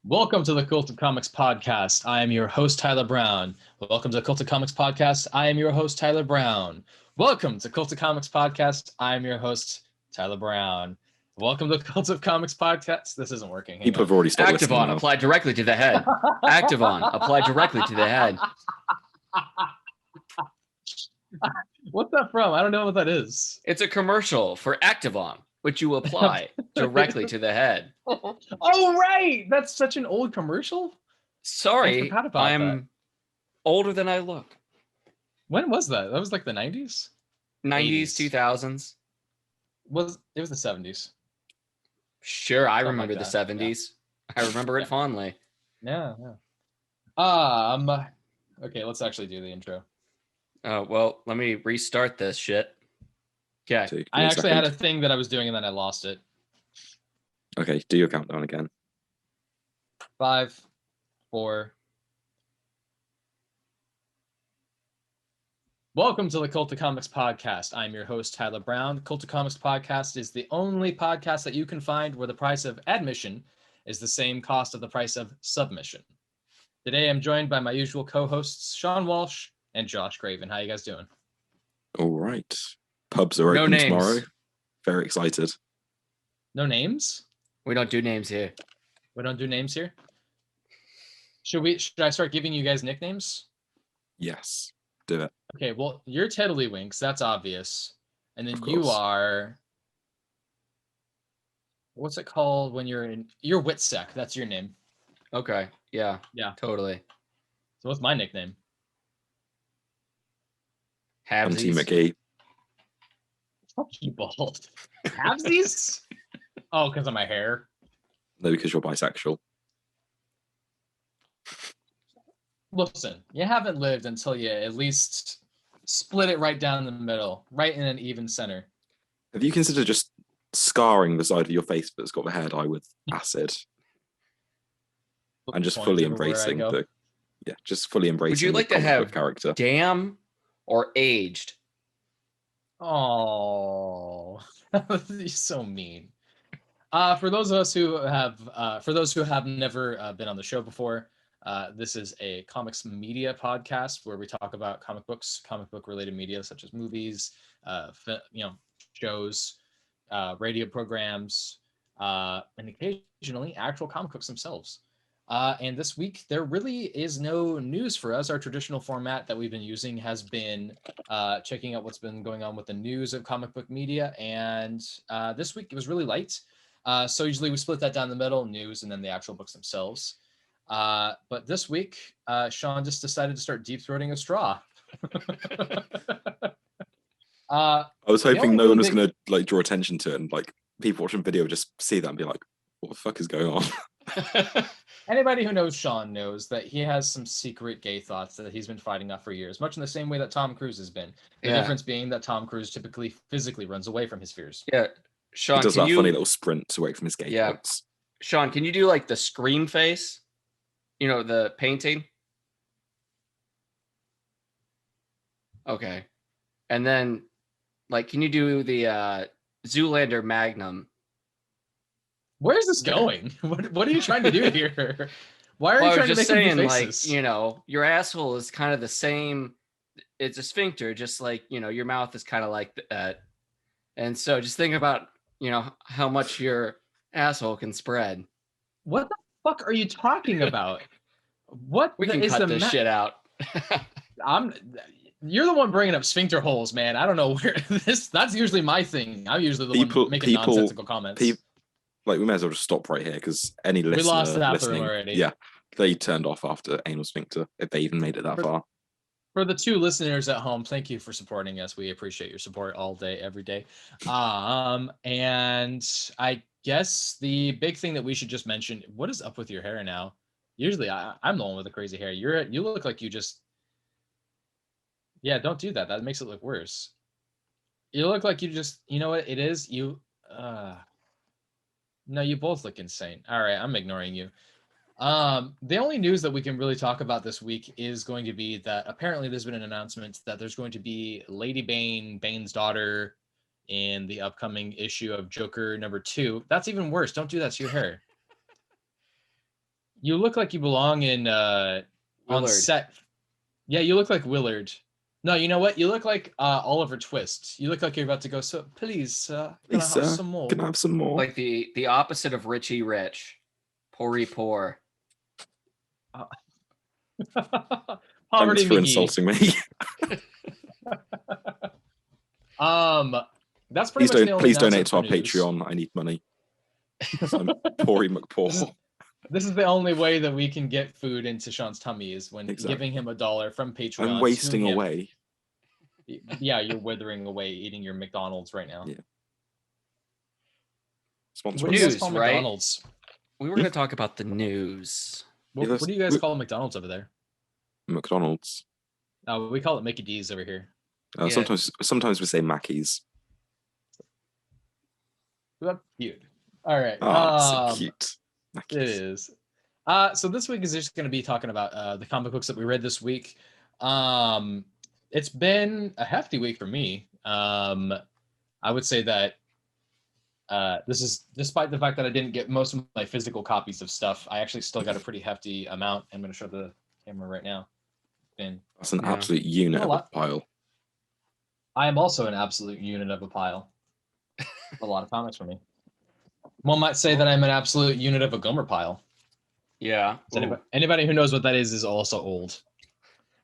Welcome to the Cult of Comics podcast. I am your host, Tyler Brown. Welcome to the Cult of Comics podcast. I am your host, Tyler Brown. Welcome to Cult of Comics podcast. I am your host, Tyler Brown. Welcome to the Cult of Comics podcast. This isn't working. People have already stopped listening Activon now. applied directly to the head. Activon applied directly to the head. What's that from? I don't know what that is. It's a commercial for Activon, which you apply directly to the head. Oh, right. That's such an old commercial. I Sorry, forgot about I'm that. older than I look. When was that? That was like the 90s? 90s, 80s. 2000s. It was the 70s. Sure, I Something remember like the that, 70s. I remember it fondly. Yeah. Okay, let's actually do the intro. Oh, well, let me restart this shit. Okay. So, give I me a actually had a second. thing that I was doing and then I lost it. Okay, do your countdown again. 5, 4. Welcome to the Cult of Comics podcast. I'm your host, Tyler Brown. The Cult of Comics podcast is the only podcast that you can find where the price of admission is the same cost of the price of submission. Today, I'm joined by my usual co-hosts, Sean Walsh and Josh Craven. How you guys doing? All right. Pubs are No open names. tomorrow. Very excited. No names? We don't do names here. We don't do names here? Should I start giving you guys nicknames? Yes, do it. Okay, well, you're Tiddlywinks, that's obvious. And then Of you course. are... What's it called when you're Witsec, that's your name. Okay. Yeah. Yeah. Totally. So what's my nickname? I'm Team Halvesies. McGee. Fuck you, bald. Halvesies? Oh, because of my hair. No, because you're bisexual. Listen, you haven't lived until you at least split it right down the middle, right in an even center. Have you considered just scarring the side of your face that's got the hair dye with acid and just Point fully everywhere I embracing go. just fully embracing you like the to comic book have character? Damn or aged? Oh, you're so mean. For those who have never been on the show before, this is a comics media podcast where we talk about comic books, comic book related media such as movies, shows, radio programs, and occasionally actual comic books themselves. And this week, there really is no news for us. Our traditional format that we've been using has been checking out what's been going on with the news of comic book media. And this week, it was really light. So usually we split that down the middle, news, and then the actual books themselves. But this week, Sean just decided to start deep throating a straw. I was hoping only no one thing was that- going to draw attention to it, and people watching video would just see that and be like, "What the fuck is going on?" Anybody who knows Sean knows that he has some secret gay thoughts that he's been fighting off for years, much in the same way that Tom Cruise has been. The Yeah. difference being that Tom Cruise typically physically runs away from his fears. Yeah. He Sean, does can that you... funny little sprint away from his gay Yeah. thoughts. Sean, can you do like the scream face? You know, the painting? Okay. And then, can you do the Zoolander Magnum? Where's this going? What are you trying to do here? Why are Well, you I trying was to just make him do saying, faces? your asshole is kind of the same. It's a sphincter, just like, your mouth is kind of like that. And so just think about, how much your asshole can spread. What the fuck are you talking about? What We can is cut the this shit out. You're the one bringing up sphincter holes, man. I don't know where that's usually my thing. I'm usually the one making nonsensical comments. We may as well just stop right here because any listener lost the half the room listening, already. yeah, they turned off after anal sphincter if they even made it that far. For the two listeners at home, thank you for supporting us. We appreciate your support all day, every day. And I guess the big thing that we should just mention, what is up with your hair now? Usually I'm the one with the crazy hair. You look like you just... Yeah, don't do that. That makes it look worse. You look like you just... You know what it is? No, you both look insane. All right, I'm ignoring you. The only news that we can really talk about this week is going to be that apparently there's been an announcement that there's going to be Lady Bane, Bane's daughter, in the upcoming issue of Joker #2. That's even worse. Don't do that to your hair. You look like you belong in on Willard. set. Yeah, you look like Willard. No, you know what? You look like Oliver Twist. You look like you're about to go. So please, can I have Lisa, some more? can I have some more? Like the opposite of Richie Rich. Poory poor. Poverty Thanks for McGee. insulting me. That's pretty Please much the don't. only Please donate announcement to our for news. Patreon. I need money. I'm Poory McPaw. This is the only way that we can get food into Sean's tummy is when Exactly. giving him $1 from Patreon. I'm wasting to him. away. Yeah, you're withering away eating your McDonald's right now. Yeah. What Sponsor do you us. guys call News, right? McDonald's? We were going to talk about the news. What, Yeah, what do you guys call McDonald's over there? McDonald's. We call it Mickey D's over here. Yeah. Sometimes we say Mackey's. That's cute. All right. So cute. It Mackey's. is. So this week is just going to be talking about the comic books that we read this week. It's been a hefty week for me. I would say that this is despite the fact that I didn't get most of my physical copies of stuff. I actually still got a pretty hefty amount. I'm going to show the camera right now. That's an Yeah. absolute unit A of a lot. pile. I am also an absolute unit of a pile. A lot of comics for me. One might say that I'm an absolute unit of a Gomer pile. Yeah. Anybody who knows what that is also old.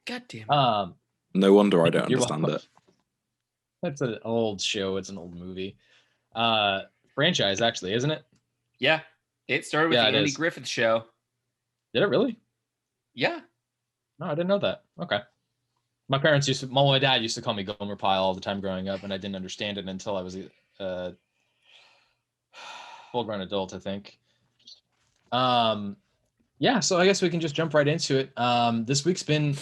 God damn it. No wonder I don't You're understand welcome. it. That's an old show. It's an old movie. Franchise, actually, isn't it? Yeah. It started with Yeah, the it Andy is. Griffith Show. Did it really? Yeah. No, I didn't know that. Okay. My dad used to call me Gomer Pile all the time growing up, and I didn't understand it until I was a full-grown adult, I think. Yeah, so I guess we can just jump right into it. This week's been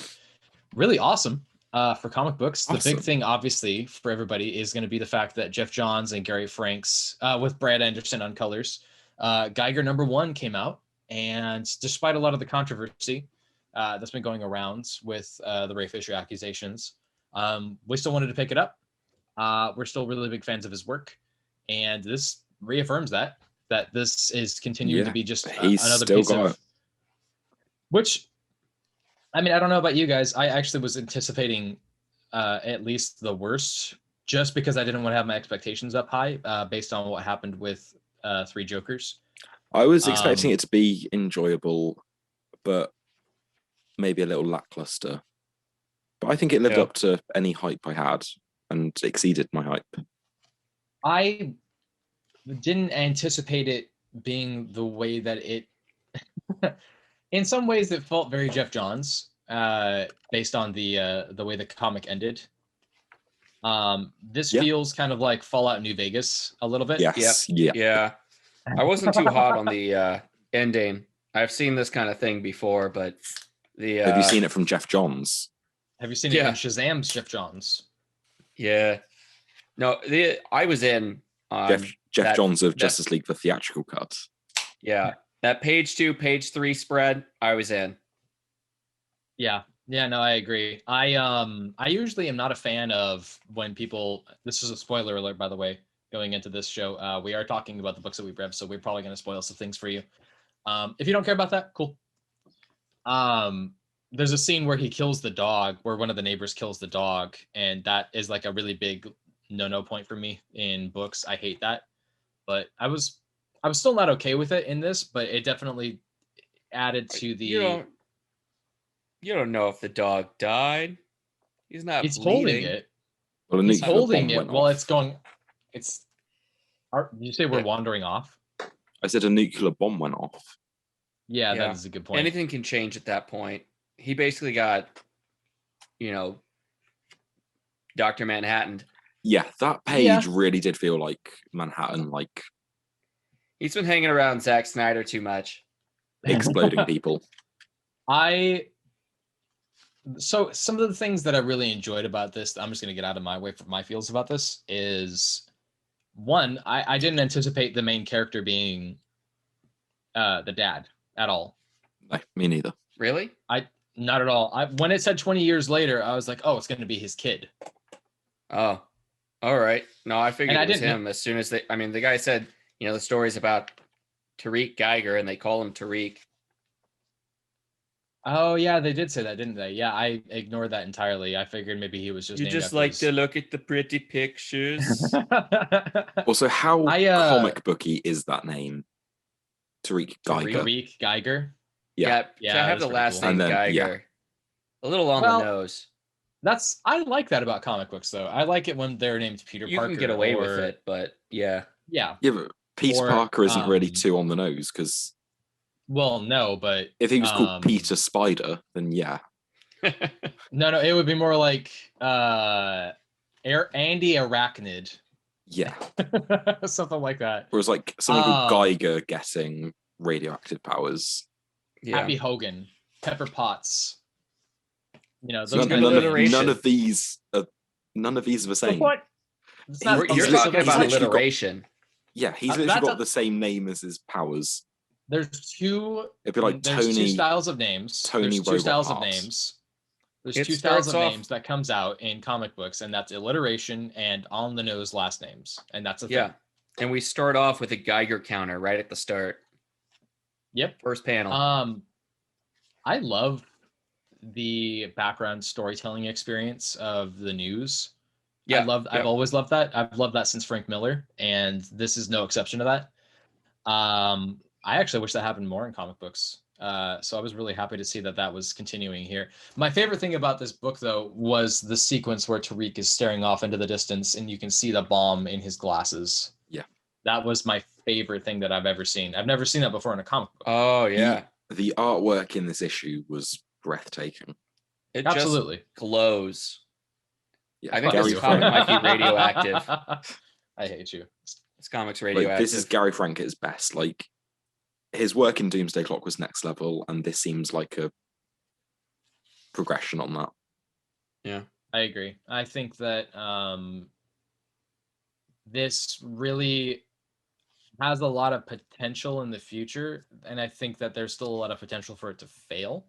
really awesome for comic books. The Awesome. big thing, obviously, for everybody is going to be the fact that Geoff Johns and Gary Franks, with Brad Anderson on colors, Geiger #1 came out, and despite a lot of the controversy that's been going around with the Ray Fisher accusations, we still wanted to pick it up. We're still really big fans of his work, and this reaffirms that this is continuing to be just he's another still piece got of it. which, I mean, I don't know about you guys. I actually was anticipating at least the worst, just because I didn't want to have my expectations up high based on what happened with Three Jokers. I was expecting it to be enjoyable, but maybe a little lackluster. But I think it lived Yeah. up to any hype I had and exceeded my hype. I didn't anticipate it being the way that it. In some ways, it felt very Geoff Johns, based on the way the comic ended. This Yeah. feels kind of like Fallout New Vegas a little bit. Yes, yeah. Yeah. I wasn't too hot on the ending. I've seen this kind of thing before, but the Have you seen it from Geoff Johns? Have you seen it Yeah. in Shazam's Geoff Johns? Yeah. No, I was in on Geoff that- Johns of that- Justice League for theatrical cut. Yeah. That page 2, page 3 spread, I was in. Yeah, no, I agree. I usually am not a fan of when people. This is a spoiler alert, by the way. Going into this show, we are talking about the books that we've read, so we're probably going to spoil some things for you. If you don't care about that, cool. There's a scene where he kills the dog, where one of the neighbors kills the dog, and that is like a really big no point for me in books. I hate that, but I was still not okay with it in this, but it definitely added to the. You don't know if the dog died. He's not He's bleeding. holding it. Well, a He's nuclear holding bomb it went while off. it's going. It's. Did you say we're Yeah. wandering off? I said a nuclear bomb went off. Yeah, Yeah. that is a good point. Anything can change at that point. He basically got, Dr. Manhattan. Yeah, that page Yeah. really did feel like Manhattan, like He's been hanging around Zack Snyder too much. exploding people. So some of the things that I really enjoyed about this, I'm just going to get out of my way for my feels about this, is one, I didn't anticipate the main character being the dad at all. No, me neither. Really? Not at all. When it said 20 years later, I was like, oh, it's going to be his kid. Oh, all right. No, I figured And it was I didn't- him as soon as the guy said, the stories about Tariq Geiger, and they call him Tariq. Oh yeah, they did say that, didn't they? Yeah, I ignored that entirely. I figured maybe he was just You named just after like his... to look at the pretty pictures. Also, how I comic booky is that name? Tariq Geiger. Tariq Geiger. Yeah. Yeah, I have the that's pretty last cool. name And then, Geiger. A little on the Well, nose. I like that about comic books though. I like it when they're named Peter You Parker. can get away with or- it, but yeah. Yeah. Yeah, but Peter Or, Parker isn't really too on the nose because Well, no, but if he was called Peter Spider, then yeah. No, it would be more like Andy Arachnid. Yeah. Something like that. Whereas like someone called Geiger getting radioactive powers. Yeah. Happy Hogan, Pepper Potts. Those None, kind of none, things. none of these are the same. What? It's not- You're He's talking about literally got- alliteration. Yeah, he's literally that's got the same name as his powers. There's two. It'd be like There's Tony. two styles of names. Tony There's two Robot styles of Parts. names. There's It two styles of starts off- names that comes out in comic books, and that's alliteration and on the nose last names, and that's a thing. Yeah. And we start off with a Geiger counter right at the start. Yep. First panel. I love the background storytelling experience of the news. Yeah. I've always loved that. I've loved that since Frank Miller, and this is no exception to that. I actually wish that happened more in comic books. So I was really happy to see that was continuing here. My favorite thing about this book, though, was the sequence where Tariq is staring off into the distance, and you can see the bomb in his glasses. Yeah. That was my favorite thing that I've ever seen. I've never seen that before in a comic book. Oh, yeah. The artwork in this issue was breathtaking. It Absolutely. just glows. Yeah, I think Gary this comic Frank. might be radioactive. I hate you. This comic's Like, radioactive. this is Gary Frank at his best. Like his work in Doomsday Clock was next level, and this seems like a progression on that. Yeah. I agree. I think that this really has a lot of potential in the future, and I think that there's still a lot of potential for it to fail.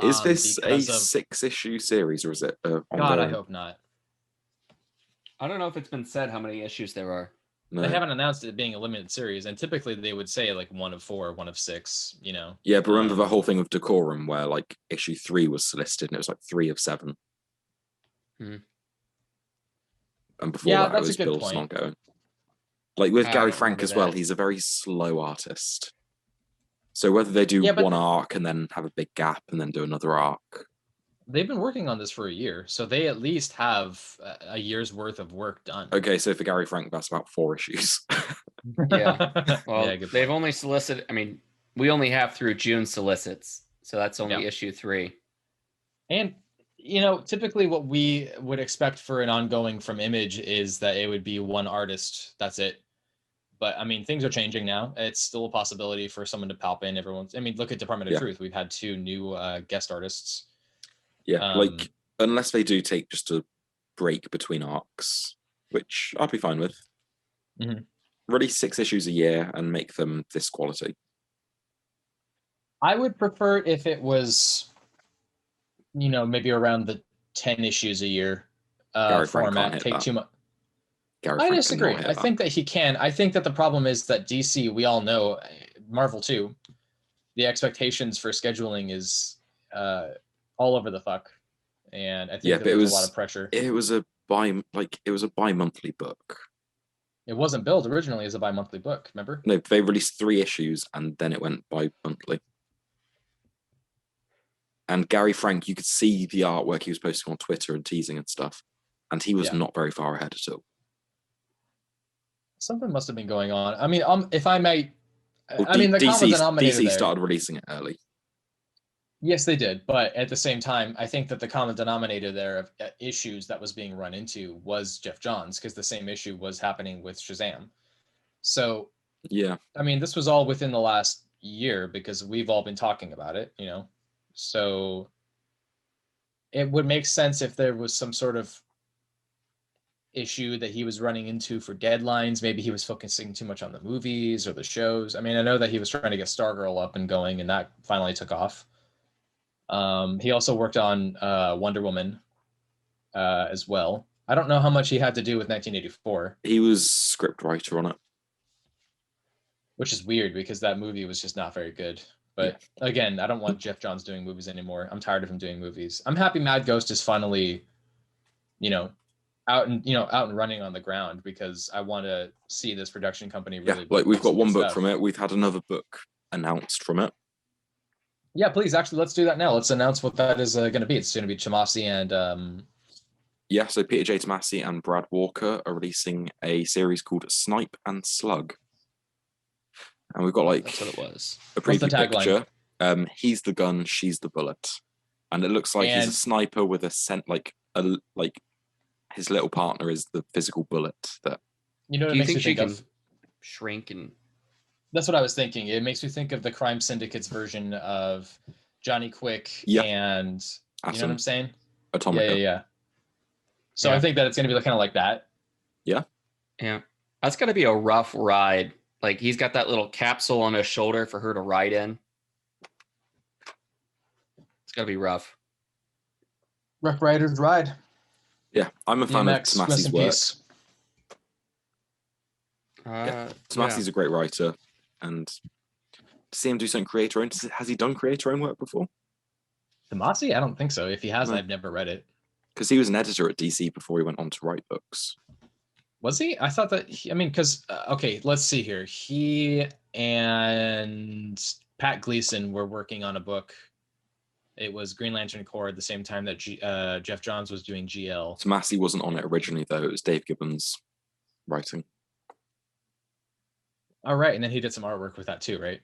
Is this a because of- 6-issue series, or is it? God, I ongoing? hope not. I don't know if it's been said how many issues there are. No. They haven't announced it being a limited series, and typically they would say like 1 of 4, 1 of 6. Yeah, but remember the whole thing with Decorum, where like issue 3 was solicited, and it was like 3 of 7. Hmm. And before Yeah, that, it that's a was good built point. and ongoing. Like with I Gary don't Frank remember as well, that. he's a very slow artist. So whether they do Yeah, but- one arc and then have a big gap and then do another arc, They've been working on this for a year, so they at least have a year's worth of work done. okay. So for Gary Frank, that's about 4 issues. Yeah. Well, Yeah, good they've point. only solicited. I mean, we only have through June solicits, so that's only Yeah. issue 3. And typically what we would expect for an ongoing from Image is that it would be one artist. That's it. But I mean, things are changing now. It's still a possibility for someone to pop in. Look at Department of Yeah. Truth. We've had 2 new guest artists. Yeah, like unless they do take just a break between arcs, which I'd be fine with. Mhm. Release 6 issues a year and make them this quality. I would prefer if it was, maybe around the 10 issues a year Gary Frank can't format. hit Take that. too much. Gary I Frank disagree. cannot hit I that. think that he can. I think that the problem is that DC, we all know, Marvel too, the expectations for scheduling is all over the fuck. And I think Yeah, that but it there's was a lot of pressure. it was a bi-monthly book. It wasn't billed originally as a bi-monthly book, remember? No, they released 3 issues and then it went bi-monthly. And Gary Frank, you could see the artwork he was posting on Twitter and teasing and stuff, and he was Yeah. not very far ahead at all. Something must have been going on. I mean, if I might, Well, the common denominator DC there. started releasing it early. Yes, they did. But at the same time, I think that the common denominator there of issues that was being run into was Geoff Johns, because the same issue was happening with Shazam. So, Yeah, I mean, this was all within the last year because we've all been talking about it, So it would make sense if there was some sort of issue that he was running into for deadlines. Maybe he was focusing too much on the movies or the shows. I mean, I know that he was trying to get Stargirl up and going, and that finally took off. He also worked on Wonder Woman as well. I don't know how much he had to do with 1984, he was script writer on it. which is weird because that movie was just not very good. But again, I don't want Geoff Johns doing movies anymore. I'm tired of him doing movies. I'm happy Mad Ghost is finally, out and running on the ground, because I want to see this production company really. Like we've got one book stuff from it. We've had another book announced from it. Yeah, please. Actually, let's do that now. Let's announce what that is going to be. It's going to be Tomasi and so Peter J. Tomasi and Brad Walker are releasing a series called Snipe and Slug. And we've got That's what it was. a preview picture. He's the gun, she's the bullet. And it looks like he's a sniper with a scent, his little partner is the physical bullet. That you know what Do it you makes think me she think can of? shrink and That's what I was thinking. It makes me think of the Crime Syndicate's version of Johnny Quick and you know what I'm saying? Atomica. Yeah. So I think that it's going to be kind of like that. Yeah. That's going to be a rough ride. Like, he's got that little capsule on his shoulder for her to ride in. It's going to be rough. Rough Riders Ride. Yeah, I'm a fan of Tomasi's work. Tomasi's a great writer, and to see him do something creator-owned, has he done creator-owned work before? Tomasi? I don't think so. If he has, I've never read it. Because he was an editor at DC before he went on to write books. Was he? I thought that, because, okay, let's see here. He and Pat Gleason were working on a book. It was Green Lantern Corps at the same time that Geoff Johns was doing GL. Tomasi wasn't on it originally, though. It was Dave Gibbons writing. All right, and then he did some artwork with that too, right?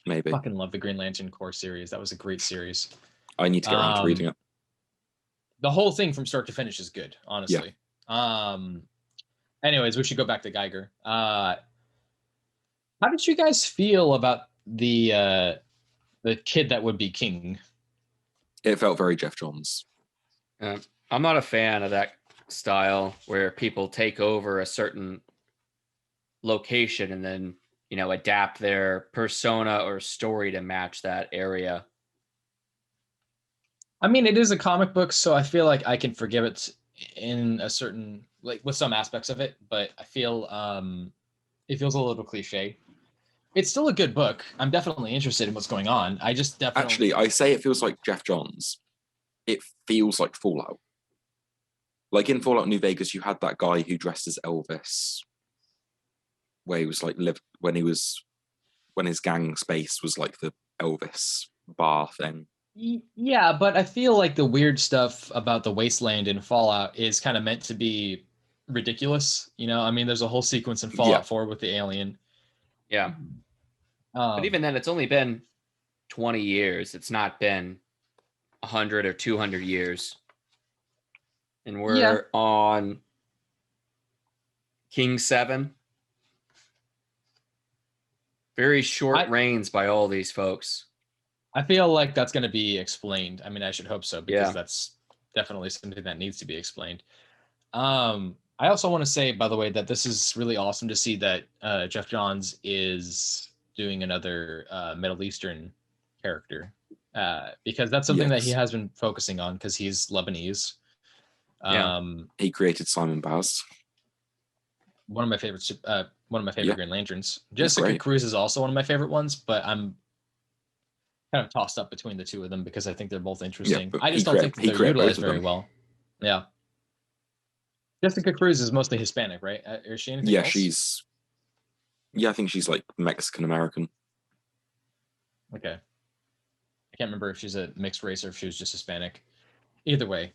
Maybe. I fucking love the Green Lantern Corps series. That was a great series. I need to get around to reading it. The whole thing from start to finish is good, honestly. Yeah. Anyways, we should go back to Geiger. How did you guys feel about the kid that would be king? It felt very Geoff Johns. I'm not a fan of that style where people take over a certain location and then, adapt their persona or story to match that area. I mean, it is a comic book, so I feel like I can forgive it in a certain, with some aspects of it, but I feel it feels a little cliche. It's still a good book. I'm definitely interested in what's going on. I just definitely... Actually, I say it feels like Geoff Johns. It feels like Fallout. Like in Fallout New Vegas, you had that guy who dressed as Elvis, where he was when his gang space was like the Elvis bar thing. Yeah, but I feel like the weird stuff about the wasteland in Fallout is kind of meant to be ridiculous. There's a whole sequence in Fallout 4 with the alien. Yeah. But even then, it's only been 20 years. It's not been 100 or 200 years. And we're on King 7. Very short reigns by all these folks. I feel like that's going to be explained. I should hope so, because that's definitely something that needs to be explained. I also want to say, by the way, that this is really awesome to see that Geoff Johns is doing another Middle Eastern character, because that's something that he has been focusing on, because he's Lebanese. He created Simon Baz. One of my favorites. One of my favorite Green Lanterns. Jessica Cruz is also one of my favorite ones, but I'm kind of tossed up between the two of them because I think they're both interesting. I just don't think they're utilized very well. Yeah. Jessica Cruz is mostly Hispanic, right? Is she anything else? I think she's like Mexican American. Okay. I can't remember if she's a mixed race or if she was just Hispanic. Either way.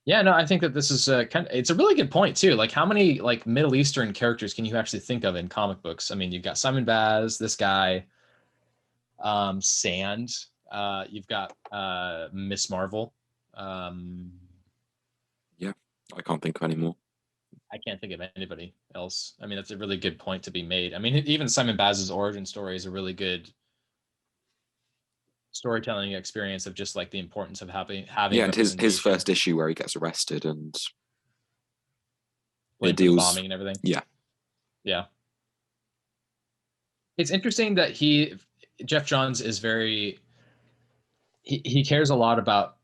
I think that this is it's a really good point too. Like, how many Middle Eastern characters can you actually think of in comic books? You've got Simon Baz, this guy, Sand, you've got Miss Marvel. I can't think of any more. I can't think of anybody else. That's a really good point to be made. Even Simon Baz's origin story is a really good storytelling experience of just the importance of having and his first issue where he gets arrested and it deals bombing and everything. Yeah. It's interesting that Geoff Johns is he cares a lot about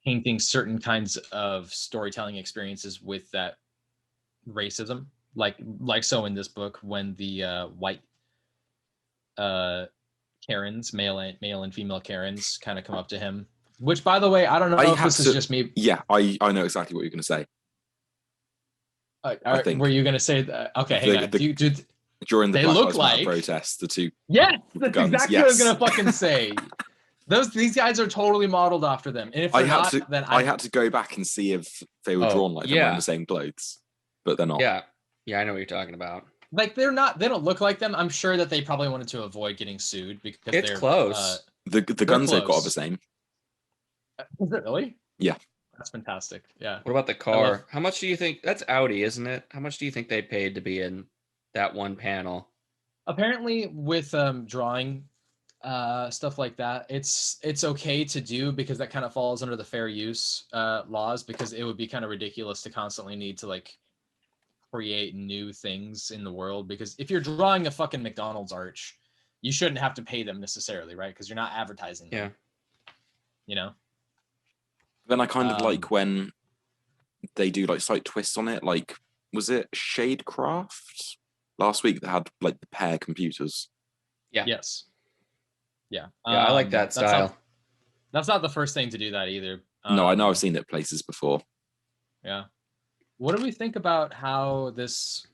painting certain kinds of storytelling experiences with that racism, like so in this book when the white Karens, male and female Karens, kind of come up to him. Which, by the way, I don't know if this is just me. Yeah, I know exactly what you're going to say. I think were you going to say that? Okay, hang on. During the they Black look Lives Matter like protest, the two. Yes, that's guns, exactly what I was going to fucking say. These guys are totally modeled after them. And if they're not, then I had to go back and see if they were drawn like them wearing the same clothes, but they're not. Yeah, I know what you're talking about. Like they don't look like them. I'm sure that they probably wanted to avoid getting sued because it's they're close. The guns they've got are the same. Is it really? Yeah. That's fantastic. Yeah. What about the car? How much do you think that's Audi, isn't it? How much do you think they paid to be in that one panel? Apparently with drawing stuff like that, it's okay to do because that kind of falls under the fair use laws, because it would be kind of ridiculous to constantly need to like create new things in the world, because if you're drawing a fucking McDonald's arch, you shouldn't have to pay them necessarily, right? Because you're not advertising them, you know. Then I kind of like when they do like slight twists on it. Like, was it Shadecraft last week that had like the pair computers? Yeah. Yes. Yeah. Yeah, I like that style. That's not the first thing to do that either. No, I know I've seen it places before. Yeah. What do we think about how this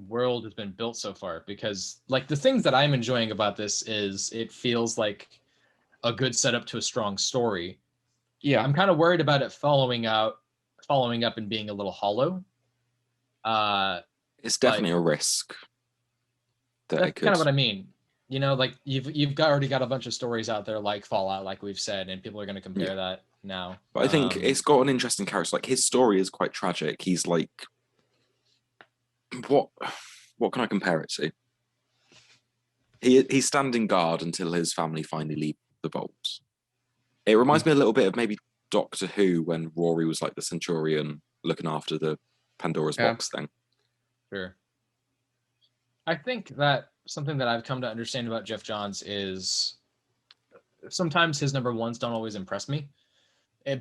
world has been built so far? Because like the things that I'm enjoying about this is it feels like a good setup to a strong story. Yeah, I'm kind of worried about it following up and being a little hollow. It's definitely a risk. That's kind of what I mean. You know, like you've already got a bunch of stories out there like Fallout, like we've said, and people are going to compare that now. But I think it's got an interesting character. Like his story is quite tragic. He's like, what can I compare it to? He's standing guard until his family finally leave the vaults. It reminds me a little bit of maybe Doctor Who when Rory was like the Centurion looking after the Pandora's box thing. Sure. I think that something that I've come to understand about Geoff Johns is sometimes his number ones don't always impress me,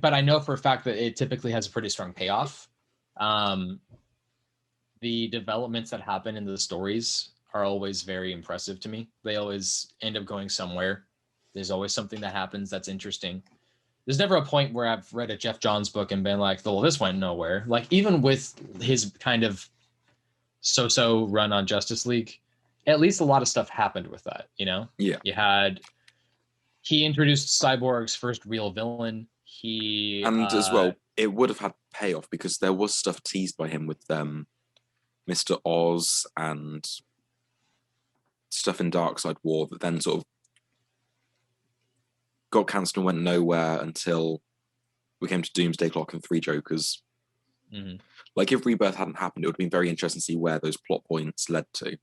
but I know for a fact that it typically has a pretty strong payoff. The developments that happen in the stories are always very impressive to me. They always end up going somewhere. There's always something that happens that's interesting. There's never a point where I've read a Geoff Johns book and been like, well, this went nowhere. Like even with his kind of so-so run on Justice League, at least a lot of stuff happened with that, you know? Yeah. He introduced Cyborg's first real villain. As well, it would have had payoff because there was stuff teased by him with Mr. Oz and stuff in Darkseid War that then sort of got cancelled and went nowhere until we came to Doomsday Clock and Three Jokers. Mm-hmm. Like if Rebirth hadn't happened, it would have been very interesting to see where those plot points led to.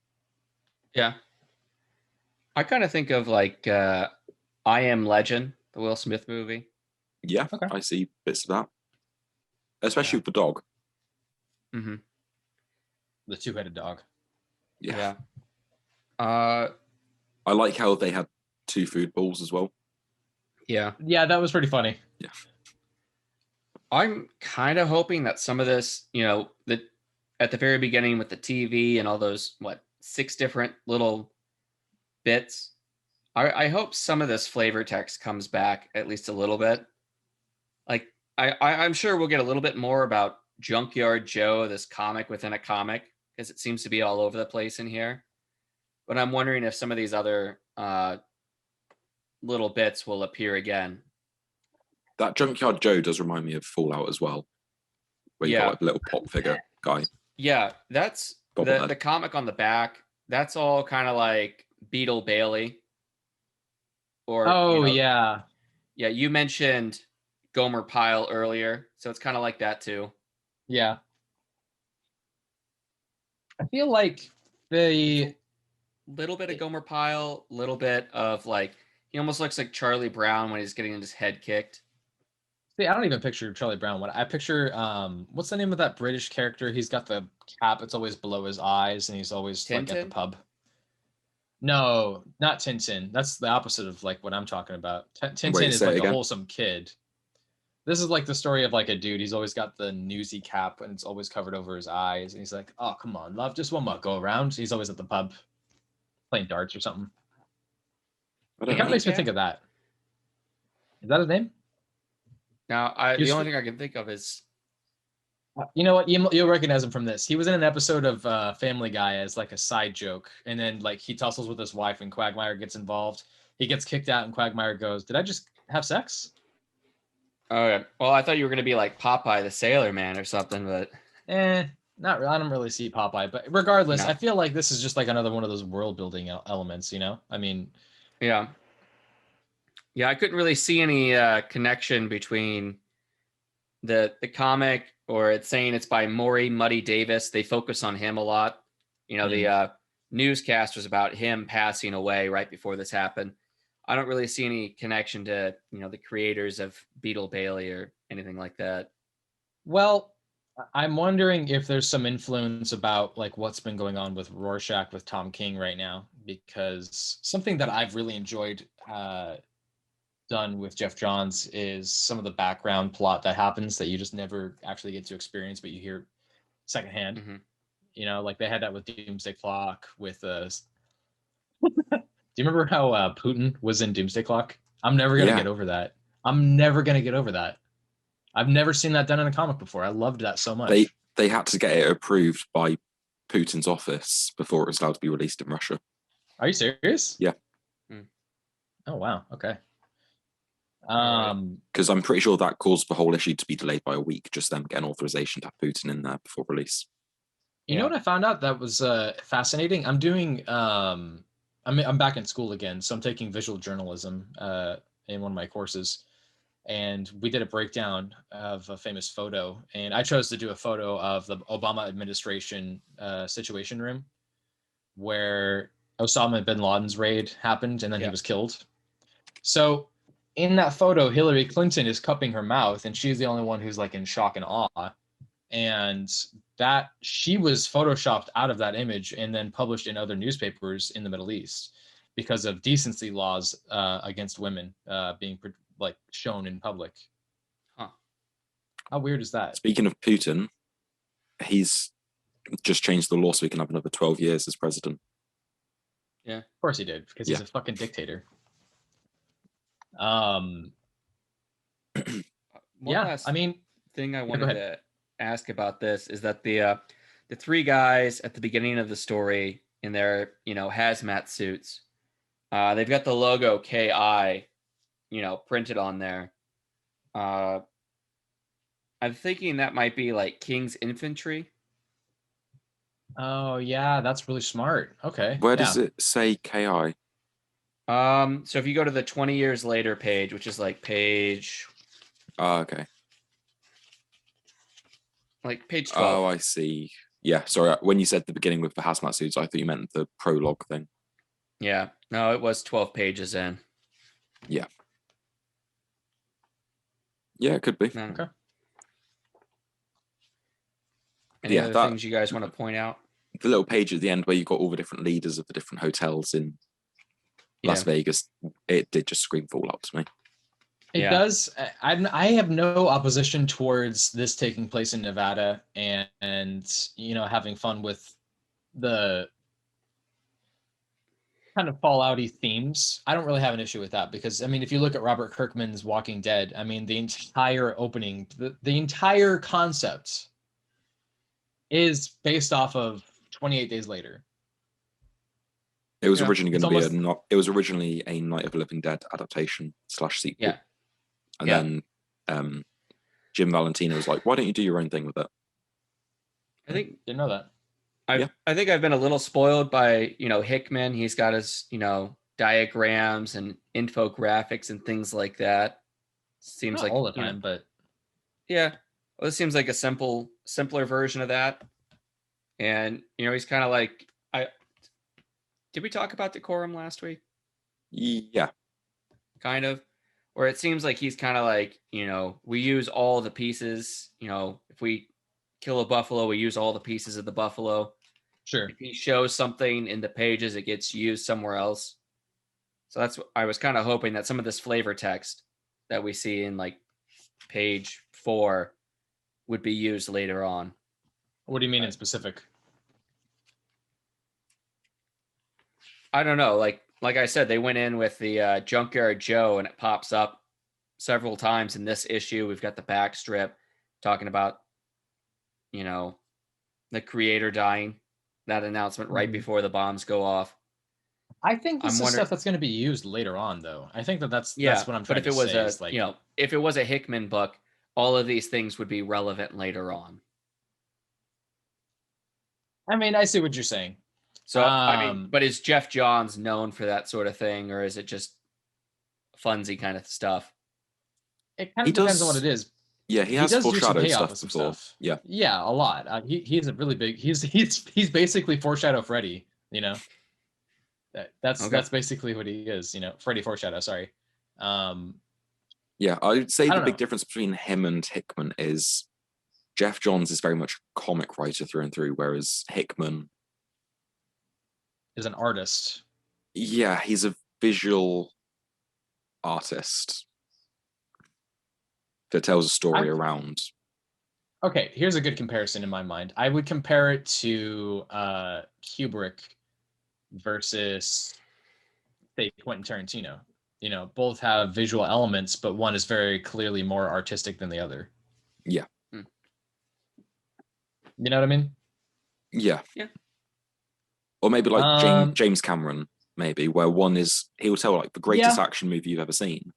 Yeah. I kind of think of like I Am Legend, the Will Smith movie. Yeah, okay. I see bits of that. Especially with the dog. Mm-hmm. The two-headed dog. Yeah. I like how they had two food balls as well. Yeah. Yeah, that was pretty funny. Yeah. I'm kind of hoping that some of this, you know, that at the very beginning with the TV and all those, 6 different little bits, I hope some of this flavor text comes back at least a little bit. Like, I'm sure we'll get a little bit more about Junkyard Joe, this comic within a comic, because it seems to be all over the place in here. But I'm wondering if some of these other little bits will appear again. That Junkyard Joe does remind me of Fallout as well, where you got like a little pop figure guy. Yeah, that's the comic on the back. That's all kind of like Beetle Bailey. Or yeah, you mentioned Gomer Pyle earlier, so it's kind of like that too. Yeah, I feel like the little bit of Gomer Pyle, little bit of like he almost looks like Charlie Brown when he's getting his head kicked. See, I don't even picture Charlie Brown. What I picture, what's the name of that British character? He's got the cap; it's always below his eyes, and he's always like at the pub. No, not Tintin. That's the opposite of like what I'm talking about. Tintin is like a wholesome kid. This is like the story of like a dude. He's always got the newsy cap and it's always covered over his eyes. And he's like, "Oh, come on, love, just one more go around." He's always at the pub. playing darts or something. I It don't kind of know. makes me Yeah. think of that. Is that his name? Now, He was- the only thing I can think of is You know what? You'll recognize him from this. He was in an episode of Family Guy as like a side joke, and then like he tussles with his wife, and Quagmire gets involved. He gets kicked out, and Quagmire goes, "Did I just have sex?" well, I thought you were gonna be like Popeye the Sailor Man or something, but Not really. I don't really see Popeye, but regardless, No. I feel like this is just like another one of those world building elements. I mean, yeah. Yeah, I couldn't really see any connection between the comic, or it's saying it's by Maury Muddy Davis. They focus on him a lot. The newscast was about him passing away right before this happened. I don't really see any connection to the creators of Beetle Bailey or anything like that. well, I'm wondering if there's some influence about like what's been going on with Rorschach with Tom King right now, because something that I've really enjoyed done with Geoff Johns is some of the background plot that happens that you just never actually get to experience, but you hear secondhand. Mhm. Like they had that with Doomsday Clock. With do you remember how Putin was in Doomsday Clock? I'm never gonna Yeah. get over that. I'm never gonna get over that. I've never seen that done in a comic before. I loved that so much. They had to get it approved by Putin's office before it was allowed to be released in Russia. Are you serious? Yeah. Oh wow. Okay. Alright. Because I'm pretty sure that caused the whole issue to be delayed by a week, just them getting authorization to have Putin in there before release. You know what I found out that was fascinating? I'm doing I'm back in school again, so I'm taking visual journalism in one of my courses, and we did a breakdown of a famous photo, and I chose to do a photo of the Obama administration Situation Room, where Osama bin Laden's raid happened, and then he was killed. So in that photo, Hillary Clinton is cupping her mouth, and she's the only one who's like in shock and awe. And that she was photoshopped out of that image and then published in other newspapers in the Middle East because of decency laws against women being like shown in public. Huh. How weird is that? Speaking of Putin, he's just changed the law so he can have another 12 years as president. Of course he did, because he's a fucking dictator. One last thing I wanted to ask about this is that the three guys at the beginning of the story in their hazmat suits, they've got the logo KI printed on there. I'm thinking that might be like King's Infantry. Oh yeah, that's really smart. Okay. Where does it say KI? So if you go to the 20 years later page, which is like page okay. Like page 12. Oh, I see. Yeah, sorry. When you said the beginning with the hazmat suits, I thought you meant the prologue thing. Yeah. No, it was 12 pages in. Yeah. Yeah, it could be. Okay. Any other things you guys want to point out? The little page at the end where you've got all the different leaders of the different hotels in Las Vegas, it did just scream Fallout to me. It does. I have no opposition towards this taking place in Nevada and having fun with the kind of Fallout-y themes. I don't really have an issue with that because if you look at Robert Kirkman's Walking Dead, the entire opening, the entire concept is based off of 28 Days Later. It was originally going to be it was originally a Night of the Living Dead adaptation / sequel. Yeah. And then Jim Valentino was like, why don't you do your own thing with it? I think didn't know that. I think I've been a little spoiled by, Hickman. He's got his, diagrams and infographics and things like that. Seems Not like all the time, but yeah. Well, it seems like a simpler version of that. And, he's kind of like, did we talk about decorum last week? Yeah. Kind of. Or it seems like he's kind of like, we use all the pieces, if we kill a buffalo, we use all the pieces of the buffalo. Sure. If he shows something in the pages, it gets used somewhere else. So that's what I was kind of hoping, that some of this flavor text that we see in like page 4 would be used later on. What do you mean in specific? I don't know. Like I said, they went in with the Junkyard Joe, and it pops up several times in this issue. We've got the back strip talking about, the creator dying. That announcement right before the bombs go off. I think this I'm is wondering- stuff that's going to be used later on, though. I think that's what I'm but trying if it to was say. Is like, if it was a Hickman book, all of these things would be relevant later on. I mean, I see what you're saying. So I mean, but is Geoff Johns known for that sort of thing, or is it just funsy kind of stuff? It kind of depends on what it is. Yeah, he has foreshadowed stuff with some before. stuff. Yeah, a lot. He's a really big. He's basically Foreshadow Freddy. That's basically what he is. Freddy Foreshadow. Sorry. Yeah, I would say the big difference between him and Hickman is Geoff Johns is very much a comic writer through and through, whereas Hickman is an artist. Yeah, he's a visual artist that tells a story around. Okay, here's a good comparison in my mind. I would compare it to Kubrick versus, say, Quentin Tarantino. Both have visual elements, but one is very clearly more artistic than the other. Yeah. You know what I mean? Yeah. Yeah. Or maybe like James Cameron, maybe, where one is, he'll tell like the greatest action movie you've ever seen.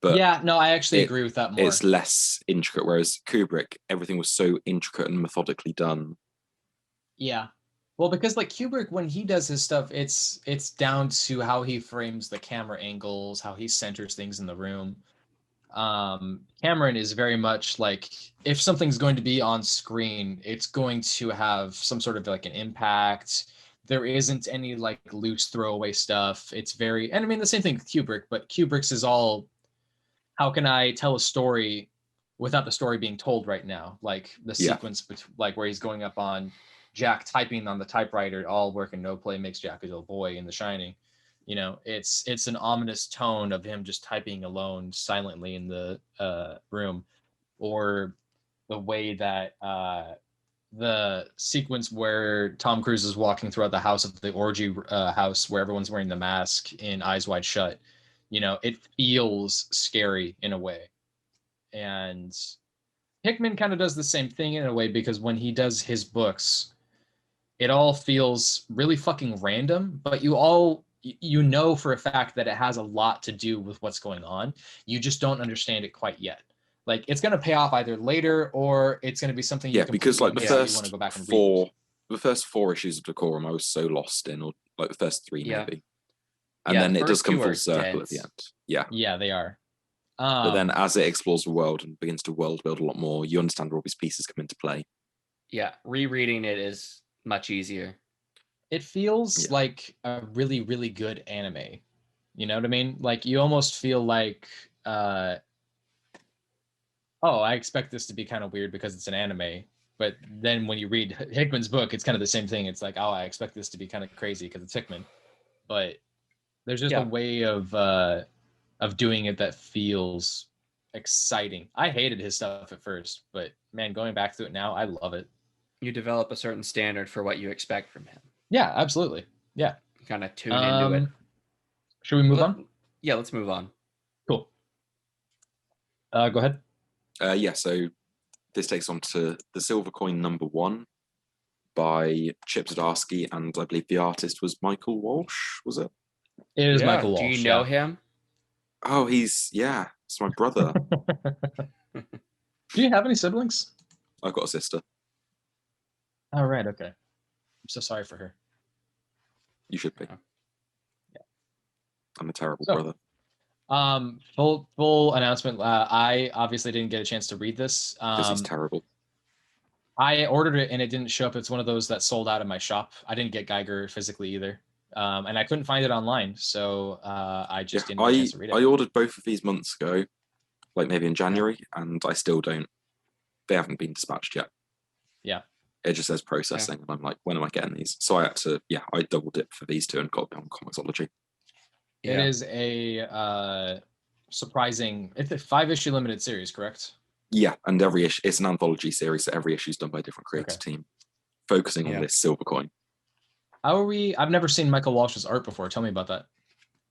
But yeah, no, I actually agree with that more. It's less intricate, whereas Kubrick, everything was so intricate and methodically done. Yeah. Well, because like Kubrick, when he does his stuff, it's down to how he frames the camera angles, how he centers things in the room. Cameron is very much like, if something's going to be on screen, it's going to have some sort of like an impact. There isn't any like loose throwaway stuff. It's very, and I mean the same thing with Kubrick, but Kubrick's is all, how can I tell a story without the story being told right now? Like the sequence, like where he's going up on Jack typing on the typewriter, all work and no play makes Jack a little boy in The Shining. It's an ominous tone of him just typing alone silently in the room, or the way that the sequence where Tom Cruise is walking throughout the house of the orgy house where everyone's wearing the mask in Eyes Wide Shut. It feels scary in a way. And Hickman kind of does the same thing in a way, because when he does his books, it all feels really fucking random, but you know for a fact that it has a lot to do with what's going on. You just don't understand it quite yet. Like, it's going to pay off either later, or it's going to be something you because like the first want to go back and read. The first 4 isses of Decorum I was so lost in, or like the first 3 maybe. And Yeah, then it does come full dense. circle at the end. Yeah. Yeah, they are. But then as it explores the world and begins to world build a lot more, you understand where all these pieces come into play. Yeah, rereading it is much easier. It feels like a really, really good anime. You know what I mean? Like, you almost feel like, I expect this to be kind of weird because it's an anime. But then when you read Hickman's book, it's kind of the same thing. It's like, I expect this to be kind of crazy because it's Hickman. But there's just a way of doing it that feels exciting. I hated his stuff at first, but man, going back to it now, I love it. You develop a certain standard for what you expect from him. Yeah, absolutely. Yeah. You kind of tune into it. Should we move on? Yeah, let's move on. Cool. Go ahead. So this takes on to The Silver Coin #1 by Chip Zdarsky, and I believe the artist was Michael Walsh, was it? It is Michael Walsh. Do you know him? Oh, it's my brother. Do you have any siblings? I've got a sister. Oh, right. Okay. I'm so sorry for her. You should be. Yeah. I'm a terrible brother. Full announcement. I obviously didn't get a chance to read this. Because he's terrible. I ordered it and it didn't show up. It's one of those that sold out in my shop. I didn't get Geiger physically either. And I couldn't find it online, so I just didn't get a chance to read it. I ordered both of these months ago, like maybe in January, and I still don't. They haven't been dispatched yet. Yeah. It just says processing, and I'm like, when am I getting these? So I had to, I double dip for these two and got them on Comixology. It is a surprising. It's a 5-issue limited series, correct? Yeah, and every issue, it's an anthology series, so every issue is done by a different creative team, focusing on this silver coin. How are we? I've never seen Michael Walsh's art before. Tell me about that.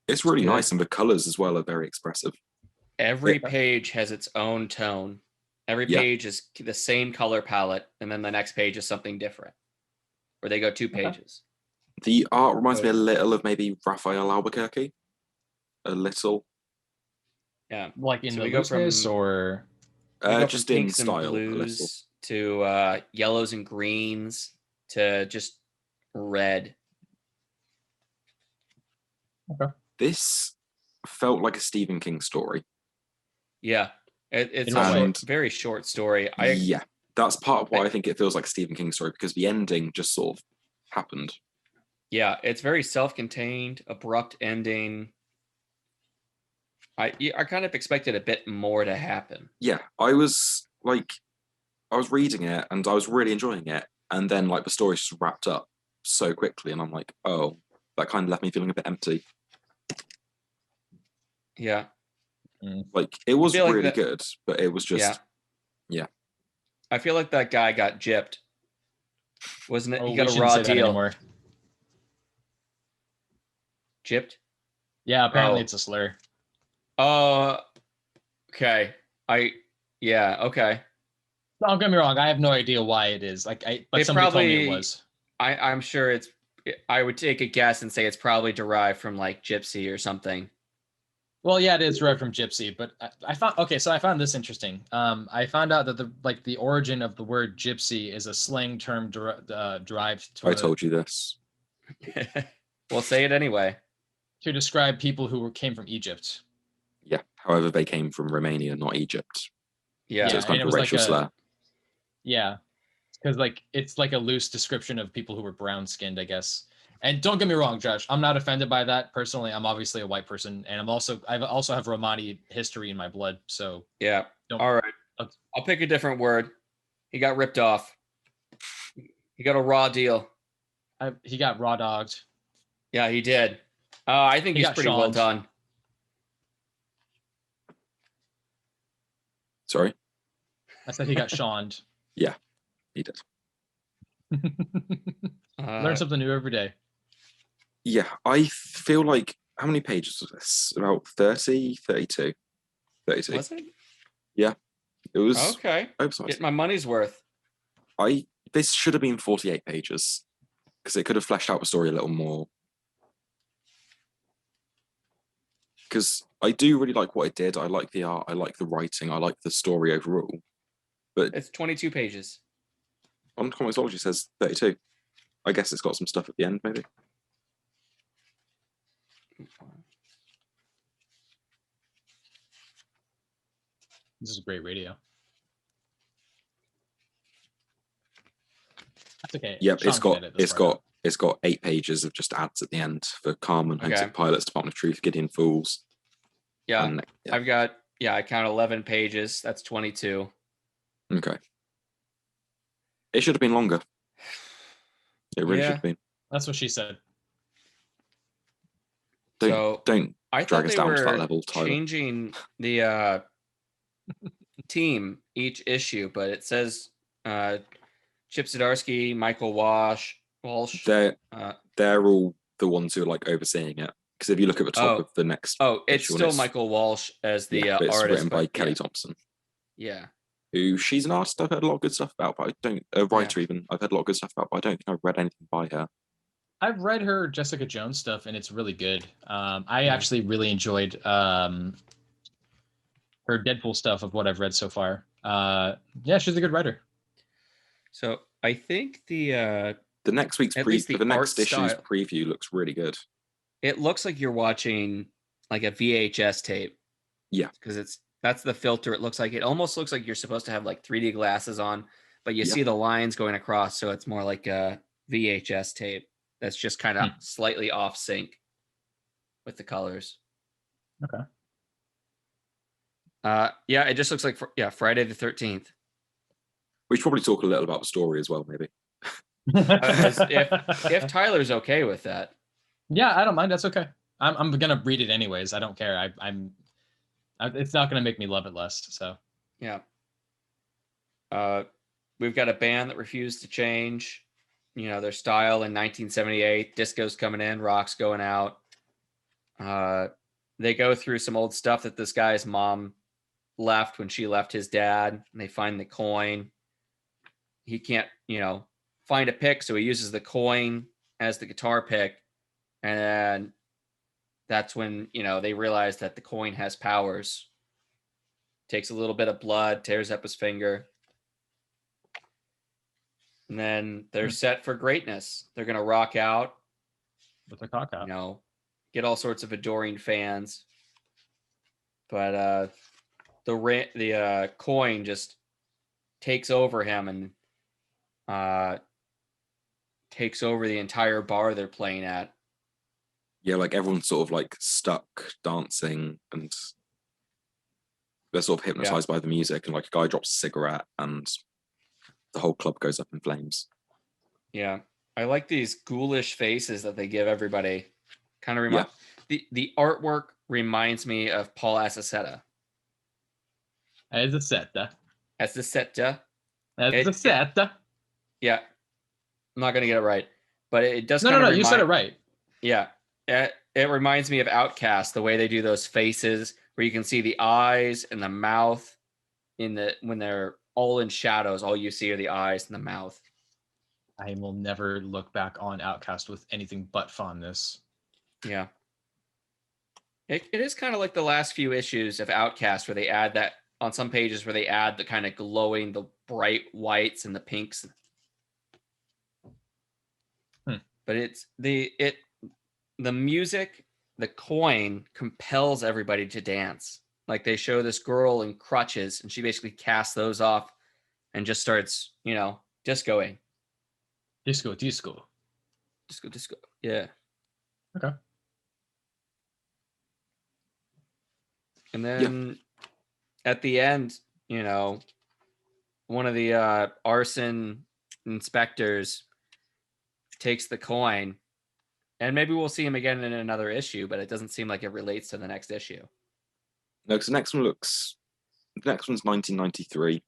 It's really good. nice, and the colors as well are very expressive. Every Yeah. page has its own tone. Every Yeah. page is the same color palette, and then the next page is something different. Or they go 2 pages. The art reminds me a little of maybe Raphael Albuquerque. A little. Yeah. Like in So the we go looseness from- or We go Just from in pinks and style, a little. blues to yellows and greens to just red. This felt like a Stephen King story. Yeah. It's In a what way? very short story. Yeah, that's part of why I think it feels like a Stephen King story, because the ending just sort of happened. Yeah, it's very self-contained, abrupt ending. I kind of expected a bit more to happen. Yeah, I was reading it and I was really enjoying it, and then like the story just wrapped up so quickly, and I'm like, oh, that kind of left me feeling a bit empty. Yeah. Like it was feel like really that- good, but it was just Yeah. I feel like that guy got gypped. Wasn't it? Oh, He we got a shouldn't raw say that deal. anymore. Gypped? Yeah, apparently Oh. it's a slur. Okay. Okay. Don't get me wrong. I have no idea why it is. But It somebody told me it probably- was. I'm sure I would take a guess and say it's probably derived from like gypsy or something. Well, yeah, it is derived from gypsy, but I found so I found this interesting. I found out that the origin of the word gypsy is a slang term derived I told you this. We'll say it anyway. to describe people who came from Egypt. Yeah, however, they came from Romania, not Egypt. Yeah. So it's and kind it of a was like racial slur. Yeah, because it's like a loose description of people who were brown skinned, I guess. And don't get me wrong, Josh, I'm not offended by that personally. I'm obviously a white person, and I also have Romani history in my blood. So Yeah. Don't- All right. I'll pick a different word. He got ripped off. He got a raw deal. he got raw dogged. Yeah, he did. I think He he's got pretty well shawned. done. Sorry, I said he got shawned. he did. Learn something new every day. Yeah, I feel like, how many pages was this? About 30, 32. 32. Was it? It was Okay. oversized. Get my money's worth. This should have been 48 pages, because it could have fleshed out the story a little more. Because I do really like what it did. I like the art, I like the writing, I like the story overall. But It's 22 pages. on Comixology it says 32. I guess it's got some stuff at the end, maybe. This is great radio. That's okay. Yep, Sean can edit this part out. it's got 8 pages of just ads at the end for Carmen, Okay. Homesick Pilots, Department of Truth, Gideon Fools. Yeah. And, yeah. I've got, I count 11 pages. That's 22. Okay. It should have been longer. It really Yeah. should have been. That's what she said. Don't I drag thought us they down to that were level, Tyler. changing the team each issue, but it says Chip Zdarsky, Michael Walsh. They're Uh, all the ones who are like overseeing it. Because if you look at the top of the next, it's issue, and still Michael Walsh as the but it's artist. written by but Kelly Thompson, Yeah. who she's an artist I've heard a lot of good stuff about, but I don't a writer even I've heard a lot of good stuff about, but I don't think I've read anything by her. I've read her Jessica Jones stuff, and it's really good. I actually really enjoyed her Deadpool stuff of what I've read so far. Yeah, she's a good writer. So I think The next week's At least the the next art issue's style. preview looks really good. it looks like you're watching like a VHS tape. Yeah. Because that's the filter. It looks like it almost looks like you're supposed to have like 3D glasses on, but you Yeah. see the lines going across, so it's more like a VHS tape that's just kind of slightly off sync with the colors. Okay. Yeah, it just looks like Friday the 13th. We should probably talk a little about the story as well, maybe. If Tyler's okay with that. Yeah, I don't mind. That's okay. I'm gonna read it anyways. I don't care. It's not gonna make me love it less. So Yeah. We've got a band that refused to change. their style in 1978. Disco's coming in, rock's going out. They go through some old stuff that this guy's mom left when she left his dad, and they find the coin. He can't, find a pick, so he uses the coin as the guitar pick, and then that's when, they realize that the coin has powers. Takes a little bit of blood, tears up his finger. And then they're set for greatness. They're going to rock out. With the cock out. Get all sorts of adoring fans. But the coin just takes over him and takes over the entire bar they're playing at. Yeah, like everyone's sort of like stuck dancing and they're sort of hypnotized by the music, and like a guy drops a cigarette and the whole club goes up in flames. Yeah. I like these ghoulish faces that they give everybody. Kind of the artwork reminds me of Paul Acecetta. Acecetta. Yeah. I'm not going to get it right, but it does. No, you said it right. Yeah. It reminds me of Outcast, the way they do those faces where you can see the eyes and the mouth when they're all in shadows. All you see are the eyes and the mouth. I will never look back on Outcast with anything but fondness. Yeah. It is kind of like the last few issues of Outcast where they add that on some pages where they add the kind of glowing, the bright whites and the pinks. But it's the music, the coin compels everybody to dance. Like they show this girl in crutches and she basically casts those off and just starts, discoing. Disco. Disco. Yeah. Okay. And then at the end, one of the arson inspectors takes the coin, and maybe we'll see him again in another issue, but it doesn't seem like it relates to the next issue. No, because the next one's 1993.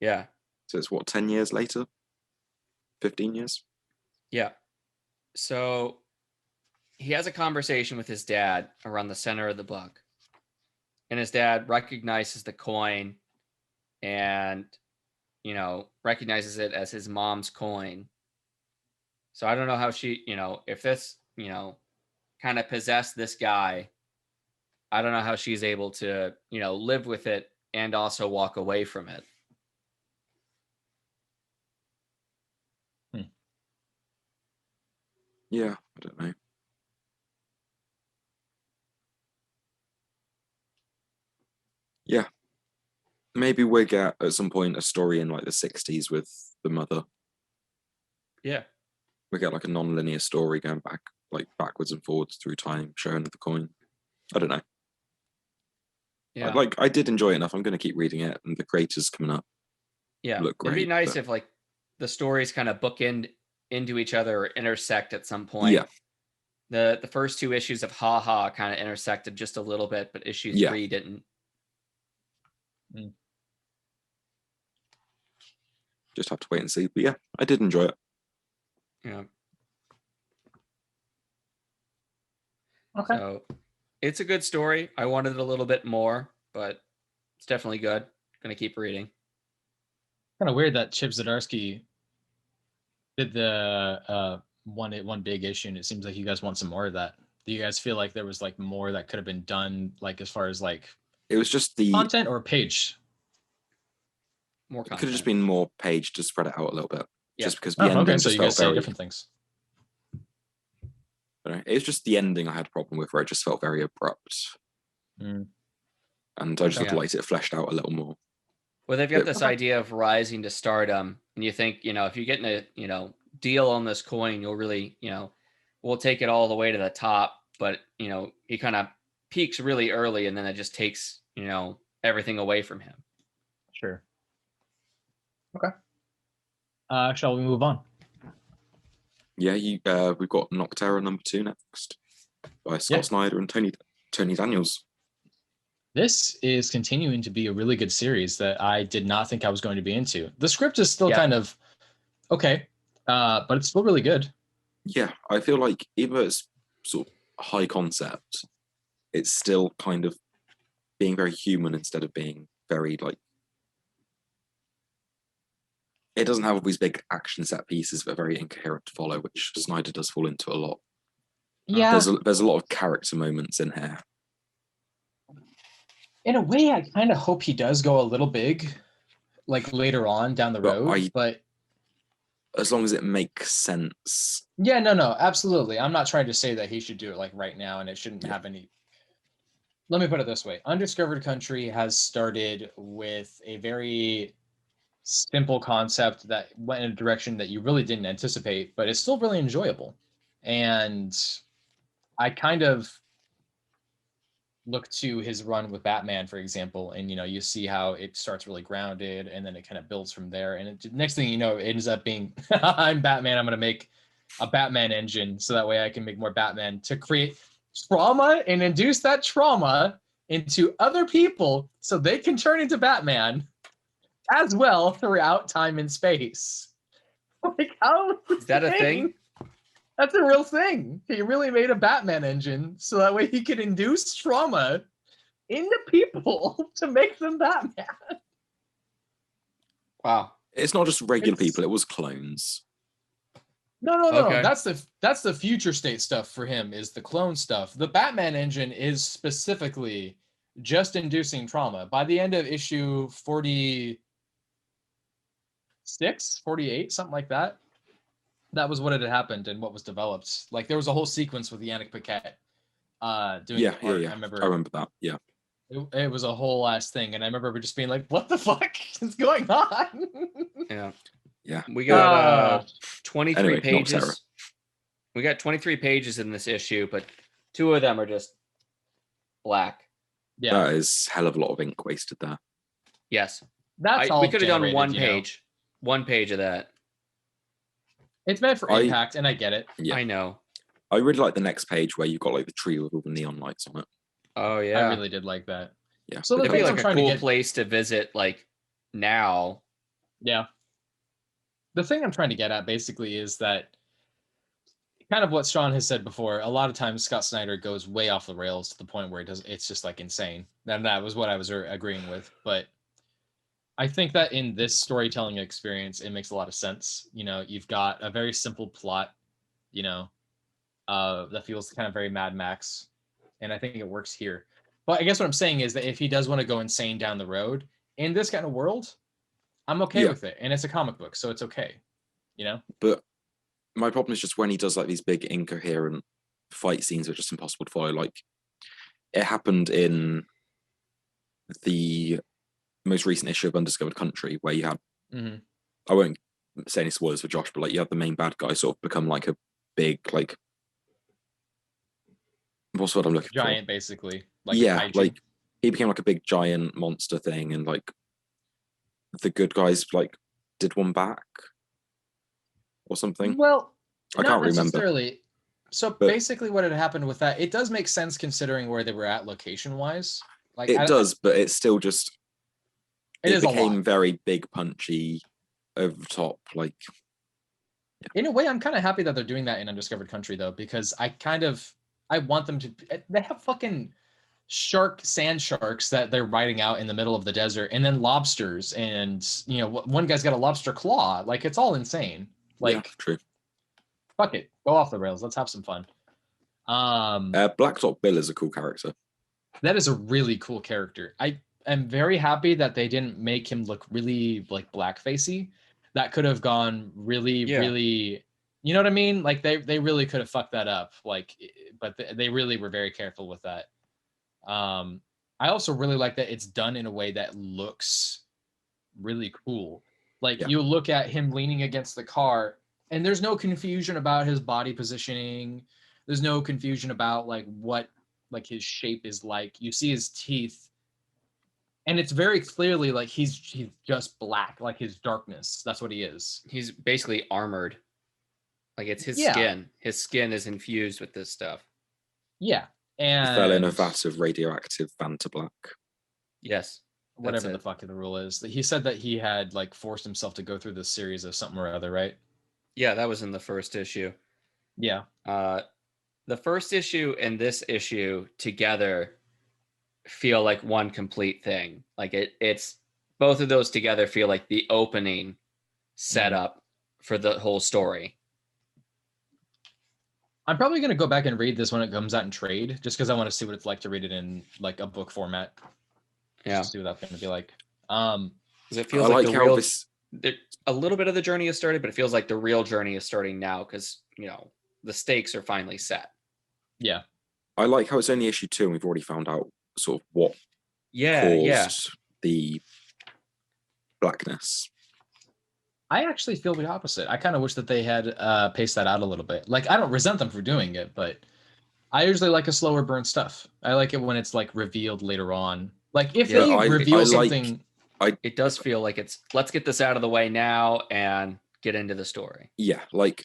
Yeah. So it's 10 years later? 15 years? Yeah. So he has a conversation with his dad around the center of the book. And his dad recognizes the coin and, recognizes it as his mom's coin. So I don't know how she, if this, kind of possessed this guy, I don't know how she's able to, live with it and also walk away from it. Yeah, I don't know. Yeah. Maybe we'll get at some point a story in like the 60s with the mother. Yeah. We get like a non-linear story going backwards and forwards through time, showing the coin. I don't know. Yeah. I did enjoy it enough. I'm going to keep reading it, and the creators coming up. Yeah. Look great. It'd be nice if like the stories kind of bookend into each other or intersect at some point. Yeah. The first two issues of Ha Ha kind of intersected just a little bit, but issue 3 didn't. Just have to wait and see. But yeah, I did enjoy it. Yeah. Okay. So it's a good story. I wanted a little bit more, but it's definitely good. Gonna keep reading. Kind of weird that Chip Zdarsky did the one big issue, and it seems like you guys want some more of that. Do you guys feel like there was like more that could have been done, like as far as like it was just the content or page? More content. It could have just been more page to spread it out a little bit. Yeah. Just because the ending so just you guys felt say very different things. It was just the ending I had a problem with, where it just felt very abrupt. And I just would have liked it fleshed out a little more. Well, they've got this idea of rising to stardom, and you think, if you're getting a, deal on this coin, you'll really, we'll take it all the way to the top. But, he kind of peaks really early, and then it just takes, everything away from him. Sure. Okay. Shall we move on? Yeah, we've got Nocterra #2 next by Scott Snyder and Tony Daniels. This is continuing to be a really good series that I did not think I was going to be into. The script is still kind of okay. but it's still really good. Yeah, I feel like even though it's sort of high concept, it's still kind of being very human instead of being very like. It doesn't have all these big action set pieces that are very incoherent to follow, which Snyder does fall into a lot. Yeah, There's a lot of character moments in here. in a way, I kind of hope he does go a little big, like later on down the road. But as long as it makes sense. Yeah, no, absolutely. I'm not trying to say that he should do it like right now, and it shouldn't have any. Let me put it this way: Undiscovered Country has started with a very simple concept that went in a direction that you really didn't anticipate, but it's still really enjoyable. And I kind of look to his run with Batman, for example, and you see how it starts really grounded and then it kind of builds from there. And next thing you know, it ends up being I'm Batman. I'm going to make a Batman engine so that way I can make more Batman to create trauma and induce that trauma into other people so they can turn into Batman as well throughout time and space. Like, how is that a thing? That's a real thing. He really made a Batman engine so that way he could induce trauma into people to make them Batman. Wow. It's not just regular people, it was clones. No. Okay. That's the future state stuff for him, is the clone stuff. The Batman engine is specifically just inducing trauma. By the end of issue 46, 48, something like that, that was what had happened and what was developed. Like, there was a whole sequence with Yannick Paquette doing Yeah. I remember that. Yeah. It was a whole ass thing, and I remember just being like, "What the fuck is going on?" Yeah. We got 23 anyway, pages. Nocterra. We got 23 pages in this issue, but 2 of them are just black. Yeah, That is hell of a lot of ink wasted there. Yes. that's all. We could have done one generated, page. One page of that. It's meant for impact, and I get it. Yeah. I know. I really like the next page where you've got like the tree with all the neon lights on it. Oh yeah. I really did like that. Yeah. So it'd be like a cool place to visit, like now. Yeah. The thing I'm trying to get at basically is that kind of what Sean has said before. A lot of times Scott Snyder goes way off the rails to the point where it's just like insane. And that was what I was agreeing with. But I think that in this storytelling experience, it makes a lot of sense. You've got a very simple plot, that feels kind of very Mad Max. And I think it works here. But I guess what I'm saying is that if he does want to go insane down the road in this kind of world, I'm okay with it. And it's a comic book, so it's okay. But my problem is just when he does like these big incoherent fight scenes that are just impossible to follow. Like, it happened in the most recent issue of Undiscovered Country where you had, I won't say any spoilers for Josh, but like you had the main bad guy sort of become like a big, like, what's what I'm looking giant, for? Basically. Like, yeah, like he became like a big giant monster thing, and like the good guys like did one back or something. Well, I can't remember. So basically what had happened with that, it does make sense considering where they were at location-wise. Like, it does, but it's still just it became very big, punchy, over the top. Like, in a way, I'm kind of happy that they're doing that in Undiscovered Country, though, because I want them to. They have fucking sand sharks that they're riding out in the middle of the desert, and then lobsters, and one guy's got a lobster claw. Like, it's all insane. Like, yeah, true. Fuck it, go off the rails. Let's have some fun. Blacktop Bill is a cool character. That is a really cool character. I am very happy that they didn't make him look really like blackfacey. That could have gone really, really. You know what I mean? Like, they really could have fucked that up. Like, but they really were very careful with that. I also really like that it's done in a way that looks really cool. Like, you look at him leaning against the car, and there's no confusion about his body positioning. There's no confusion about like what like his shape is like. You see his teeth, and it's very clearly like he's just black, like his darkness. That's what he is. He's basically armored. Like, it's his skin. His skin is infused with this stuff. Yeah. And he fell in a vat of radioactive Vanta Black. Yes. Whatever the fuck the rule is. He said that he had like forced himself to go through this series of something or other, right? Yeah, that was in the first issue. Yeah. The first issue and this issue together feel like one complete thing. Like it's both of those together feel like the opening setup for the whole story. I'm probably going to go back and read this when it comes out in trade, just because I want to see what it's like to read it in like a book format. Yeah. Just see what that's going to be like. Because it feels I like like the how real, this. a little bit of the journey has started, but it feels like the real journey is starting now because, you know, the stakes are finally set. Yeah. I like how it's only issue 2 and we've already found out sort of what caused the blackness. I actually feel the opposite. I kind of wish that they had paced that out a little bit. Like, I don't resent them for doing it, but I usually like a slower burn stuff. I like it when it's like revealed later on. Like if they reveal something, it does feel like it's let's get this out of the way now and get into the story. Yeah, like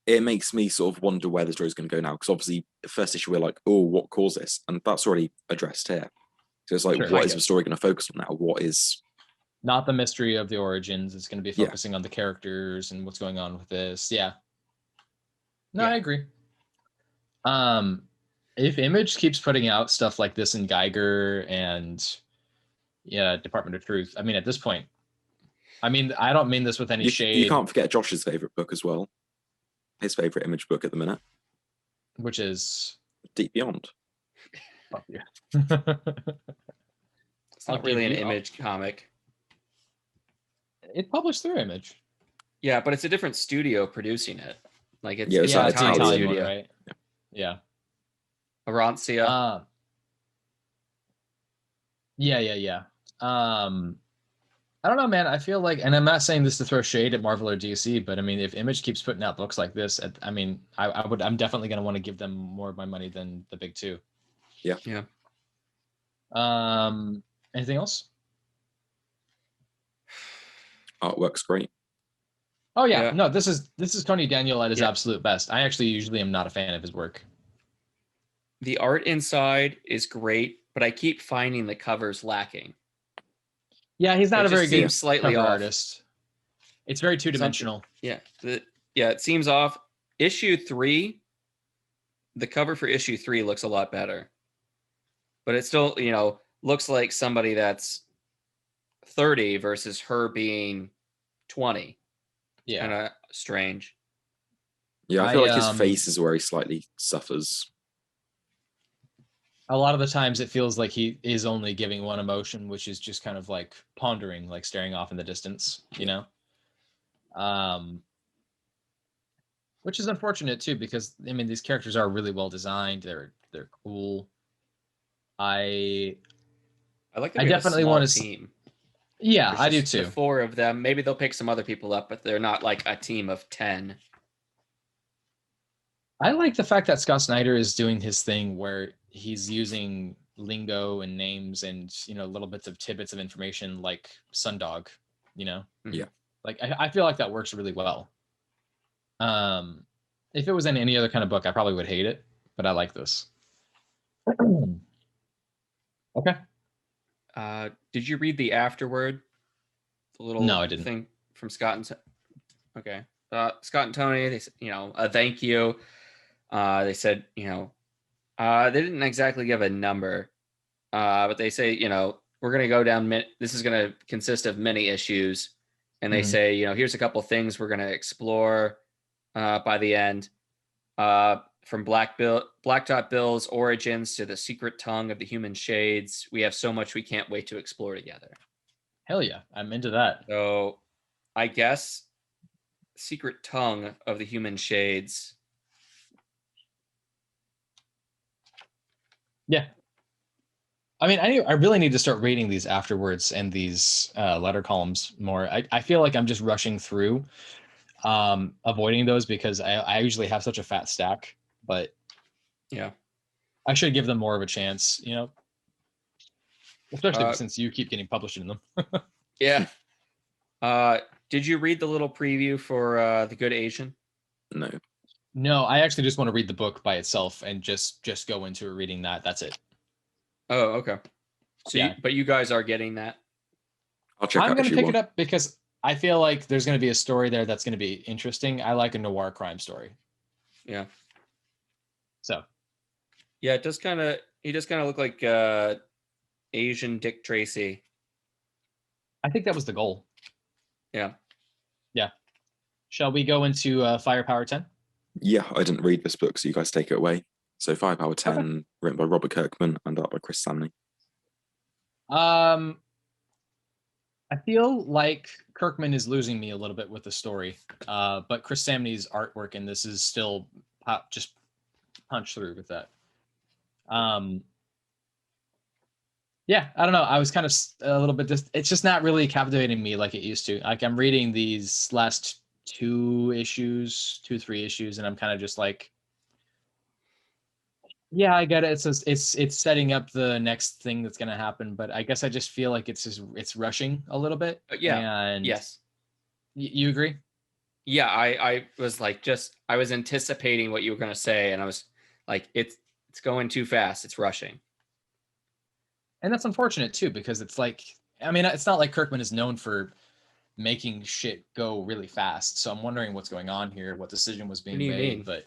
it makes me sort of wonder where the story's going to go now. Because obviously, the first issue we're like, oh, what caused this, and that's already addressed here. So it's like, what is the story going to focus on now? What is not the mystery of the origins? It's going to be focusing on the characters and what's going on with this. Yeah. No, I agree. If Image keeps putting out stuff like this in Geiger and Department of Truth, I mean, at this point, I mean, I don't mean this with any shade. You can't forget Josh's favorite book as well. His favorite Image book at the minute, which is Deep Beyond. Fuck yeah. It's not really an Image comic. It's published through Image. Yeah, but it's a different studio producing it. Like it's it's an Italian studio, right? Yeah. Arancia. Yeah. I don't know, man. I feel like, and I'm not saying this to throw shade at Marvel or DC, but I mean, if Image keeps putting out books like this, I mean, I'm definitely going to want to give them more of my money than the big two. Yeah. Anything else? Artwork's great. Oh yeah. No, this is Tony Daniel at his absolute best. I actually usually am not a fan of his work. The art inside is great, but I keep finding the covers lacking. Yeah, he's not a very good slightly cover off. artist. It's very two-dimensional. It seems off. Issue 3, the cover for issue 3 looks a lot better. But it still, looks like somebody that's 30 versus her being 20. Yeah. Kind of strange. Yeah, I feel like his face is where he slightly suffers. A lot of the times it feels like he is only giving one emotion, which is just kind of like pondering, like staring off in the distance, which is unfortunate too, because I mean, these characters are really well designed. They're cool. I like that. I definitely want to team. Yeah, I do too. The 4 of them. Maybe they'll pick some other people up, but they're not like a team of 10. I like the fact that Scott Snyder is doing his thing where he's using lingo and names and little bits of tidbits of information like Sundog, Yeah. Like I feel like that works really well. If it was in any other kind of book, I probably would hate it, but I like this. Okay. Did you read the afterword? The little no, I didn't. Thing from Scott and okay. Scott and Tony, they said, thank you. They said, they didn't exactly give a number, but they say, we're going to go down. This is going to consist of many issues. And they say, here's a couple things we're going to explore by the end. From Blacktop Bill's origins to the secret tongue of the human shades. We have so much we can't wait to explore together. Hell yeah. I'm into that. So I guess secret tongue of the human shades. Yeah. I mean, I really need to start reading these afterwards and these letter columns more. I feel like I'm just rushing through, avoiding those because I usually have such a fat stack, but yeah, I should give them more of a chance, especially since you keep getting published in them. Yeah. Did you read the little preview for The Good Asian? No, I actually just want to read the book by itself and just go into reading that. That's it. Oh, okay. So, but you guys are getting that. I'll check. I'm going to pick it up because I feel like there's going to be a story there that's going to be interesting. I like a noir crime story. Yeah. So. Yeah, he just kind of looked like Asian Dick Tracy. I think that was the goal. Yeah. Yeah. Shall we go into Firepower 10? Yeah, I didn't read this book, so you guys take it away. So Firepower 10, written by Robert Kirkman and art by Chris Samnee. I feel like Kirkman is losing me a little bit with the story, but Chris Samnee's artwork in this is still just punch through with that. Yeah, I don't know. I was kind of a little bit it's just not really captivating me like it used to. Like I'm reading these last 3 issues, and I'm kind of just like, yeah, I get it. It's setting up the next thing that's gonna happen, but I guess I just feel like it's rushing a little bit. Yeah. And yes. You agree? Yeah, I was like I was anticipating what you were gonna say, and I was like, it's going too fast. It's rushing. And that's unfortunate too, because it's like, I mean, it's not like Kirkman is known for making shit go really fast. So I'm wondering what's going on here, what decision was being made. But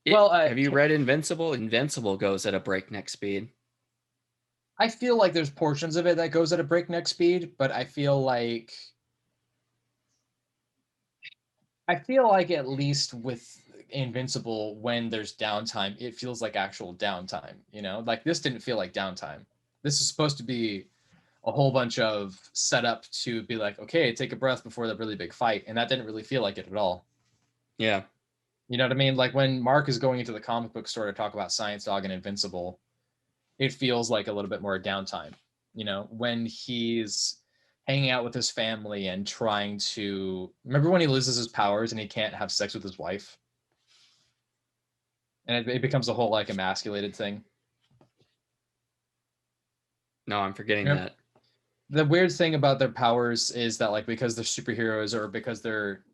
have you read Invincible? Invincible goes at a breakneck speed. I feel like there's portions of it that goes at a breakneck speed, but I feel like at least with Invincible, when there's downtime, it feels like actual downtime, you know? Like this didn't feel like downtime. This is supposed to be a whole bunch of setup to be like, okay, take a breath before the really big fight. And that didn't really feel like it at all. Yeah. You know what I mean? Like when Mark is going into the comic book store to talk about Science Dog and Invincible, it feels like a little bit more downtime. You know, when he's hanging out with his family and trying to remember when he loses his powers and he can't have sex with his wife? And it becomes a whole like emasculated thing. No, I'm forgetting that. The weird thing about their powers is that like because they're superheroes or because they're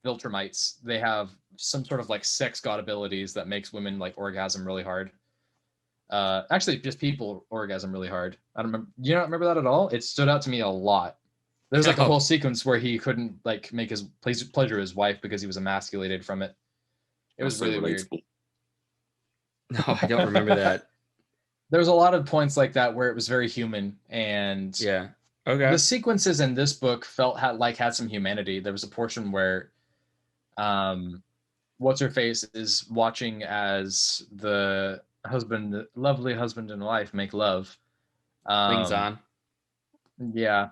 Viltrumites, they have some sort of like sex god abilities that makes women like orgasm really hard. Actually, just people orgasm really hard. I don't remember. You don't remember that at all? It stood out to me a lot. There's like a whole sequence where he couldn't like make his pleasure his wife because he was emasculated from it. It was really weird. No, I don't remember that. There was a lot of points like that where it was very human, and yeah, okay. The sequences in this book had some humanity. There was a portion where, what's her face is watching as the lovely husband and wife make love. Wings on. Yeah,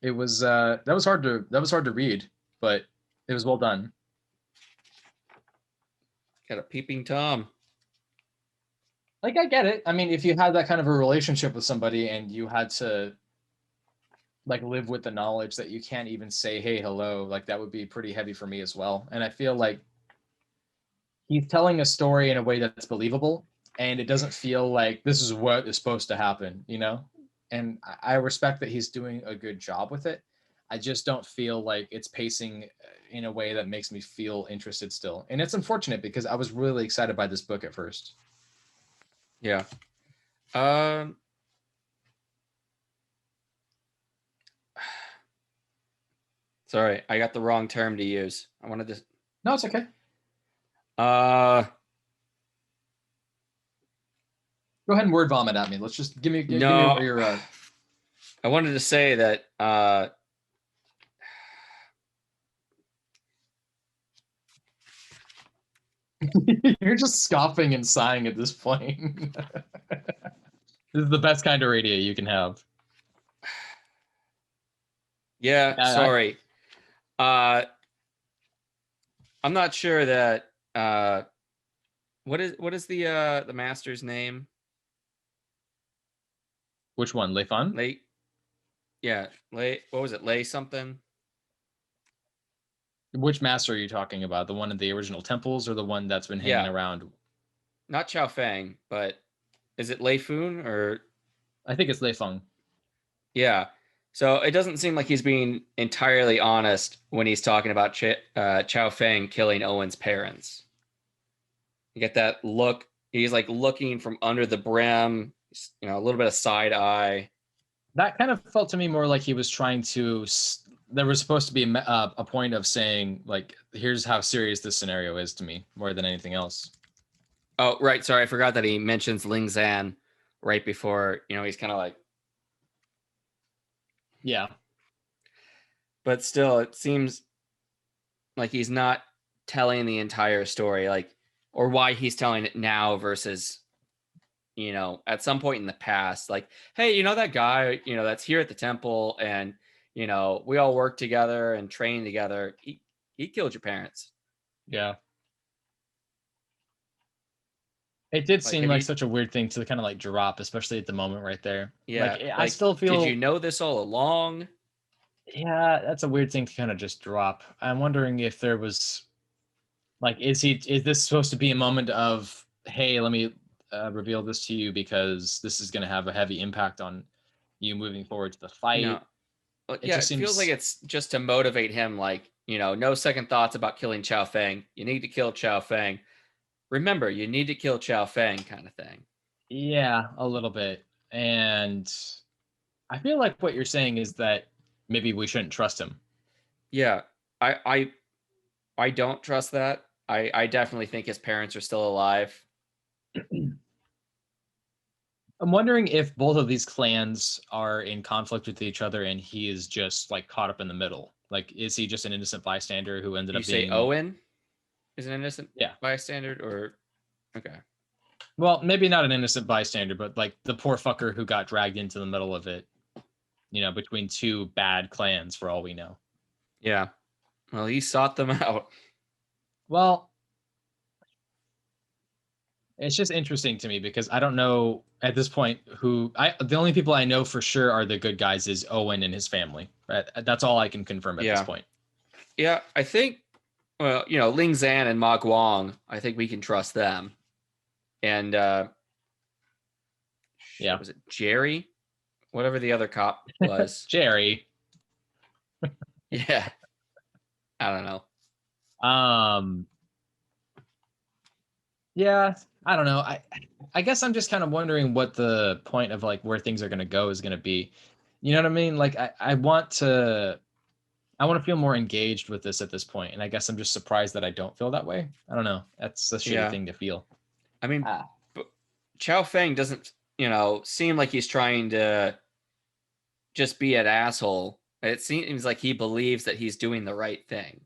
it was that was hard to read, but it was well done. Got a peeping Tom. Like I get it. I mean, if you had that kind of a relationship with somebody and you had to like live with the knowledge that you can't even say hey hello, like that would be pretty heavy for me as well. And I feel like he's telling a story in a way that's believable, and it doesn't feel like this is what is supposed to happen, you know? And I respect that he's doing a good job with it. I just don't feel like it's pacing in a way that makes me feel interested still. And it's unfortunate because I was really excited by this book at first. Yeah. Sorry, I got the wrong term to use. I wanted to. No, it's okay. Go ahead and word vomit at me. Let's just give me your. I wanted to say that. You're just scoffing and sighing at this point. This is the best kind of radio you can have. Yeah, sorry. I'm not sure that what is the master's name? Which one? Lei Fun? Lei. Yeah, Lei. What was it? Lei something. Which master are you talking about? The one in the original temples or the one that's been hanging around? Not Chao Feng, but is it Lei Fun or? I think it's Lei Feng. Yeah. So it doesn't seem like he's being entirely honest when he's talking about Chao Feng killing Owen's parents. You get that look. He's like looking from under the brim, a little bit of side eye. That kind of felt to me more like he was trying to. There was supposed to be a point of saying, like, here's how serious this scenario is to me, more than anything else. Oh, right. Sorry, I forgot that he mentions Ling Zan right before. He's kind of like, Yeah. but still, it seems like he's not telling the entire story, like, or why he's telling it now versus, at some point in the past, like, hey, that guy, that's here at the temple, and we all work together and train together. He killed your parents. Yeah. It did Like, seem like such a weird thing to kind of like drop, especially at the moment right there. Yeah. Like, I still feel. Did you know this all along? Yeah, that's a weird thing to kind of just drop. I'm wondering if there was, like, is this supposed to be a moment of, hey, let me reveal this to you because this is going to have a heavy impact on you moving forward to the fight. No. Well, It yeah, just it feels like it's just to motivate him, like, no second thoughts about killing Chao Feng. You need to kill Chao Feng. Remember, you need to kill Chao Feng, kind of thing. Yeah, a little bit. And I feel like what you're saying is that maybe we shouldn't trust him. Yeah, I don't trust that. I definitely think his parents are still alive. I'm wondering if both of these clans are in conflict with each other and he is just like caught up in the middle. Like, is he just an innocent bystander who ended up being... You say Owen is an innocent Yeah. bystander, or... Okay. Well, maybe not an innocent bystander, but like the poor fucker who got dragged into the middle of it, between two bad clans for all we know. Yeah. Well, he sought them out. Well, it's just interesting to me because I don't know at this point the only people I know for sure are the good guys is Owen and his family. Right? That's all I can confirm at this point. Yeah, I think, well, Ling Zan and Ma Guang, I think we can trust them. And yeah, was it Jerry? Whatever the other cop was. Jerry. Yeah. I don't know. Yeah, I don't know. I guess I'm just kind of wondering what the point of like where things are going to go is going to be. You know what I mean? Like I want to feel more engaged with this at this point, and I guess I'm just surprised that I don't feel that way. I don't know. That's a shitty thing to feel. I mean, but Chao Feng doesn't, seem like he's trying to just be an asshole. It seems like he believes that he's doing the right thing.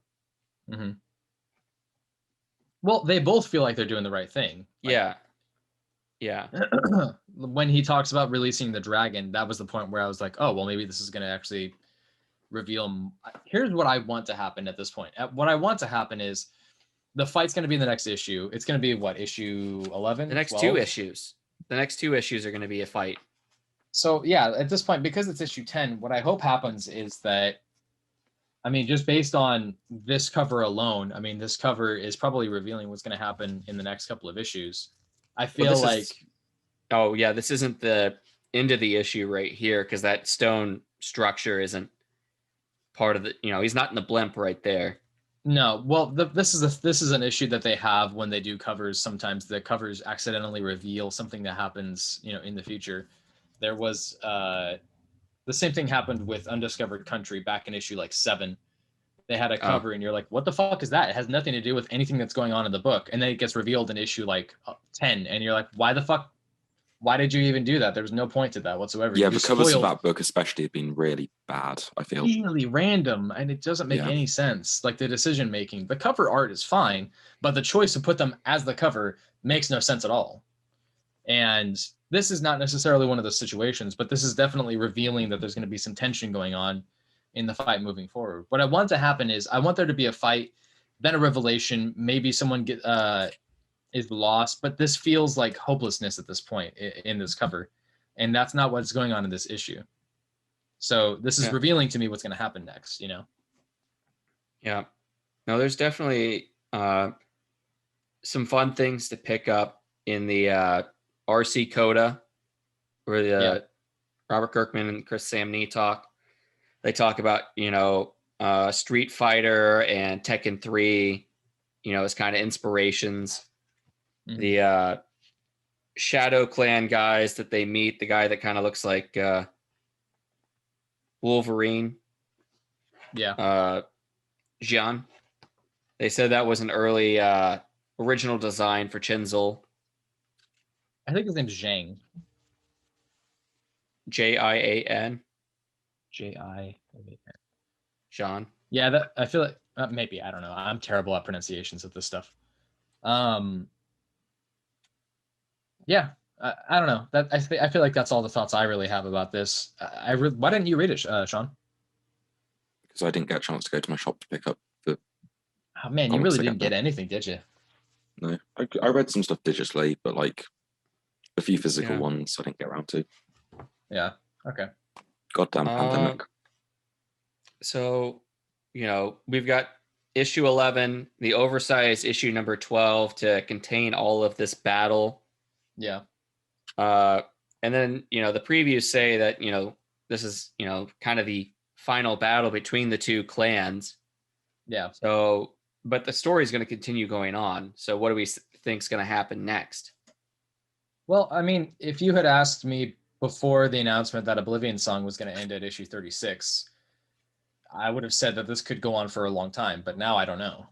Mm-hmm. Well, they both feel like they're doing the right thing. Like, yeah. When he talks about releasing the dragon, that was the point where I was like, oh, well, maybe this is going to actually reveal. Here's what I want to happen at this point. What I want to happen is the fight's going to be in the next issue. It's going to be what, issue 11? The next 12? 2 issues. The next 2 issues are going to be a fight. So yeah, at this point, because it's issue 10, what I hope happens is that, I mean, just based on this cover alone, I mean, this cover is probably revealing what's going to happen in the next couple of issues. I feel oh yeah, this isn't the end of the issue right here, because that stone structure isn't part of the, he's not in the blimp right there. No, well, this is an issue that they have when they do covers. Sometimes the covers accidentally reveal something that happens, in the future. There was the same thing happened with Undiscovered Country back in issue like 7. They had a cover and you're like, what the fuck is that? It has nothing to do with anything that's going on in the book. And then it gets revealed in issue like 10 and you're like, why the fuck? Why did you even do that? There was no point to that whatsoever. Yeah, the covers of that book especially have been really bad, I feel. Really random, and it doesn't make any sense. Like the decision making. The cover art is fine, but the choice to put them as the cover makes no sense at all. And this is not necessarily one of those situations, but this is definitely revealing that there's going to be some tension going on in the fight moving forward. What I want to happen is I want there to be a fight, then a revelation, maybe someone is lost, but this feels like hopelessness at this point in this cover, and that's not what's going on in this issue. So this is revealing to me what's going to happen next, Yeah. No, there's definitely some fun things to pick up in the RC Coda, where the Robert Kirkman and Chris Samnee talk. They talk about, Street Fighter and Tekken 3, as kind of inspirations. Mm-hmm. The Shadow Clan guys that they meet, the guy that kind of looks like Wolverine, Yeah. Jian. They said that was an early original design for Chinzel. I think his name's Zhang. Jian. J-I. Jean. Yeah, that I feel like maybe, I don't know. I'm terrible at pronunciations of this stuff. Yeah, I don't know. That I feel like that's all the thoughts I really have about this. Why didn't you read it, Sean? Because I didn't get a chance to go to my shop to pick up the. Oh man, you Comics really I didn't get get anything, did you? No, I read some stuff digitally, but like a few physical Yeah. ones I didn't get around to. Yeah. Okay. Goddamn pandemic. So, we've got issue 11, the oversized issue number 12 to contain all of this battle. Yeah. And then, the previews say that, this is, kind of the final battle between the two clans. Yeah. So, but the story is going to continue going on. So what do we think is going to happen next? Well, I mean, if you had asked me before the announcement that Oblivion Song was going to end at issue 36, I would have said that this could go on for a long time, but now I don't know.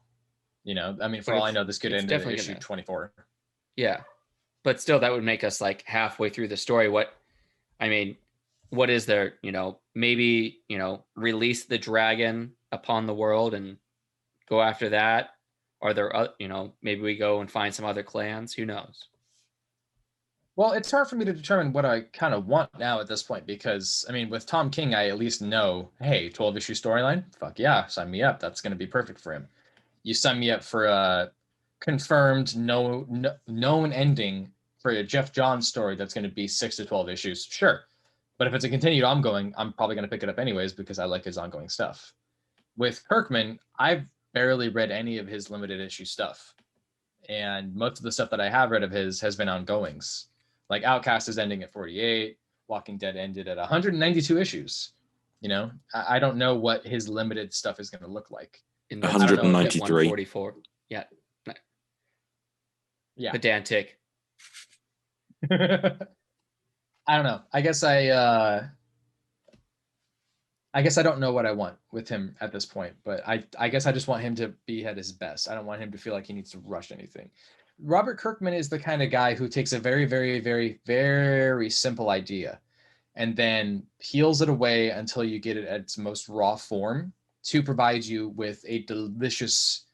I mean, for all I know, this could end at issue 24. Yeah. But still, that would make us like halfway through the story. What is there, maybe, release the dragon upon the world and go after that? Are there, maybe we go and find some other clans? Who knows? Well, it's hard for me to determine what I kind of want now at this point because, I mean, with Tom King, I at least know, hey, 12-issue storyline? Fuck yeah, sign me up. That's going to be perfect for him. You sign me up for a confirmed, known ending for a Geoff Johns story that's going to be 6 to 12 issues. Sure. But if it's a continued ongoing, I'm probably going to pick it up anyways because I like his ongoing stuff. With Kirkman, I've barely read any of his limited issue stuff. And most of the stuff that I have read of his has been ongoings. Like Outcast is ending at 48. Walking Dead ended at 192 issues. I don't know what his limited stuff is going to look like. In 193. 144. Yeah. Yeah. Pedantic. I don't know. I guess I don't know what I want with him at this point, but I guess I just want him to be at his best. I don't want him to feel like he needs to rush anything. Robert Kirkman is the kind of guy who takes a very, very, very, very simple idea and then peels it away until you get it at its most raw form to provide you with a delicious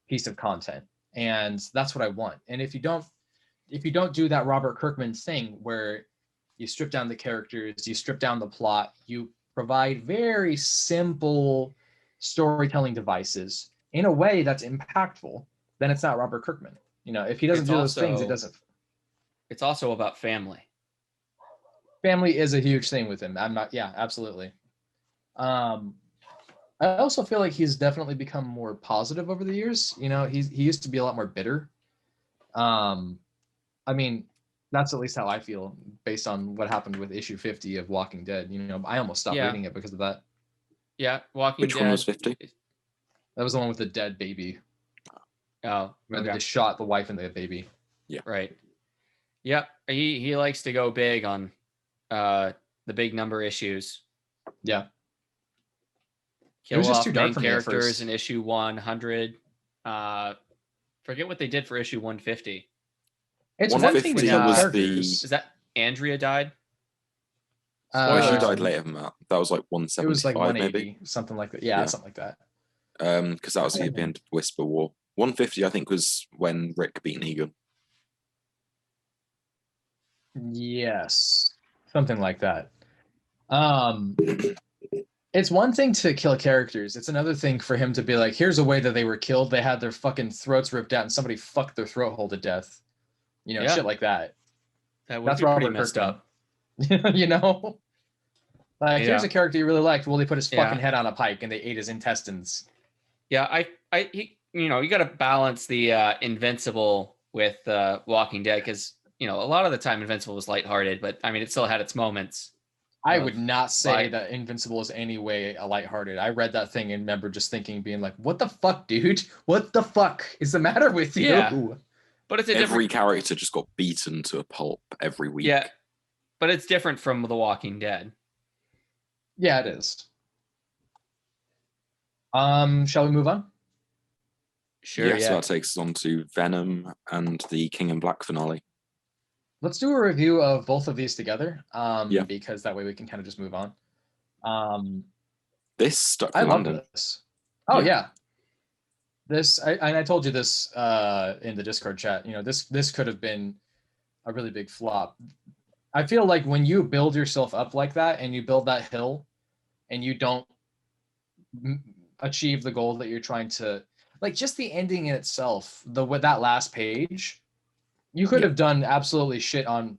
piece of content. And that's what I want. And if you don't do that Robert Kirkman thing where you strip down the characters, you strip down the plot, you provide very simple storytelling devices in a way that's impactful, then it's not Robert Kirkman. If he doesn't do those things, it doesn't. It's also about family. Family is a huge thing with him. Yeah, absolutely. I also feel like he's definitely become more positive over the years. He used to be a lot more bitter. I mean, that's at least how I feel based on what happened with issue 50 of Walking Dead. I almost stopped reading it because of that. Yeah, Walking Dead. Which one was 50? That was the one with the dead baby. Oh, where they just shot the wife and the baby. Yeah. Right. Yep. He likes to go big on the big number issues. Yeah. Kill off too main characters in issue 100. Forget what they did for issue 150. It's one thing to kill characters. Is that Andrea died? She died later than that. That was like 175. It was like 180, maybe something like that. Yeah, something like that. Because that was the end of Whisper War. 150, I think, was when Rick beat Negan. Yes, something like that. It's one thing to kill characters. It's another thing for him to be like, here's a way that they were killed. They had their fucking throats ripped out and somebody fucked their throat hole to death. Shit like that. That's Robert messed up. Like, here's a character you really liked. Well, they put his fucking head on a pike and they ate his intestines. Yeah, you got to balance the Invincible with Walking Dead because a lot of the time Invincible was lighthearted, but I mean it still had its moments. I would not say that Invincible is any way a lighthearted. I read that thing and remember just thinking, being like, "What the fuck, dude? What the fuck is the matter with you?" Yeah, but it's every character just got beaten to a pulp every week. Yeah, but it's different from The Walking Dead. Yeah, it is. Shall we move on? Sure, Yes, yeah. that takes us on to Venom and the King in Black finale. Let's do a review of both of these together. Yeah. Because that way we can kind of just move on. This stuck I the love landing. this. Oh Yeah. yeah. This I told you this in the Discord chat. You know, this could have been a really big flop. I feel like when you build yourself up like that and you build that hill and you don't achieve the goal that you're trying to, like, just the ending in itself, with that last page, you could Yeah. have done absolutely shit on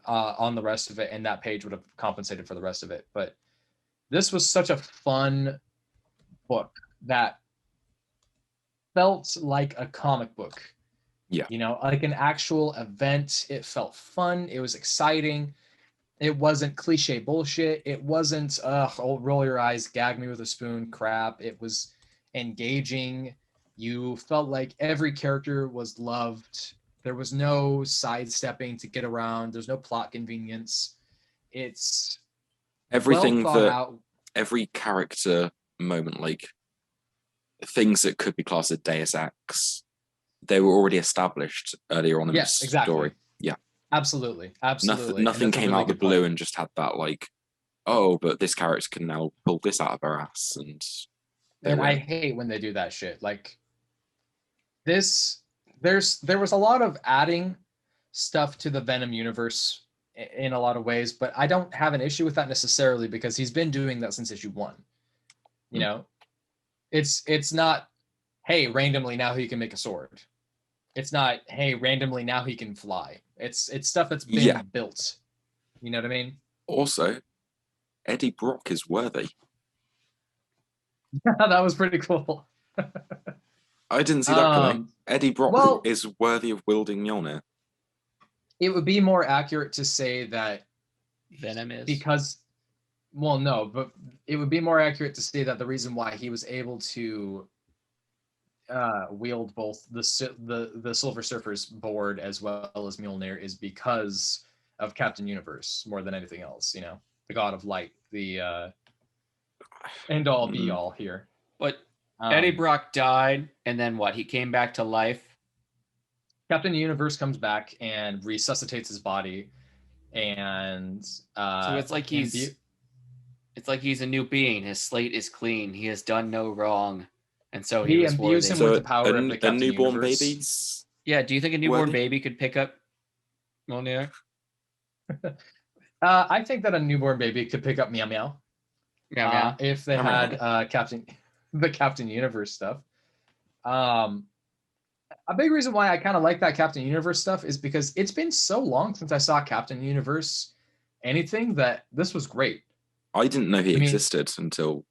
the rest of it, and that page would have compensated for the rest of it. But this was such a fun book that felt like a comic book. Yeah. You know, like an actual event. It felt fun. It was exciting. It wasn't cliche bullshit. It wasn't oh, roll your eyes, gag me with a spoon crap. It was engaging. You felt like every character was loved. There was no sidestepping to get around. There's no plot convenience. It's Everything well thought that out. every character moment, like things that could be classed as Deus Ex, they were already established earlier on in Yes, the exactly. story. Yeah. Absolutely. Absolutely. Nothing came out of the good blue point. and just had that like, oh, but this character can now pull this out of her ass, and And I win. hate when they do that shit. Like this, there was a lot of adding stuff to the Venom universe in a lot of ways, but I don't have an issue with that necessarily because he's been doing that since issue 1. You know, it's not, hey, randomly now he can make a sword. It's not, hey, randomly now he can fly. It's stuff that's been built. You know what I mean? Also, Eddie Brock is worthy. That was pretty cool. I didn't see that coming. Eddie Brock well- is worthy of wielding Mjolnir. It would be more accurate to say that Venom is. because, well, no, but it would be more accurate to say that the reason why he was able to wield both the Silver Surfer's board as well as Mjolnir is because of Captain Universe more than anything else. You know, the God of Light, the end all be all here. But Eddie Brock died, and then what? He came back to life. Captain Universe comes back and resuscitates his body, and So it's like it's like he's a new being. His slate is clean. He has done no wrong, and so he was imbues worthy. him with the power of the a Captain newborn Universe. babies. Yeah, do you think a newborn Worthy? baby could pick up Mjolnir? I think that a newborn baby could pick up Meow Meow. Yeah, If they Meow had Captain Universe stuff. A big reason why I kind of like that Captain Universe stuff is because it's been so long since I saw Captain Universe anything that this was great. I didn't know he I mean- existed until,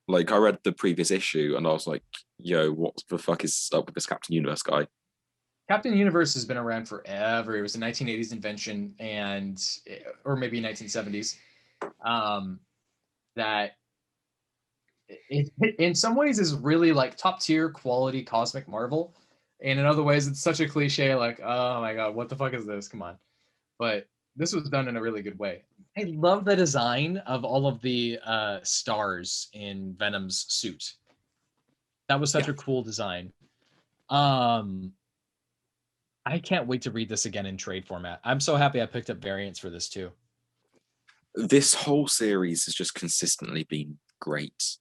like, I read the previous issue and I was like, yo, what the fuck is up with this Captain Universe guy? Captain Universe has been around forever. It was a 1980s invention, or maybe 1970s. That it in some ways is really like top tier quality cosmic Marvel, and in other ways it's such a cliche. Like, oh my god, what the fuck is this? Come on! But this was done in a really good way. I love the design of all of the stars in Venom's suit. That was such a cool design. I can't wait to read this again in trade format. I'm so happy I picked up variants for this too. This whole series has just consistently been great.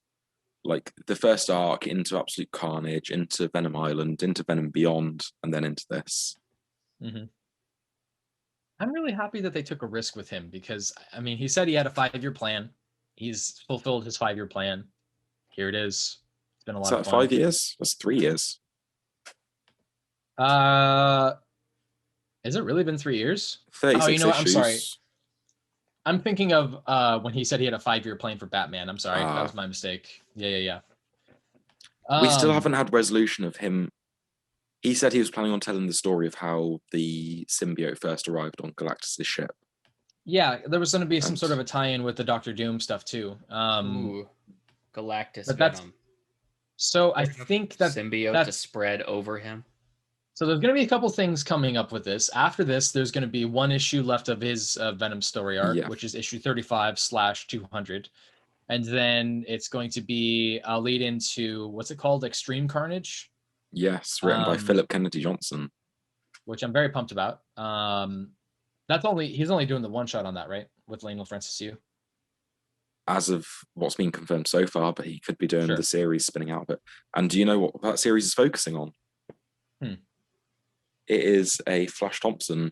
Like the first arc into Absolute Carnage, into Venom Island, into Venom Beyond, and then into this. Mm-hmm. I'm really happy that they took a risk with him because, I mean, he said he had a 5-year plan. He's fulfilled his 5-year plan. Here it is. It's been a lot Is that of fun. 5 years? That's 3 years. Has it really been 3 years? 36 Oh, you know what? I'm issues. sorry. I'm thinking of when he said he had a 5-year plan for Batman. I'm sorry. That was my mistake. Yeah. We still haven't had resolution of him. He said he was planning on telling the story of how the symbiote first arrived on Galactus' ship. Yeah, there was going to be some sort of a tie-in with the Doctor Doom stuff too. Ooh, Galactus but that's- Venom. So I think that Symbiote to spread over him. So there's going to be a couple things coming up with this. After this, there's going to be one issue left of his Venom story arc, Yeah. which is issue 35/200. And then it's going to be a lead into, what's it called? Extreme Carnage? Yes, written by Philip Kennedy Johnson. Which I'm very pumped about. He's only doing the one shot on that, right? With Lionel Francis Yu. As of what's been confirmed so far, but he could be doing Sure. the series spinning out of it. And do you know what that series is focusing on? Hmm. It is a Flash Thompson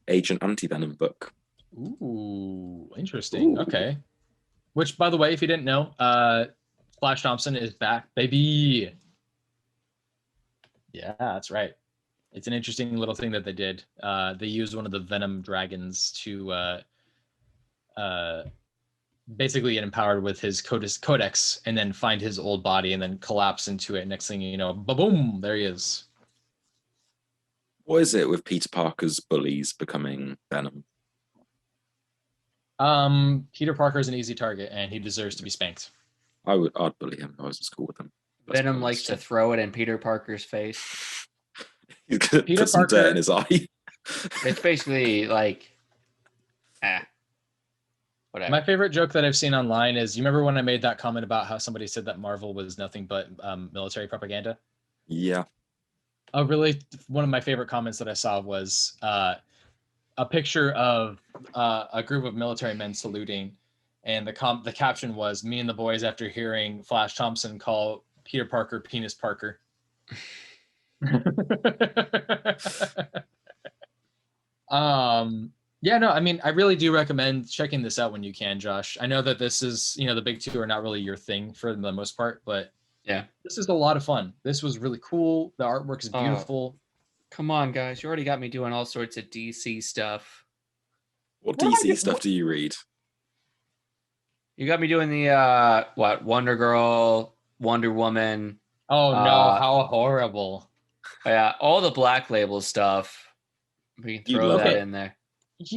Agent Anti-Venom book. Ooh, interesting. Ooh. Okay. Which, by the way, if you didn't know, Flash Thompson is back, baby. Yeah, that's right. It's an interesting little thing that they did. They used one of the Venom dragons to basically get empowered with his codex and then find his old body and then collapse into it. Next thing you know, boom, there he is. What is it with Peter Parker's bullies becoming Venom? Peter Parker's an easy target and he deserves to be spanked. I'd bully him if I was in school with him. Venom likes to throw it in Peter Parker's face. He's gonna Peter put some Parker- dirt in his eye. It's basically like, whatever. My favorite joke that I've seen online is, you remember when I made that comment about how somebody said that Marvel was nothing but military propaganda? Yeah. One of my favorite comments that I saw was a picture of a group of military men saluting, and the caption was, "Me and the boys after hearing Flash Thompson call Peter Parker Penis Parker." Yeah, no, I mean, I really do recommend checking this out when you can, Josh. I know that this is, the big two are not really your thing for the most part, but Yeah. this is a lot of fun. This was really cool. The artwork is beautiful. Come on, guys. You already got me doing all sorts of DC stuff. What What am I DC doing? stuff do you read? You got me doing the, Wonder Girl, Wonder Woman. Oh no, how horrible. Yeah, all the Black Label stuff. We can You throw love that it. in there.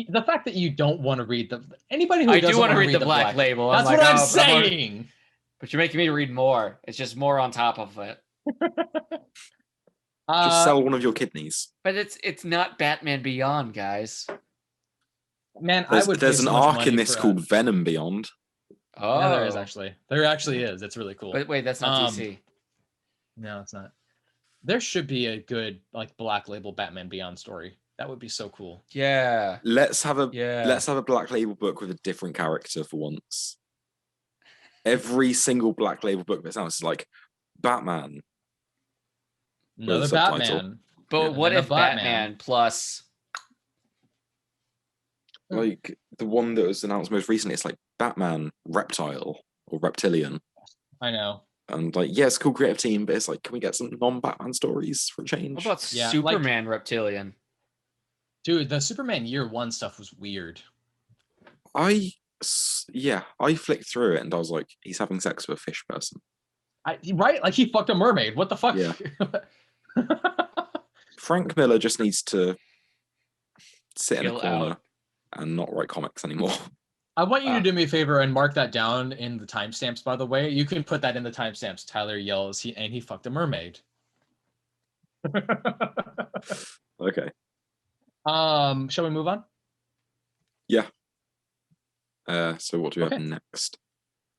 The fact that you don't want to read anybody who I doesn't do want to wanna read the Black Label. That's like, what I'm oh, but I'm already- saying. But you're making me read more. It's just more on top of it. Just sell one of your kidneys. But it's not Batman Beyond, guys. Man, There's, I would. there's pay an so much arc money in this for called Venom Beyond. Oh, Yeah, there is actually. There actually is. It's really cool. But wait, that's not Um, DC. No, it's not. There should be a good Black Label Batman Beyond story. That would be so cool. Yeah. Let's have a Yeah. Black Label book with a different character for once. Every single Black Label book that sounds like Batman. Another subtitle. Batman. But Yeah, what and a if Batman plus? Like the one that was announced most recently, it's like Batman Reptile or Reptilian. I know. And it's a cool creative team, but it's like, can we get some non-Batman stories for a change? What about Yeah, Superman Reptilian? Dude, the Superman Year One stuff was weird. I flicked through it and I was like, he's having sex with a fish person. Right? Like he fucked a mermaid. What the fuck? Yeah. Frank Miller just needs to sit in a Chill corner out. and not write comics anymore. I want you to do me a favor and mark that down in the timestamps, by the way. You can put that in the timestamps. Tyler yells, he fucked a mermaid. Okay. Shall we move on? So what do we Okay. have next?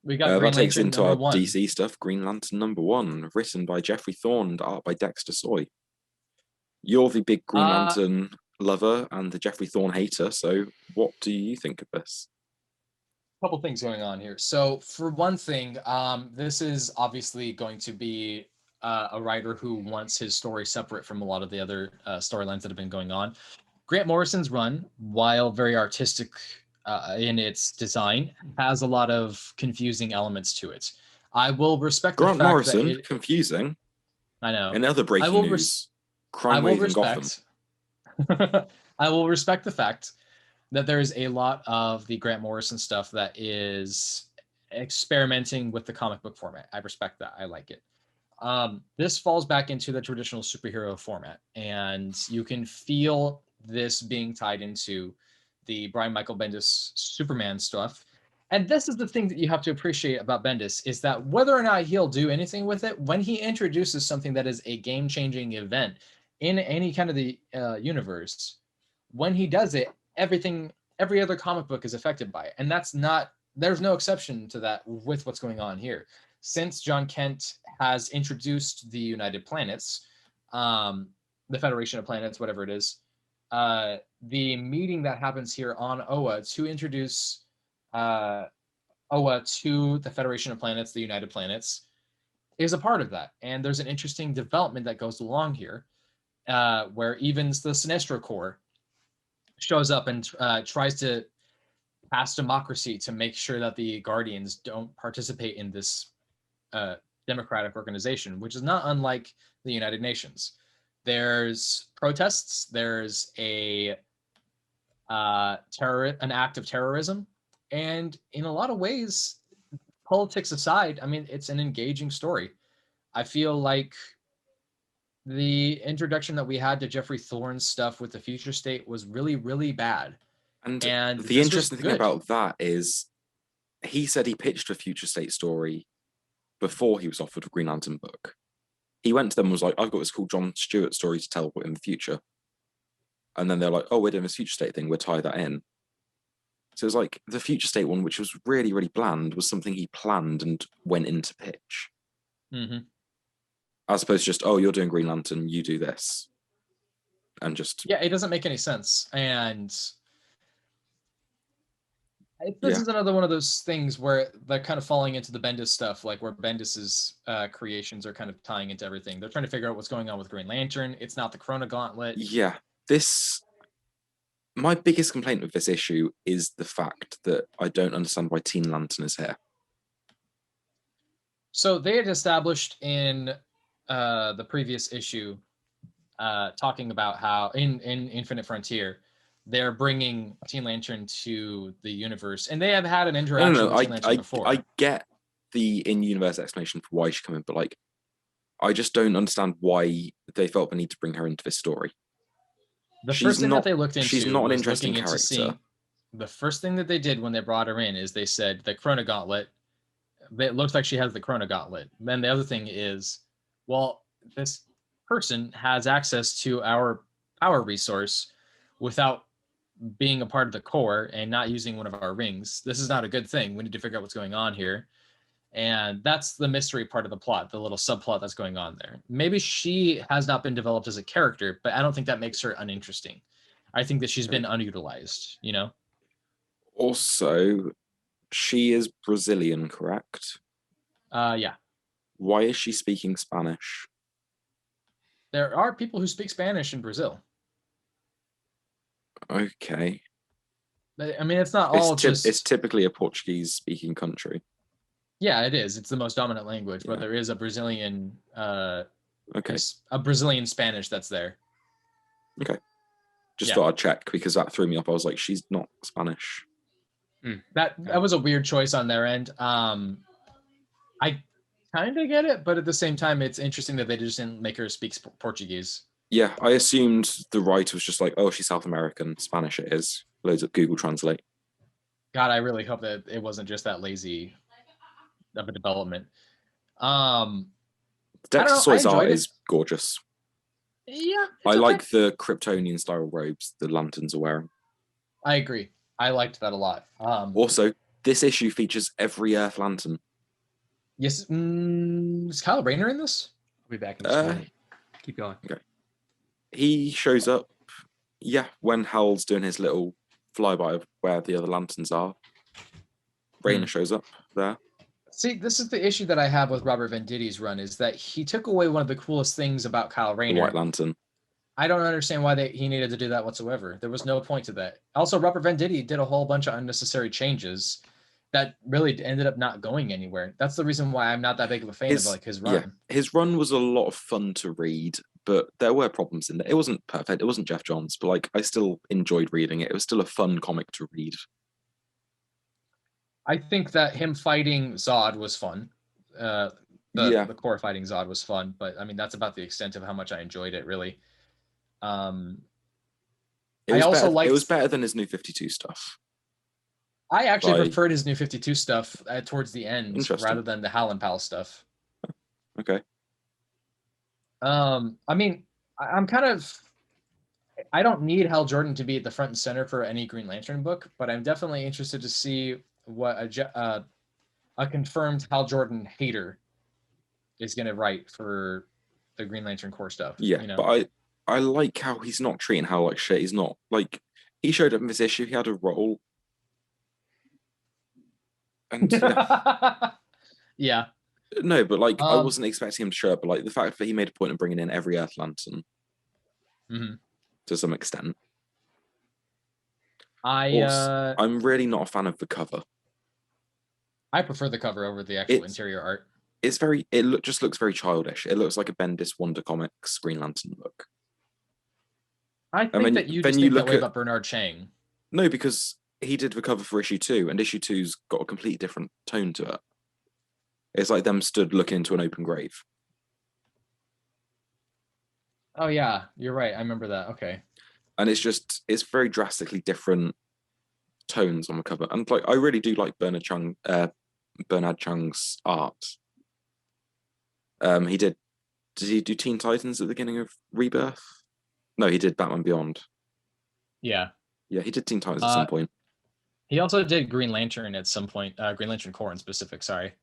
We got Green that takes Lantern into our number 1. DC stuff. Green Lantern #1, written by Geoffrey Thorne and art by Dexter Soy. You're the big Green Lantern lover and the Geoffrey Thorne hater, so what do you think of this? Couple things going on here. So for one thing, this is obviously going to be a writer who wants his story separate from a lot of the other storylines that have been going on. Grant Morrison's run, while very artistic in its design, has a lot of confusing elements to it. I will respect Grant the fact Morrison, that confusing. I know. In other breaking news, crime wave in Gotham. I will respect the fact that there is a lot of the Grant Morrison stuff that is experimenting with the comic book format. I respect that. I like it. This falls back into the traditional superhero format, and you can feel this being tied into the Brian Michael Bendis Superman stuff. And this is the thing that you have to appreciate about Bendis, is that whether or not he'll do anything with it, when he introduces something that is a game-changing event in any kind of the universe, when he does it, every other comic book is affected by it. And that's not there's no exception to that with what's going on here. Since John Kent has introduced the United Planets, the Federation of Planets, whatever it is, the meeting that happens here on Oa to introduce Oa to the Federation of Planets, the United Planets, is a part of that. And there's an interesting development that goes along here, where even the Sinestro Corps shows up and tries to pass democracy to make sure that the Guardians don't participate in this democratic organization, which is not unlike the United Nations. There's protests. There's an act of terrorism, and in a lot of ways, politics aside, I mean, it's an engaging story. I feel like the introduction that we had to Geoffrey Thorne's stuff with the future state was really, really bad. And this the was interesting thing good. about that is he said he pitched a future state story before he was offered a Green Lantern book. He went to them and was like, I've got this cool John Stewart story to tell in the future. And then they're like, oh, we're doing this future state thing, we'll tie that in. So it was like the future state one, which was really, really bland, was something he planned and went into pitch. Mm-hmm. As opposed to just, oh, you're doing Green Lantern, you do this. And just... Yeah, it doesn't make any sense. And this is another one of those things where they're kind of falling into the Bendis stuff, like where Bendis's creations are kind of tying into everything. They're trying to figure out what's going on with Green Lantern. It's not the Chrono Gauntlet. Yeah, my biggest complaint with this issue is the fact that I don't understand why Teen Lantern is here. So they had established in the previous issue, talking about how in Infinite Frontier, they're bringing Teen Lantern to the universe, and they have had an interaction with Teen Lantern before. I get the in-universe explanation for why she came in, but like, I just don't understand why they felt the need to bring her into this story. The first thing that they looked into, she's not an was interesting looking into character. the first thing that they did when they brought her in is they said the Chrono Gauntlet. It looks like she has the Chrono Gauntlet. Then the other thing is, well, this person has access to our power resource without being a part of the core and not using one of our rings. This is not a good thing. We need to figure out what's going on here. And that's the mystery part of the plot, the little subplot that's going on there. Maybe she has not been developed as a character, but I don't think that makes her uninteresting. I think that she's been unutilized, you know? Also, she is Brazilian, correct? Yeah. Why is she speaking Spanish? There are people who speak Spanish in Brazil. Okay. I mean, it's not all just... It's typically a Portuguese-speaking country. Yeah, it is. It's the most dominant language, but there is a Brazilian... okay. A Brazilian Spanish that's there. Okay. Just thought I'd check, because that threw me off. I was like, she's not Spanish. That was a weird choice on their end. I kind of get it, but at the same time, it's interesting that they just didn't make her speak Portuguese. Yeah, I assumed the writer was just like, oh, she's South American, Spanish it is. Loads of Google Translate. God, I really hope that it wasn't just that lazy of a development. Dexter Soy's art is gorgeous. Yeah. I like the Kryptonian style robes the Lanterns are wearing. I agree. I liked that a lot. Also, this issue features every Earth Lantern. Yes. Is Kyle Rayner in this? I'll be back in just a minute. Keep going. Okay. He shows up, when Hal's doing his little flyby of where the other Lanterns are. Rayner shows up there. See, this is the issue that I have with Robert Venditti's run, is that he took away one of the coolest things about Kyle Rayner. The White Lantern. I don't understand why he needed to do that whatsoever. There was no point to that. Also, Robert Venditti did a whole bunch of unnecessary changes that really ended up not going anywhere. That's the reason why I'm not that big of a fan of his run. Yeah, his run was a lot of fun to read, but there were problems in there. It wasn't perfect. It wasn't Geoff Johns, but I still enjoyed reading it. It was still a fun comic to read. I think that him fighting Zod was fun. The core fighting Zod was fun, but I mean, that's about the extent of how much I enjoyed it, really. It was better than his New 52 stuff. I actually preferred his New 52 stuff towards the end rather than the Hal and Pal stuff. Okay. I mean, I'm kind of... I don't need Hal Jordan to be at the front and center for any Green Lantern book, but I'm definitely interested to see what a confirmed Hal Jordan hater is going to write for the Green Lantern Corps stuff. Yeah, you know? but I like how he's not treating Hal like shit. He's not like he showed up in this issue. He had a role, and yeah. no, but like I wasn't expecting him to show up. But like the fact that he made a point of bringing in every Earth Lantern to some extent. I'm really not a fan of the cover. I prefer the cover over the actual interior art. It's just looks very childish. It looks like a Bendis Wonder Comics Green Lantern book. I think that you just think that way about Bernard Chang. No, because he did the cover for issue 2, and issue 2's got a completely different tone to it. It's like them stood looking into an open grave. Oh yeah, you're right. I remember that. Okay. And it's very drastically different tones on the cover. And like I really do like Bernard Chang's art. Did he do Teen Titans at the beginning of Rebirth? No, he did Batman Beyond. Yeah. Yeah, he did Teen Titans at some point. He also did Green Lantern at some point, Green Lantern Corps in specific, sorry.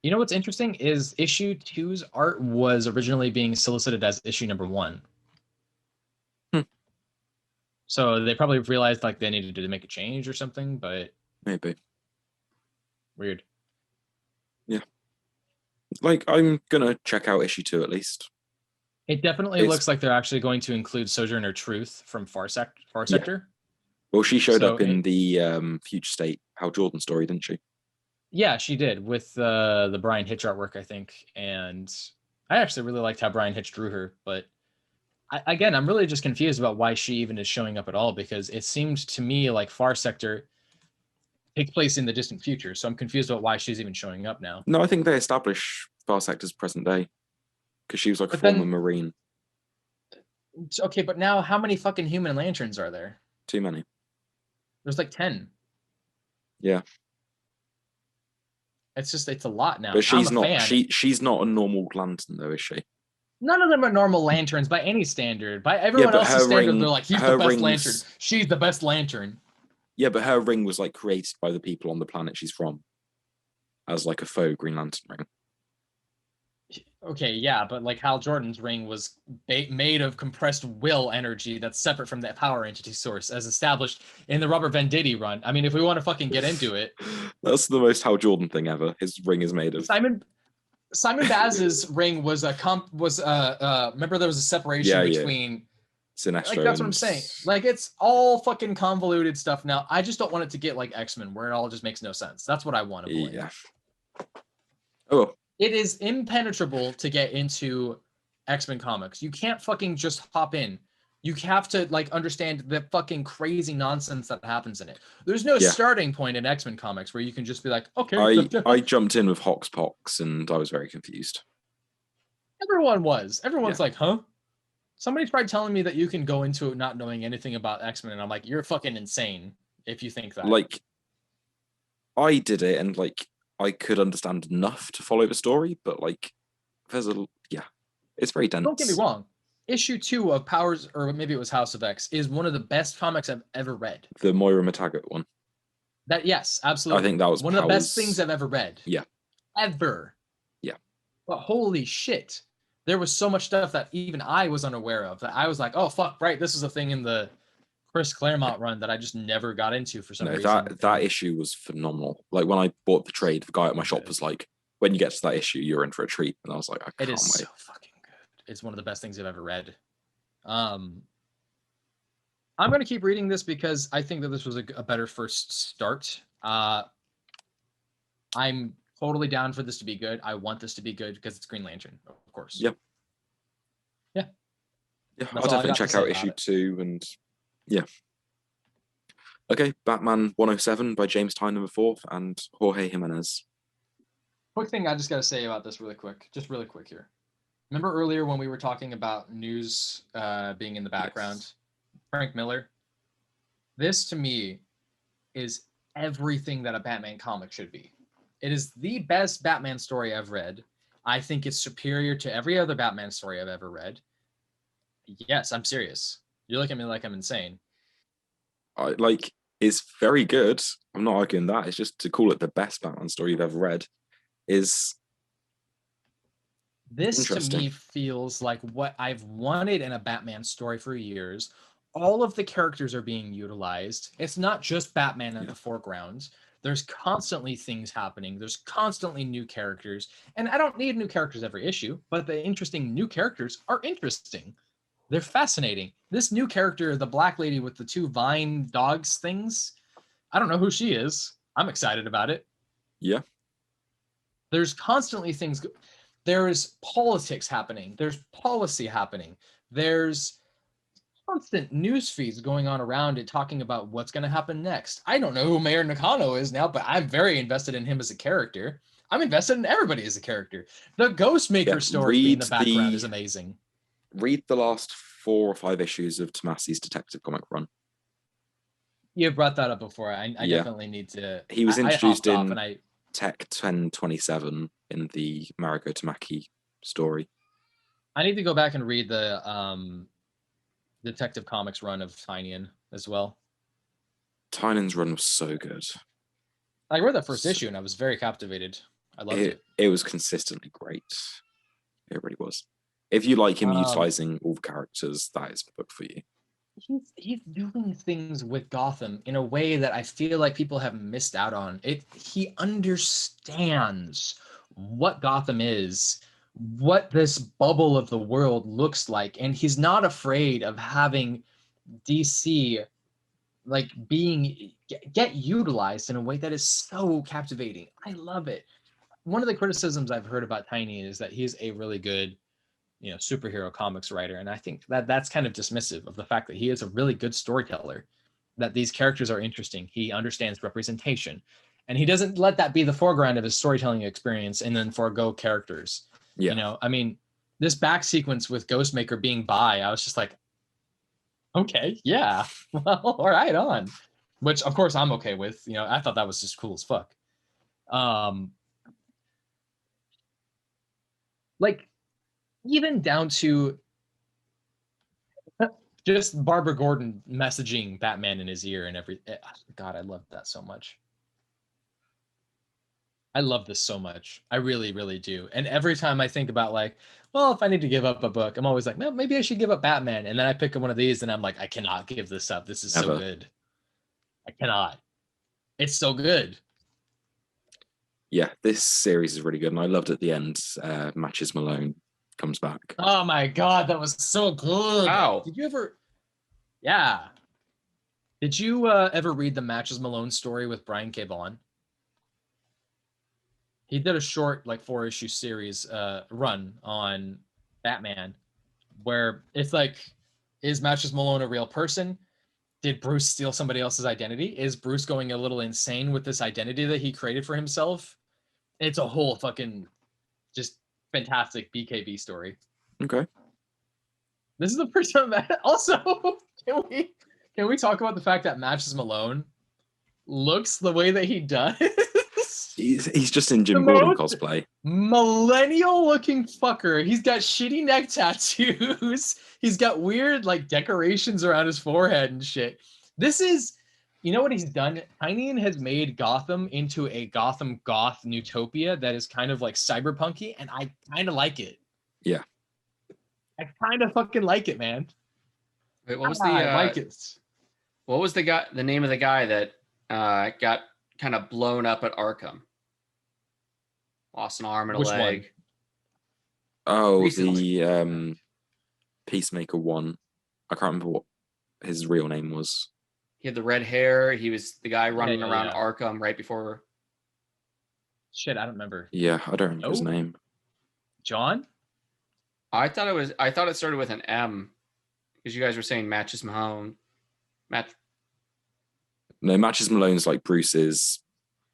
You know what's interesting is issue 2's art was originally being solicited as issue number 1. So they probably realized like they needed to make a change or something, but maybe. Weird. Yeah. Like I'm gonna check out issue 2 at least. It definitely looks like they're actually going to include Sojourner Truth from Far Sector. Yeah. Well, she showed up in the Future State Hal Jordan story, didn't she? Yeah, she did with the Brian Hitch artwork, I think. And I actually really liked how Brian Hitch drew her. But I'm really just confused about why she even is showing up at all, because it seemed to me like Far Sector takes place in the distant future. So I'm confused about why she's even showing up now. No, I think they establish Far Sector's present day because she was like a former Marine. Okay, but now how many fucking Human Lanterns are there? Too many. There's like 10. Yeah. It's a lot now. But she's not she's not a normal lantern though, is she? None of them are normal lanterns by any standard. By everyone else's standard, they're like, he's the best lantern. She's the best lantern. Yeah, but her ring was like created by the people on the planet she's from as like a faux Green Lantern ring. Okay, yeah, but like Hal Jordan's ring was made of compressed will energy that's separate from that power entity source, as established in the Robert Venditti run. I mean, if we want to fucking get into it, that's the most Hal Jordan thing ever. His ring is made of Simon Baz's ring was remember there was a separation between Sinestro. Like that's what I'm saying. Like it's all fucking convoluted stuff now. I just don't want it to get like X-Men where it all just makes no sense. That's what I want to believe. Yeah. Oh. It is impenetrable to get into X-Men comics. You can't fucking just hop in. You have to like understand the fucking crazy nonsense that happens in it. There's no starting point in X-Men comics where you can just be like, okay. I jumped in with Hoxpox and I was very confused. Everyone's like, huh? Somebody tried telling me that you can go into it not knowing anything about X-Men, and I'm like, you're fucking insane if you think that. Like, I did it, and like, I could understand enough to follow the story, but like, it's very dense. Don't get me wrong. Issue 2 of Powers, or maybe it was House of X, is one of the best comics I've ever read. The Moira McTaggart one. Yes, absolutely. I think that was one of the best things I've ever read. Yeah. Ever. Yeah. But holy shit. There was so much stuff that even I was unaware of that I was like, oh, fuck, right. This is a thing in the Chris Claremont run that I just never got into for some reason. That issue was phenomenal. Like when I bought the trade, the guy at my shop was like, when you get to that issue, you're in for a treat. And I was like, I can't wait. So fucking good. It's one of the best things I've ever read. I'm going to keep reading this because I think that this was a better first start. I'm totally down for this to be good. I want this to be good because it's Green Lantern, of course. Yep. Yeah. Yeah, I'll definitely check out issue 2 and yeah. Okay, Batman 107 by James Tynion IV and Jorge Jimenez. Quick thing I just got to say about this really quick here. Remember earlier when we were talking about news being in the background? Yes. Frank Miller. This to me is everything that a Batman comic should be. It is the best Batman story I've read. I think it's superior to every other Batman story I've ever read. Yes, I'm serious. You look at me like I'm insane. is very good. I'm not arguing that. It's just to call it the best Batman story you've ever read is This to interesting. me feels like what I've wanted in a Batman story for years. All of the characters are being utilized. It's not just Batman in the foreground. There's constantly things happening. There's constantly new characters. And I don't need new characters every issue, but the interesting new characters are interesting. They're fascinating. This new character, the black lady with the 2 vine dogs things, I don't know who she is. I'm excited about it. Yeah. There's constantly things. There's politics happening. There's policy happening. There's constant news feeds going on around it talking about what's going to happen next. I don't know who Mayor Nakano is now, but I'm very invested in him as a character. I'm invested in everybody as a character. The Ghostmaker story in the background is amazing. Read the last 4 or 5 issues of Tomasi's Detective comic run. You brought that up before. I definitely need to. He was introduced in and Tech 1027 in the Mariko Tamaki story. I need to go back and read the Detective Comics run of Tynion as well. Tynion's run was so good. I read that first issue and I was very captivated. I loved it. It was consistently great. It really was. If you like him utilizing all the characters, that is the book for you. He's doing things with Gotham in a way that I feel like people have missed out on. He understands what Gotham is, what this bubble of the world looks like, and he's not afraid of having DC like get utilized in a way that is so captivating. I love it. One of the criticisms I've heard about Tiny is that he's a really good superhero comics writer, and I think that that's kind of dismissive of the fact that he is a really good storyteller, that these characters are interesting. He understands representation, and he doesn't let that be the foreground of his storytelling experience and then forego characters. I mean, this back sequence with Ghostmaker being bi, I was just like, okay, yeah, well, all right, on, which of course I'm okay with. I thought that was just cool as fuck. Like, even down to just Barbara Gordon messaging Batman in his ear and everything. God, I love that so much. I love this so much. I really, really do. And every time I think about like, well, if I need to give up a book, I'm always like, no, maybe I should give up Batman. And then I pick up one of these and I'm like, I cannot give this up. This is so good. I cannot. It's so good. Yeah, this series is really good. And I loved at the end, Matches Malone comes back. Oh my God, that was so good. Wow. Did you ever? Yeah. Did you ever read the Matches Malone story with Brian K. Vaughan? He did a short, like 4-issue series run on Batman, where it's like, is Matches Malone a real person? Did Bruce steal somebody else's identity? Is Bruce going a little insane with this identity that he created for himself? It's a whole fucking just fantastic BKB story. Okay. This is the first time that also can we talk about the fact that Matches Malone looks the way that he does? He's just in Jim Gordon cosplay. Millennial looking fucker. He's got shitty neck tattoos. He's got weird like decorations around his forehead and shit. This is, what he's done? Tynion has made Gotham into a Gotham goth utopia that is kind of like cyberpunky, and I kind of like it. Yeah. I kind of fucking like it, man. Wait, what was I like it. What was the name of the guy that got kind of blown up at Arkham? Lost an arm and a leg. One? Oh, recently. The Peacemaker one. I can't remember what his real name was. He had the red hair. He was the guy running around Arkham right before. Shit, I don't remember. Yeah, I don't remember his name. John? I thought it started with an M, because you guys were saying Matches Malone. No, Matches Malone's like Bruce's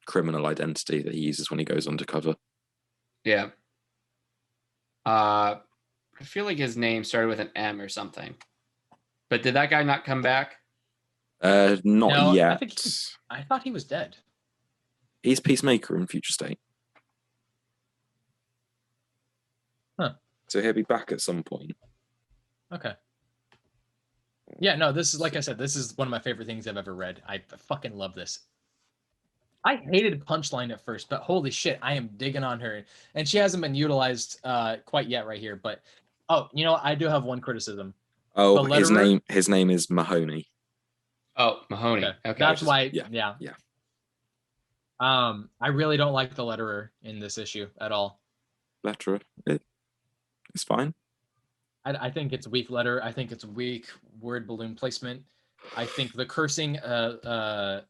criminal identity that he uses when he goes undercover. Yeah. I feel like his name started with an M or something. But did that guy not come back? Not yet. I thought he was dead. He's Peacemaker in Future State. Huh. So he'll be back at some point. Okay. Yeah, no, this is, like I said, this is one of my favorite things I've ever read. I fucking love this. I hated Punchline at first, but holy shit, I am digging on her. And she hasn't been utilized quite yet right here. But, oh, you know what? I do have one criticism. Oh, The his letterer- name is Mahoney. Oh, Mahoney. Okay. Okay. That's why, yeah, yeah. yeah. I really don't like the letterer in this issue at all. Letterer. It's fine. I think it's weak letter. I think it's weak word balloon placement. I think the cursing, the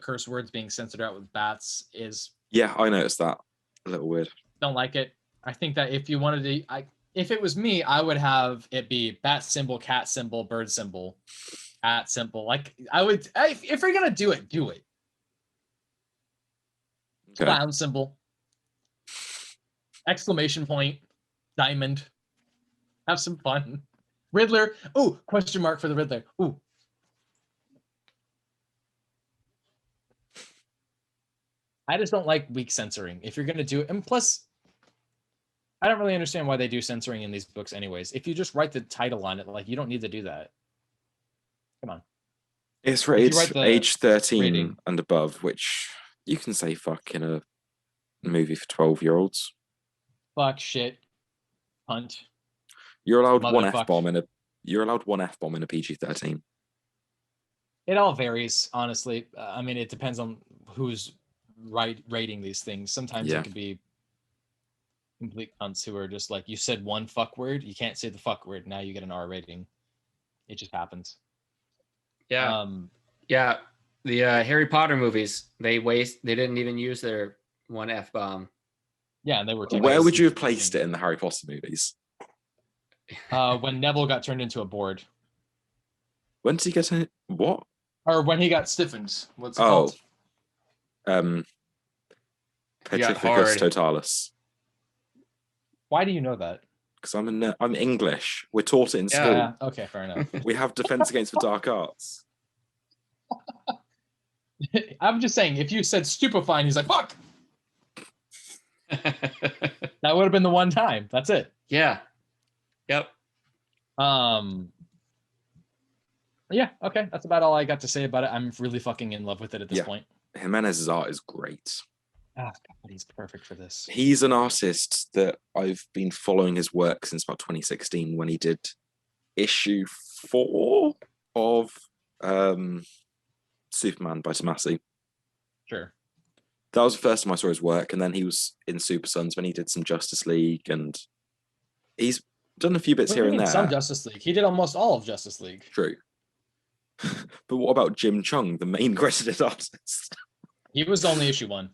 curse words being censored out with bats is, Yeah, I noticed that. A little weird. don't like it. I think that if you wanted to, if it was me, I would have it be bat symbol, cat symbol, bird symbol, at symbol. Like I would, if you're gonna do it, do it. Okay. Clown symbol, exclamation point, diamond. Have some fun. Riddler. Oh, question mark for the Riddler. Ooh. I just don't like weak censoring. If you're gonna do it, and plus, I don't really understand why they do censoring in these books anyways. If you just write the title on it, like you don't need to do that. Come on. It's write rated the age 13 rating. and above, which you can say fuck in a movie for 12-year-olds. Fuck, shit, hunt. You're allowed one Motherfuck. F-bomb in a PG-13. It all varies, honestly. I mean, it depends on who's rating these things. Sometimes Yeah. it could be complete cunts who are just like, you said one fuck word, you can't say the fuck word, now you get an R rating. It just happens. Yeah. Yeah. The Harry Potter movies, they didn't even use their one F-bomb. Yeah, and they were. Where would you have placed it in the Harry Potter movies? When Neville got turned into a board, When did he get in? What? or when he got stiffened. What's it called? Petrificus Totalis. Why do you know that? Because I'm English. We're taught it in school. Yeah. Okay, fair enough. We have Defense Against the Dark Arts. I'm just saying, if you said stupefying, he's like, fuck. That would have been the one time. That's it. Yeah. Yep. Yeah, okay. That's about all I got to say about it. I'm really fucking in love with it at this Yeah. point. Jimenez's art is great. Ah, God, he's perfect for this. He's an artist that I've been following his work since about 2016 when he did issue 4 of Superman by Tomasi. Sure. That was the first time I saw his work, and then he was in Super Sons when he did some Justice League, and he's done a few bits here and there. Some Justice League. He did almost all of Justice League. True. But what about Jim Chung, the main credited artist? He was only issue 1.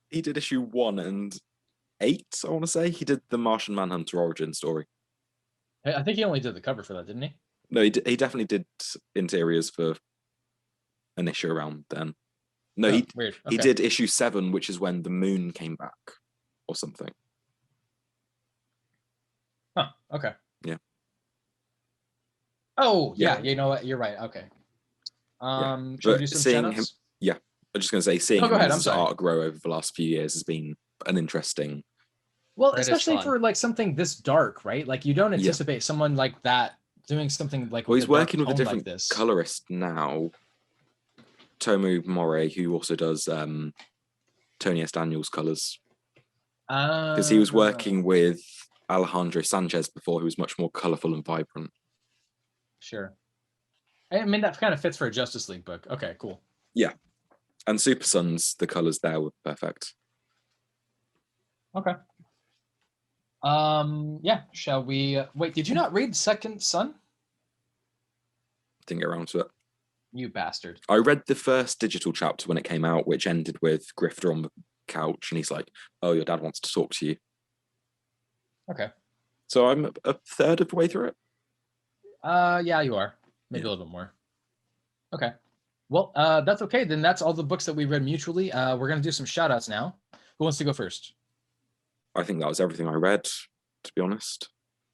He did issue 1 and 8, I want to say. He did the Martian Manhunter origin story. I think he only did the cover for that, didn't he? No, he definitely did interiors for an issue around then. No, weird. He Okay. did issue 7, which is when the moon came back or something. Huh. Okay. Yeah. Oh, yeah. Yeah. You know what? You're right. Okay. Should But we do some seeing shoutouts? him- I'm just going to say, seeing go ahead, I'm his sorry. art grow over the last few years has been an interesting. Well, That is especially fun. for like something this dark, right? Like you don't anticipate someone like that doing something like. Well, he's a dark working with a tone different like this. colorist now, Tomu Moray, who also does Tony S. Daniels colors. Because he was working with Alejandro Sanchez before, who was much more colorful and vibrant. Sure. I mean, that kind of fits for a Justice League book. Okay, cool. And Super Sons, the colors there were perfect. Okay. Yeah. Shall we wait? Did you not read Second Son? Didn't get around to it. You bastard. I read the first digital chapter when it came out, which ended with Grifter on the couch, and he's like, "Oh, your dad wants to talk to you." Okay. So I'm a third of the way through it. Yeah, you are. Maybe a little bit more. Okay. Well, that's okay. Then that's all the books that we read mutually. We're gonna do some shout outs now. Who wants to go first? I think that was everything I read, to be honest.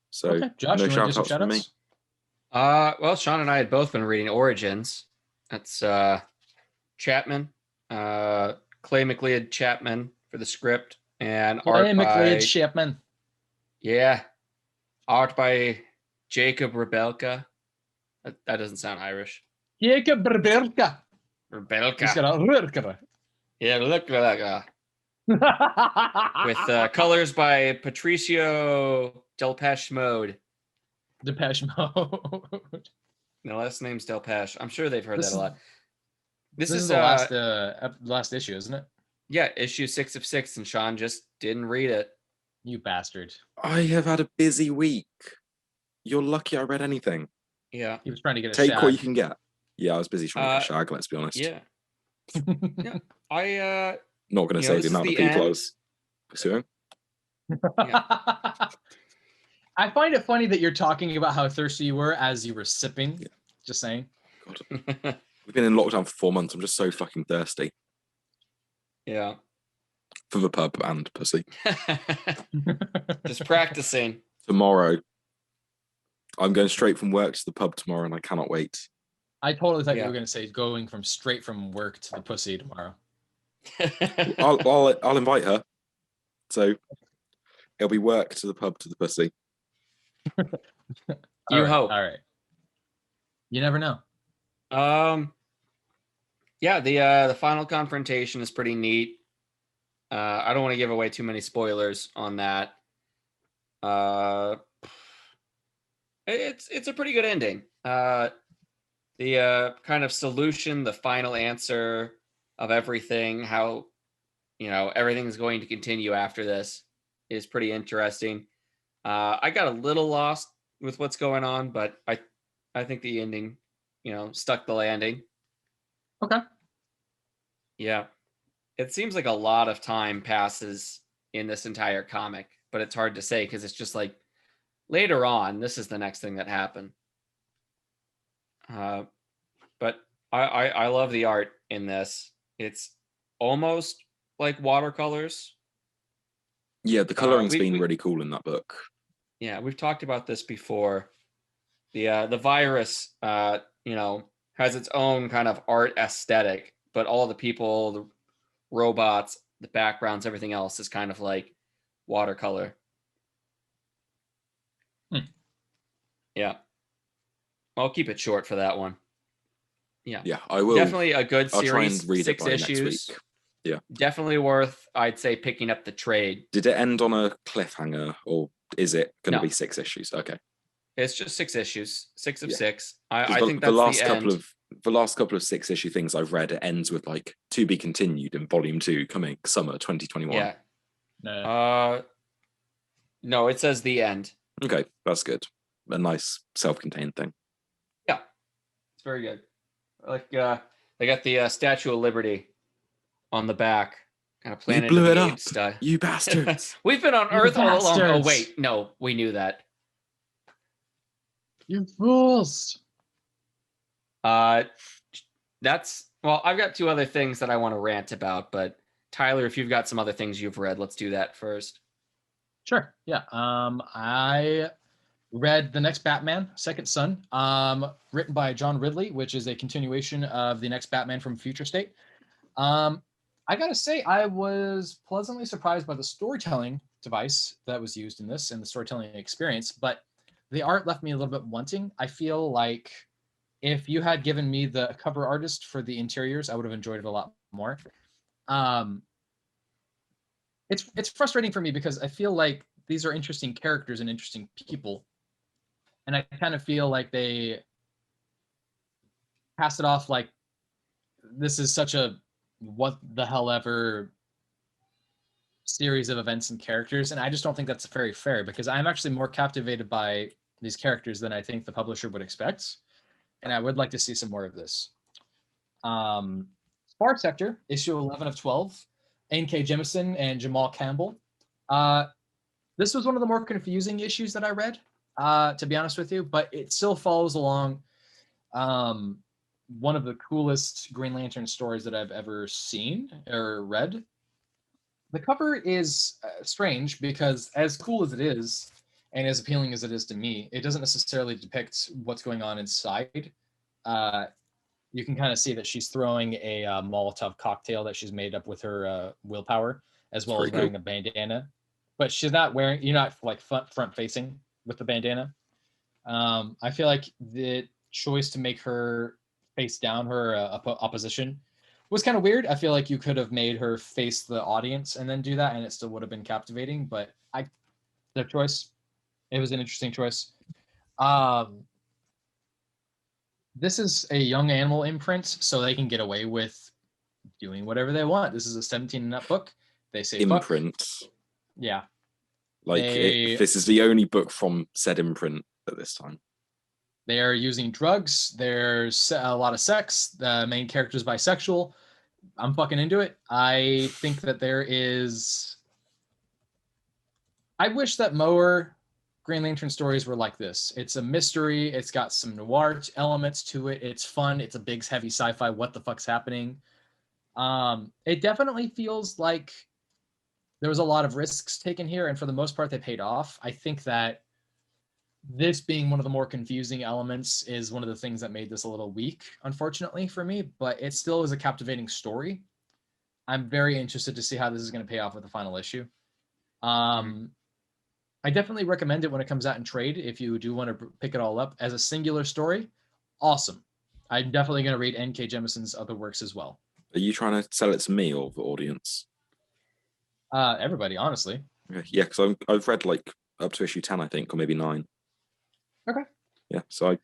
So Okay, Josh, no you want to do some shout-outs shout from me. outs? Well, Sean and I had both been reading Origins. That's Chapman, Clay McLeod Chapman for the script, and art Hey, by McLeod Shipman. art by Jacob Rebelka. That doesn't sound Irish. Rebelka. Rebelka. Yeah, look like with colors by Patricio Delpeche Mode. Depeche Mode. The last name's Delpeche. I'm sure they've heard that a lot. This is the last issue, isn't it? Yeah, issue 6 of 6, and Sean just didn't read it. You bastard. I have had a busy week. You're lucky I read anything. Yeah. He was trying to get a Take shag. what you can get. Yeah, I was busy trying to get a shag, let's be honest. Yeah. Yeah. Not going to say the amount of people I was pursuing. Yeah. I find it funny that you're talking about how thirsty you were as you were sipping. Yeah. Just saying. God. We've been in lockdown for 4 months. I'm just so fucking thirsty. Yeah. For the pub and pussy. Just practicing. Tomorrow. I'm going straight from work to the pub tomorrow, and I cannot wait. I totally thought you were going to say going from straight from work to the pussy tomorrow. I'll invite her. So it'll be work to the pub to the pussy. You hope. All right. You never know. Yeah, the final confrontation is pretty neat. I don't want to give away too many spoilers on that. It's a pretty good ending. The kind of solution, the final answer of everything, how everything's going to continue after this is pretty interesting. I got a little lost with what's going on, but I think the ending, stuck the landing. Okay. Yeah. It seems like a lot of time passes in this entire comic, but it's hard to say because it's just like later on, this is the next thing that happened. But I love the art in this. It's almost like watercolors. Yeah, the coloring's been really cool in that book. Yeah, we've talked about this before. The virus, has its own kind of art aesthetic, but all the people, the robots, the backgrounds, everything else is kind of like watercolor. Yeah. I'll keep it short for that one. Yeah. Yeah, I will. Definitely a good I'll series. try and read 6 it by issues. next week. Yeah. Definitely worth, I'd say, picking up the trade. Did it end on a cliffhanger, or is it going to be 6 issues? Okay. It's just 6 issues, 6 of 6. I think that's the last end. The last couple of 6-issue things I've read, it ends with like to be continued in volume 2 coming summer 2021. Yeah. No, it says the end. Okay, that's good. A nice self-contained thing. Yeah, it's very good. Like they got the Statue of Liberty on the back, kind of Planet You blew of it the up, Apes style. you bastards! We've been on Earth all along. Oh wait, no, we knew that. You fools! That's I've got 2 other things that I want to rant about, but Tyler, if you've got some other things you've read, let's do that first. Sure. Yeah. I read The Next Batman, Second Son, written by John Ridley, which is a continuation of The Next Batman from Future State. I gotta say, I was pleasantly surprised by the storytelling device that was used in this and the storytelling experience, but the art left me a little bit wanting. I feel like if you had given me the cover artist for the interiors, I would have enjoyed it a lot more. It's frustrating for me because I feel like these are interesting characters and interesting people, and I kind of feel like they pass it off like this is such a what the hell ever series of events and characters, and I just don't think that's very fair because I'm actually more captivated by these characters than I think the publisher would expect, and I would like to see some more of this. Spar Sector, issue 11 of 12, N.K. Jemisin and Jamal Campbell. This was one of the more confusing issues that I read, to be honest with you, but it still follows along one of the coolest Green Lantern stories that I've ever seen or read. The cover is strange because as cool as it is, and as appealing as it is to me, it doesn't necessarily depict what's going on inside. You can kind of see that she's throwing a Molotov cocktail that she's made up with her willpower, as well as wearing a bandana. But she's not wearing, you're not like front facing with the bandana. I feel like choice to make her face down her opposition was kind of weird. I feel like you could have made her face the audience and then do that, and it still would have been captivating. But their choice. It was an interesting choice. This is a young animal imprint, so they can get away with doing whatever they want. This is a 17 and up book. They say Imprint. Fuck. Yeah. Like this is the only book from said imprint at this time. They are using drugs. There's a lot of sex. The main character is bisexual. I'm fucking into it. I think that there is. I wish that more Green Lantern stories were like this. It's a mystery. It's got some noir elements to it. It's fun. It's a big, heavy sci-fi. What the fuck's happening? It definitely feels like there was a lot of risks taken here, and for the most part, they paid off. I think that this being one of the more confusing elements is one of the things that made this a little weak, unfortunately, for me, but it still is a captivating story. I'm very interested to see how this is going to pay off with the final issue. I definitely recommend it when it comes out in trade. If you do want to pick it all up as a singular story, awesome. I'm definitely going to read N.K. Jemison's other works as well. Are you trying to sell it to me or the audience? Everybody, honestly. Okay. Yeah, because I've read like up to issue 10, I think, or maybe 9. Okay. Yeah, so I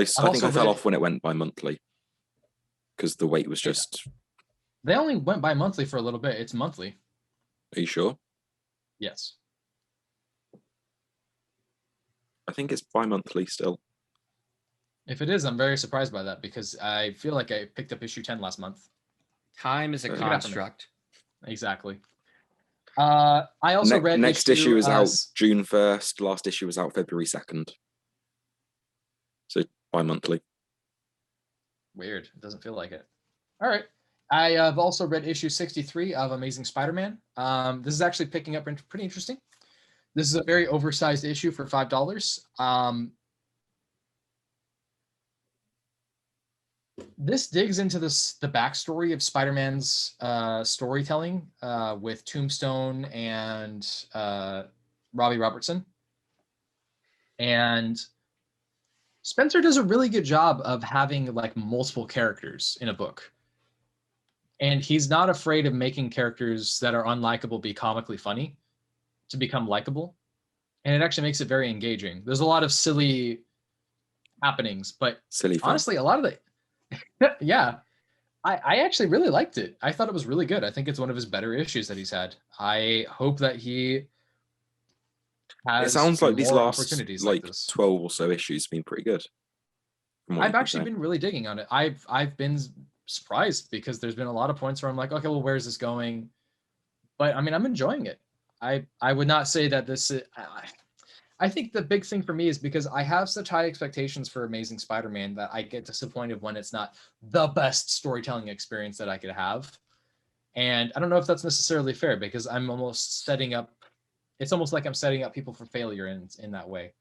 think I fell off when it went bi-monthly because the weight was just... They only went bi-monthly for a little bit. It's monthly. Are you sure? Yes. I think it's bi-monthly still. If it is, I'm very surprised by that because I feel like I picked up issue 10 last month. Time is a construct. Exactly. I also read next issue is out June 1st. Last issue was out February 2nd. So bi-monthly. Weird. It doesn't feel like it. All right. I have also read issue 63 of Amazing Spider-Man. This is actually picking up pretty interesting. This is a very oversized issue for $5. This digs into the backstory of Spider-Man's storytelling with Tombstone and Robbie Robertson. And Spencer does a really good job of having like multiple characters in a book. And he's not afraid of making characters that are unlikable be comically funny to become likable. And it actually makes it very engaging. There's a lot of silly happenings, but honestly, a lot of the yeah, I actually really liked it. I thought it was really good. I think it's one of his better issues that he's had. I hope that he has. It sounds like these last opportunities like this. 12 or so issues have been pretty good. I've actually been really digging on it. I've been surprised because there's been a lot of points where I'm like, okay, well, where's this going? But I mean, I'm enjoying it. I would not say that this is. I think the big thing for me is because I have such high expectations for Amazing Spider-Man that I get disappointed when it's not the best storytelling experience that I could have. And I don't know if that's necessarily fair because I'm almost setting up, it's almost like I'm setting up people for failure in that way.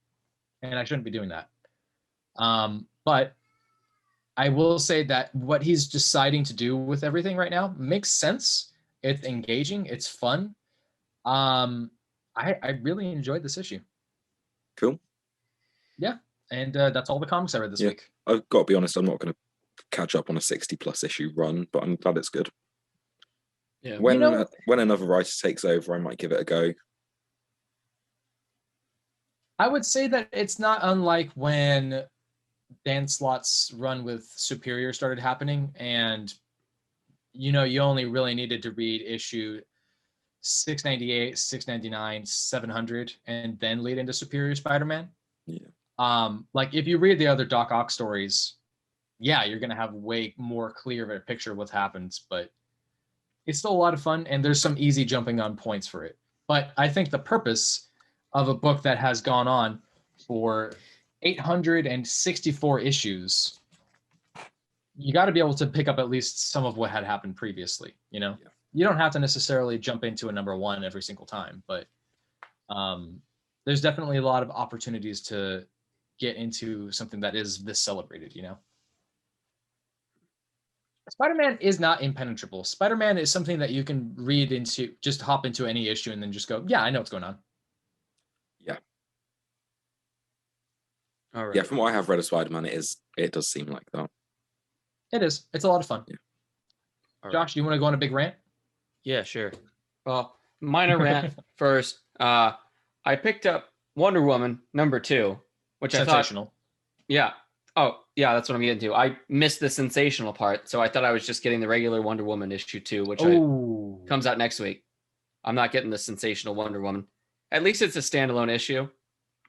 And I shouldn't be doing that. But I will say that what he's deciding to do with everything right now makes sense. It's engaging. It's fun. I really enjoyed this issue. Cool. Yeah, and that's all the comics I read this week. I've got to be honest, I'm not going to catch up on a 60+ issue run, but I'm glad it's good. Yeah. When another writer takes over, I might give it a go. I would say that it's not unlike when Dan Slott's run with Superior started happening, and you only really needed to read issue 698, 699, 700, and then lead into Superior Spider-Man. Yeah. Like if you read the other Doc Ock stories, yeah, you're gonna have way more clear of a picture of what happens, but it's still a lot of fun, and there's some easy jumping on points for it. But I think the purpose of a book that has gone on for 864 issues, you got to be able to pick up at least some of what had happened previously, Yeah. You don't have to necessarily jump into a number one every single time, but there's definitely a lot of opportunities to get into something that is this celebrated, Spider-Man is not impenetrable. Spider-Man is something that you can read into, just hop into any issue and then just go, yeah, I know what's going on. Yeah. All right. Yeah, from what I have read of Spider-Man, it does seem like that. It is. It's a lot of fun. Yeah. All right. Josh, do you want to go on a big rant? Yeah, sure. Well, minor rant first. I picked up Wonder Woman #2, which I thought, Sensational. yeah. Oh, yeah, that's what I'm getting to. I missed the sensational part, so I thought I was just getting the regular Wonder Woman #2, which comes out next week. I'm not getting the sensational Wonder Woman. At least it's a standalone issue.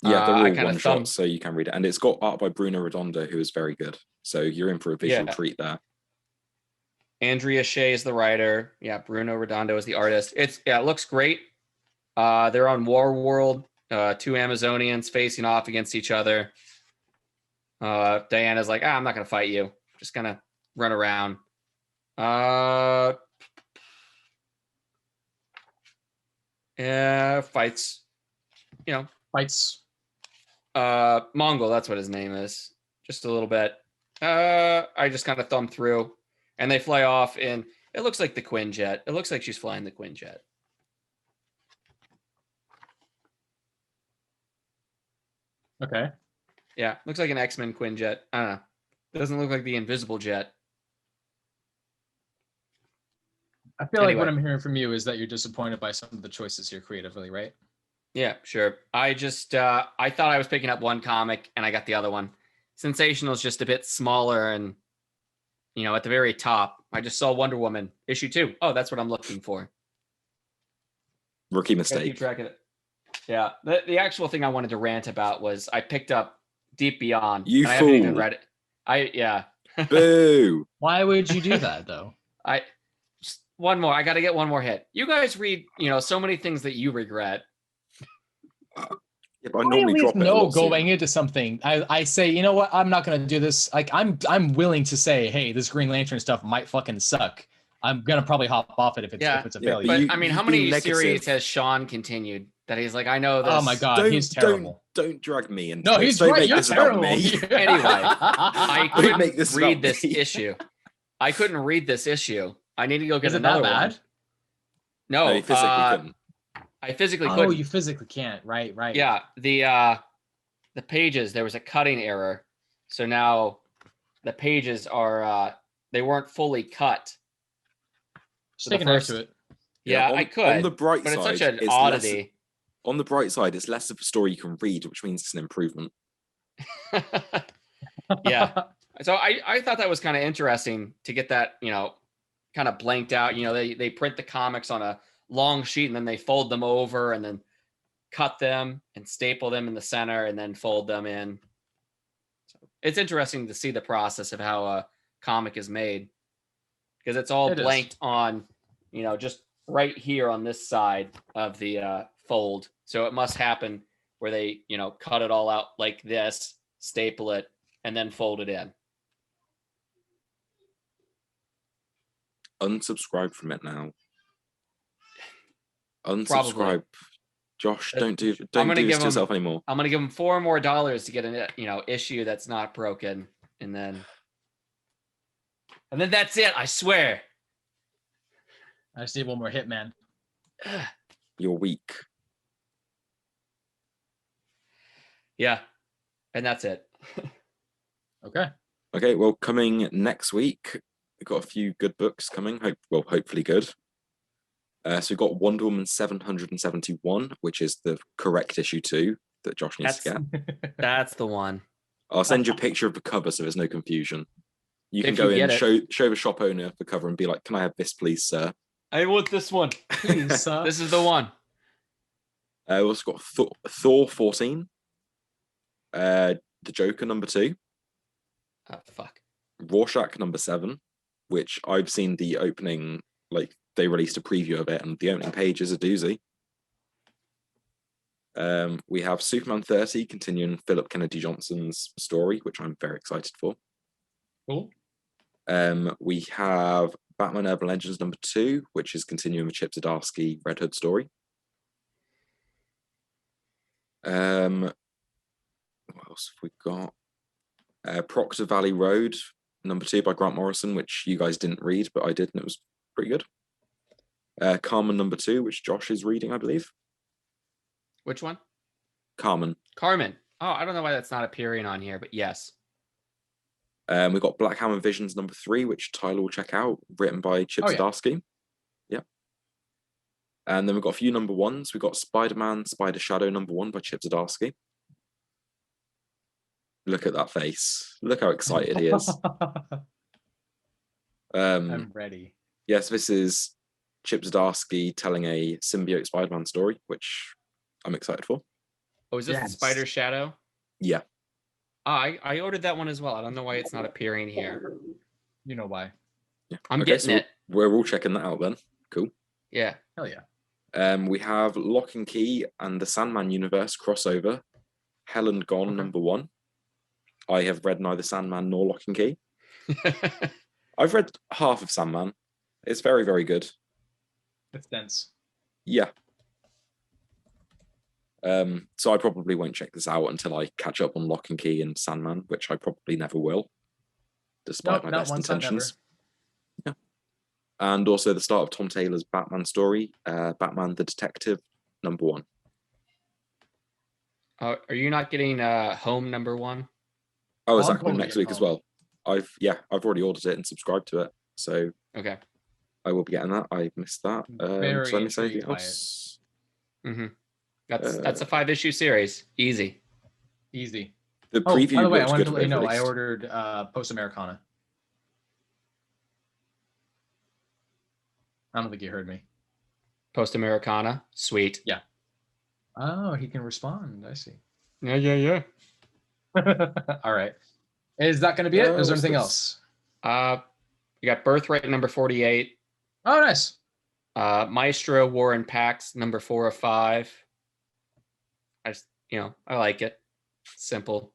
Yeah, they're I all kinda one shots, so you can read it. And it's got art by Bruno Redondo, who is very good. So you're in for a visual treat there. Andrea Shea is the writer. Yeah, Bruno Redondo is the artist. It looks great. They're on War World, 2 Amazonians facing off against each other. Diana's like, I'm not gonna fight you. Just gonna run around. Fights. Fights. Mongol, that's what his name is. Just a little bit. I just kind of thumb through, and they fly off, and it looks like the Quinjet. It looks like she's flying the Quinjet. Okay. Yeah, looks like an X-Men Quinjet. I don't know. It doesn't look like the Invisible Jet. I feel like Anyway. what I'm hearing from you is that you're disappointed by some of the choices here creatively, right? Yeah, sure. I just I thought I was picking up one comic, and I got the other one. Sensational is just a bit smaller, and at the very top, I just saw Wonder Woman #2. Oh, that's what I'm looking for. Rookie Gotta keep mistake. track of it. Yeah, the actual thing I wanted to rant about was I picked up Deep Beyond. You and I haven't even fool. read it. Boo! Why would you do that though? Just one more. I got to get one more hit. You guys read, so many things that you regret. Yeah, but I I normally at least drop it a know lot sooner. going into something. I say, you know what? I'm not gonna do this. Like I'm willing to say, hey, this Green Lantern stuff might fucking suck. I'm gonna probably hop off it if it's a Yeah, failure. but But I mean, how you've been many series negative. has Sean continued that he's like, I know this? Oh my god, he's terrible. Don't drag me into No, this. he's Don't right. make You're this about terrible. me. Anyway, I Don't couldn't make this read about this me. issue. I couldn't read this issue. I need to go get Is it that another bad? one. No, No, you physically couldn't. I physically Oh, couldn't. you physically can't. Right. Yeah, the pages, there was a cutting error. So now the pages are they weren't fully cut. Just So take the a knife first- to it. Yeah, on, I could. On the bright but side, it's such an it's oddity. on the bright side, it's less of a story you can read, which means it's an improvement. Yeah. So I thought that was kind of interesting to get that, kind of blanked out. They print the comics on a long sheet and then they fold them over and then cut them and staple them in the center and then fold them in. So it's interesting to see the process of how a comic is made, because it's all blanked on, just right here on this side of the fold. So it must happen where they, cut it all out like this, staple it, and then fold it in. Unsubscribe from it now. Unsubscribe. Probably. Josh, don't do this give to him- yourself anymore. I'm gonna give him $4 more to get an issue that's not broken, and then that's it. I swear. I just need one more hit, man. You're weak. Yeah, and that's it. Okay. Okay, well, coming next week, we've got a few good books coming. Hopefully good. So we've got Wonder Woman 771, which is the correct #2 that Josh needs to get. That's the one. I'll send you a picture of the cover so there's no confusion. You can If go you in, get show the shop owner the cover and be like, can I have this, please, sir? I want this one. Please, This is the one. We've also got Thor 14, The Joker #2, Oh, fuck. Rorschach #7, which I've seen the opening, like they released a preview of it, and the opening page is a doozy. We have Superman 30, continuing Philip Kennedy Johnson's story, which I'm very excited for. Cool. We have Batman Urban Legends #2, which is continuing the Chip Zdarsky Red Hood story. What else have we got? Proctor Valley Road #2 by Grant Morrison, which you guys didn't read, but I did, and it was pretty good. Carmen #2, which Josh is reading, I believe. Which one? Carmen. Carmen. Oh, I don't know why that's not appearing on here, but yes. We've got Black Hammer Visions number 3, which Tyler will check out, written by Chip Oh, yeah. Zdarsky. Yep. And then we've got a few number 1s. We've got Spider-Man, Spider Shadow number 1 by Chip Zdarsky. Look at that face. Look how excited he is. I'm ready. Yes, this is Chip Zdarsky telling a symbiote Spider-Man story, which I'm excited for. Oh, is this the Spider Shadow? Yeah. I ordered that one as well. I don't know why it's not appearing here. You know why. Yeah. I'm getting it. We're all checking that out then. Cool. Yeah. Hell yeah. We have Lock and Key and the Sandman universe crossover. Hell and Gone number 1. I have read neither Sandman nor Lock and Key. I've read half of Sandman. It's very, very good. It's dense. Yeah. So I probably won't check this out until I catch up on Lock and Key and Sandman, which I probably never will, despite my best intentions. Yeah. And also the start of Tom Taylor's Batman story, Batman the Detective, number 1. Are you not getting Home number 1? Oh, is I'm that coming totally next week as well? I've already ordered it and subscribed to it, so Okay. I will be getting that. I missed that. Very So let me say anything intrigued by else. Mm-hmm. That's a 5-issue series. Easy. Easy. The Oh, preview by the way, I looks wanted good. to let you know I released. ordered Post Americana. I don't think you heard me. Post Americana. Sweet. Yeah. Oh, he can respond. I see. Yeah. All right. Is that going to be it? Is there what's anything this? else? You got Birthright number 48. Oh, nice. Maestro War and Pax number 4 of 5. I like it. Simple.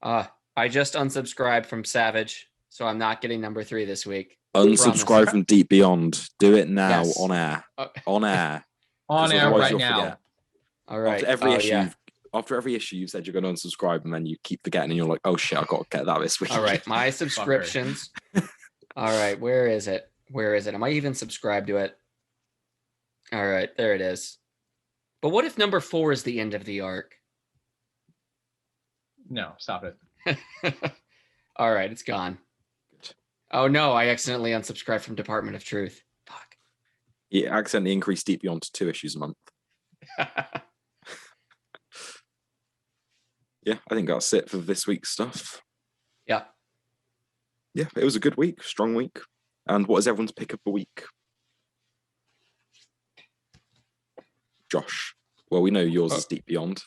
I just unsubscribed from Savage, so I'm not getting number 3 this week. Unsubscribe from Deep Beyond. Do it now. Yes. On air. Okay. On air. On 'Cause air otherwise right you'll now. forget. All right. After every issue, you've said you're going to unsubscribe, and then you keep forgetting, and you're like, "Oh shit, I got to get that this week." All right. My subscriptions. All right. Where is it? Am I even subscribed to it? All right. There it is. But what if number 4 is the end of the arc? No, stop it. All right. It's gone. Oh, no. I accidentally unsubscribed from Department of Truth. Fuck. You accidentally increased Deep Beyond to 2 issues a month. Yeah, I think that's it for this week's stuff. Yeah. Yeah, it was a good week, strong week. And what is everyone's pick of the week? Josh. Well, we know yours is Deep Beyond.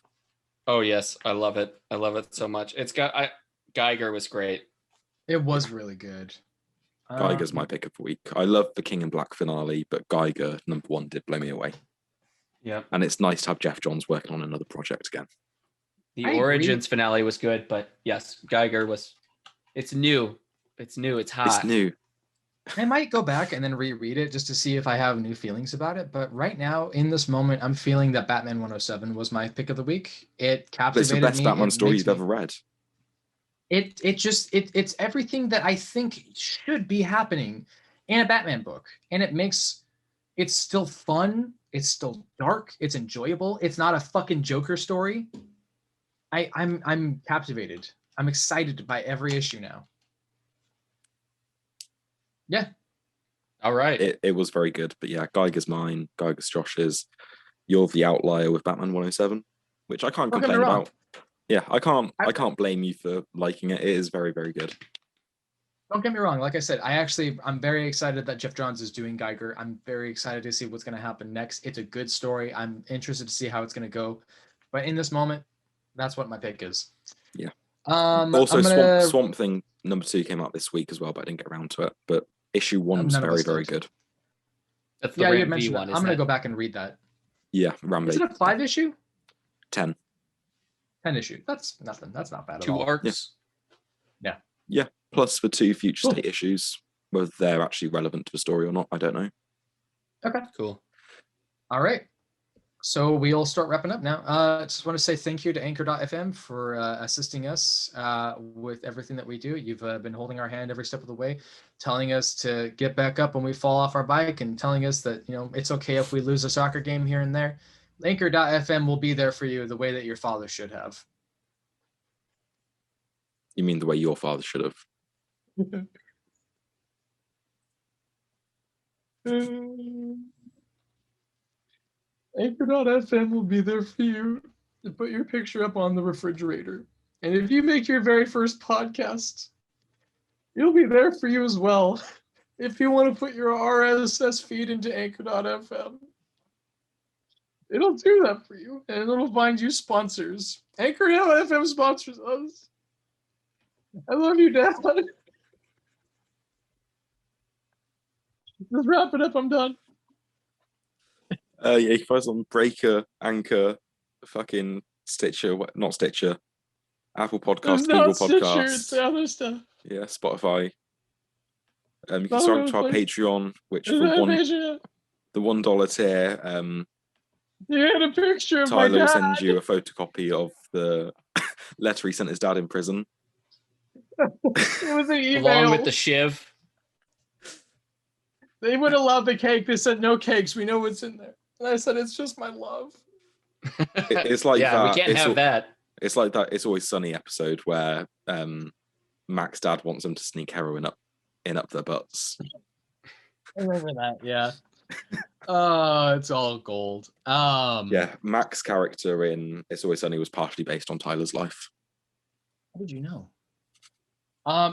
Oh, yes. I love it. I love it so much. Geiger was great. It was really good. Geiger's my pick of the week. I love the King in Black finale, but Geiger, number 1, did blow me away. Yeah. And it's nice to have Geoff Johns working on another project again. The I Origins finale was good, but yes, Geiger was. It's new. It's new. It's hot. It's new. I might go back and then reread it just to see if I have new feelings about it. But right now, in this moment, I'm feeling that Batman 107 was my pick of the week. It But it's captivated the best me. Batman It story makes you've me- ever read. It's everything that I think should be happening in a Batman book, and it's still fun. It's still dark. It's enjoyable. It's not a fucking Joker story. I'm captivated. I'm excited by every issue now. Yeah. All right. It was very good. But yeah, Geiger's mine, Geiger's Josh's. You're the outlier with Batman 107, which I can't Don't get me complain wrong. about. Yeah, I can't blame you for liking it. It is very, very good. Don't get me wrong. Like I said, I'm very excited that Geoff Johns is doing Geiger. I'm very excited to see what's going to happen next. It's a good story. I'm interested to see how it's going to go. But in this moment, that's what my pick is. Yeah. Also, Swamp Thing number 2 came out this week as well, but I didn't get around to it. But issue 1 was None of very, us very did. good. That's the Yeah, you Ram V mentioned that. one. I'm going to go back and read that. Yeah, Rampage. Is it a 5-issue? 10. 10 issue. That's nothing. That's not bad at 2 all. arcs. Yeah, plus the 2 future Cool. state issues, whether they're actually relevant to the story or not, I don't know. Okay. Cool. All right. So we'll start wrapping up now. I just want to say thank you to Anchor.fm for assisting us with everything that we do. You've been holding our hand every step of the way, telling us to get back up when we fall off our bike and telling us that, it's okay if we lose a soccer game here and there. Anchor.fm will be there for you the way that your father should have. You mean the way your father should have? Anchor.fm will be there for you to put your picture up on the refrigerator. And if you make your very first podcast, it'll be there for you as well. If you want to put your RSS feed into Anchor.fm, it'll do that for you. And it'll find you sponsors. Anchor.fm sponsors us. I love you, Dad. Let's wrap it up. I'm done. Yeah, you can find us on Breaker, Anchor, fucking Stitcher, not Stitcher, Apple Podcasts, Google Podcasts. It's the other stuff. Yeah, Spotify. You can subscribe to our Patreon, which for the $1 tier, you had a picture of Tyler my will dad. send you a photocopy of the letter he sent his dad in prison. It was an email. Along with the shiv. They would allow the cake. They said no cakes. We know what's in there. And I said it's just my love. It's like yeah, that. we can't have that. It's like that It's Always Sunny episode where Mac's dad wants them to sneak heroin up their butts. I remember that, yeah. Oh, it's all gold. Yeah, Mac's character in It's Always Sunny was partially based on Tyler's life. How did you know?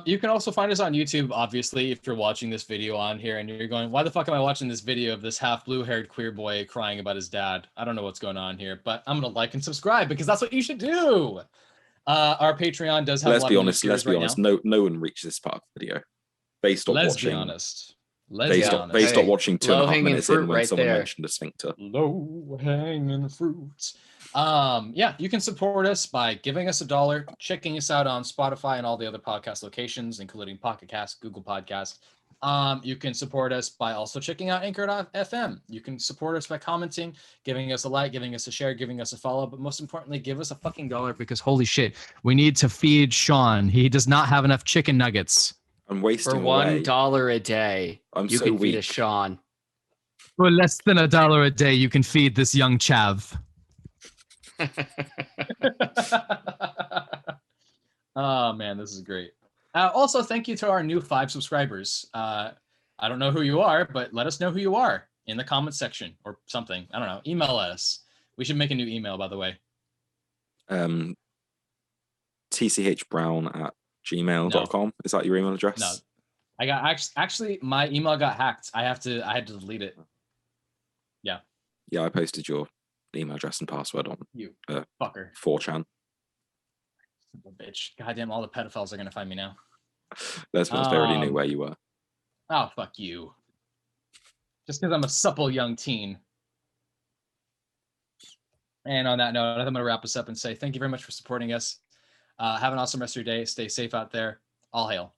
You can also find us on YouTube, obviously, if you're watching this video on here and you're going, why the fuck am I watching this video of this half blue-haired queer boy crying about his dad? I don't know what's going on here, but I'm going to like and subscribe because that's what you should do. Our Patreon does have Let's be honest. No one reaches this part of the video. They stopped watching. They stopped watching 2.5 minutes in when someone mentioned a sphincter. Low-hanging fruits. Yeah, you can support us by giving us $1, checking us out on Spotify and all the other podcast locations, including Pocket Cast, Google Podcast. You can support us by also checking out Anchor.fm. You can support us by commenting, giving us a like, giving us a share, giving us a follow, but most importantly, give us a fucking $1 because holy shit, we need to feed Sean. He does not have enough chicken nuggets. I'm wasting for $1 a day. You can feed a Sean. For less than $1 a day, you can feed this young chav. Oh man, this is great. Also, thank you to our new 5 subscribers. I don't know who you are, but let us know who you are in the comments section or something. I don't know. Email us. We should make a new email, by the way. tchbrown@gmail.com. Is that your email address? No, I got actually my email got hacked. I had to delete it. Yeah. Yeah, I posted your email address and password on You fucker. 4chan. Bitch. Goddamn, all the pedophiles are gonna find me now. Let's be honest, they already knew where you were. Oh, fuck you. Just because I'm a supple young teen. And on that note, I'm going to wrap us up and say thank you very much for supporting us. Have an awesome rest of your day. Stay safe out there. All hail.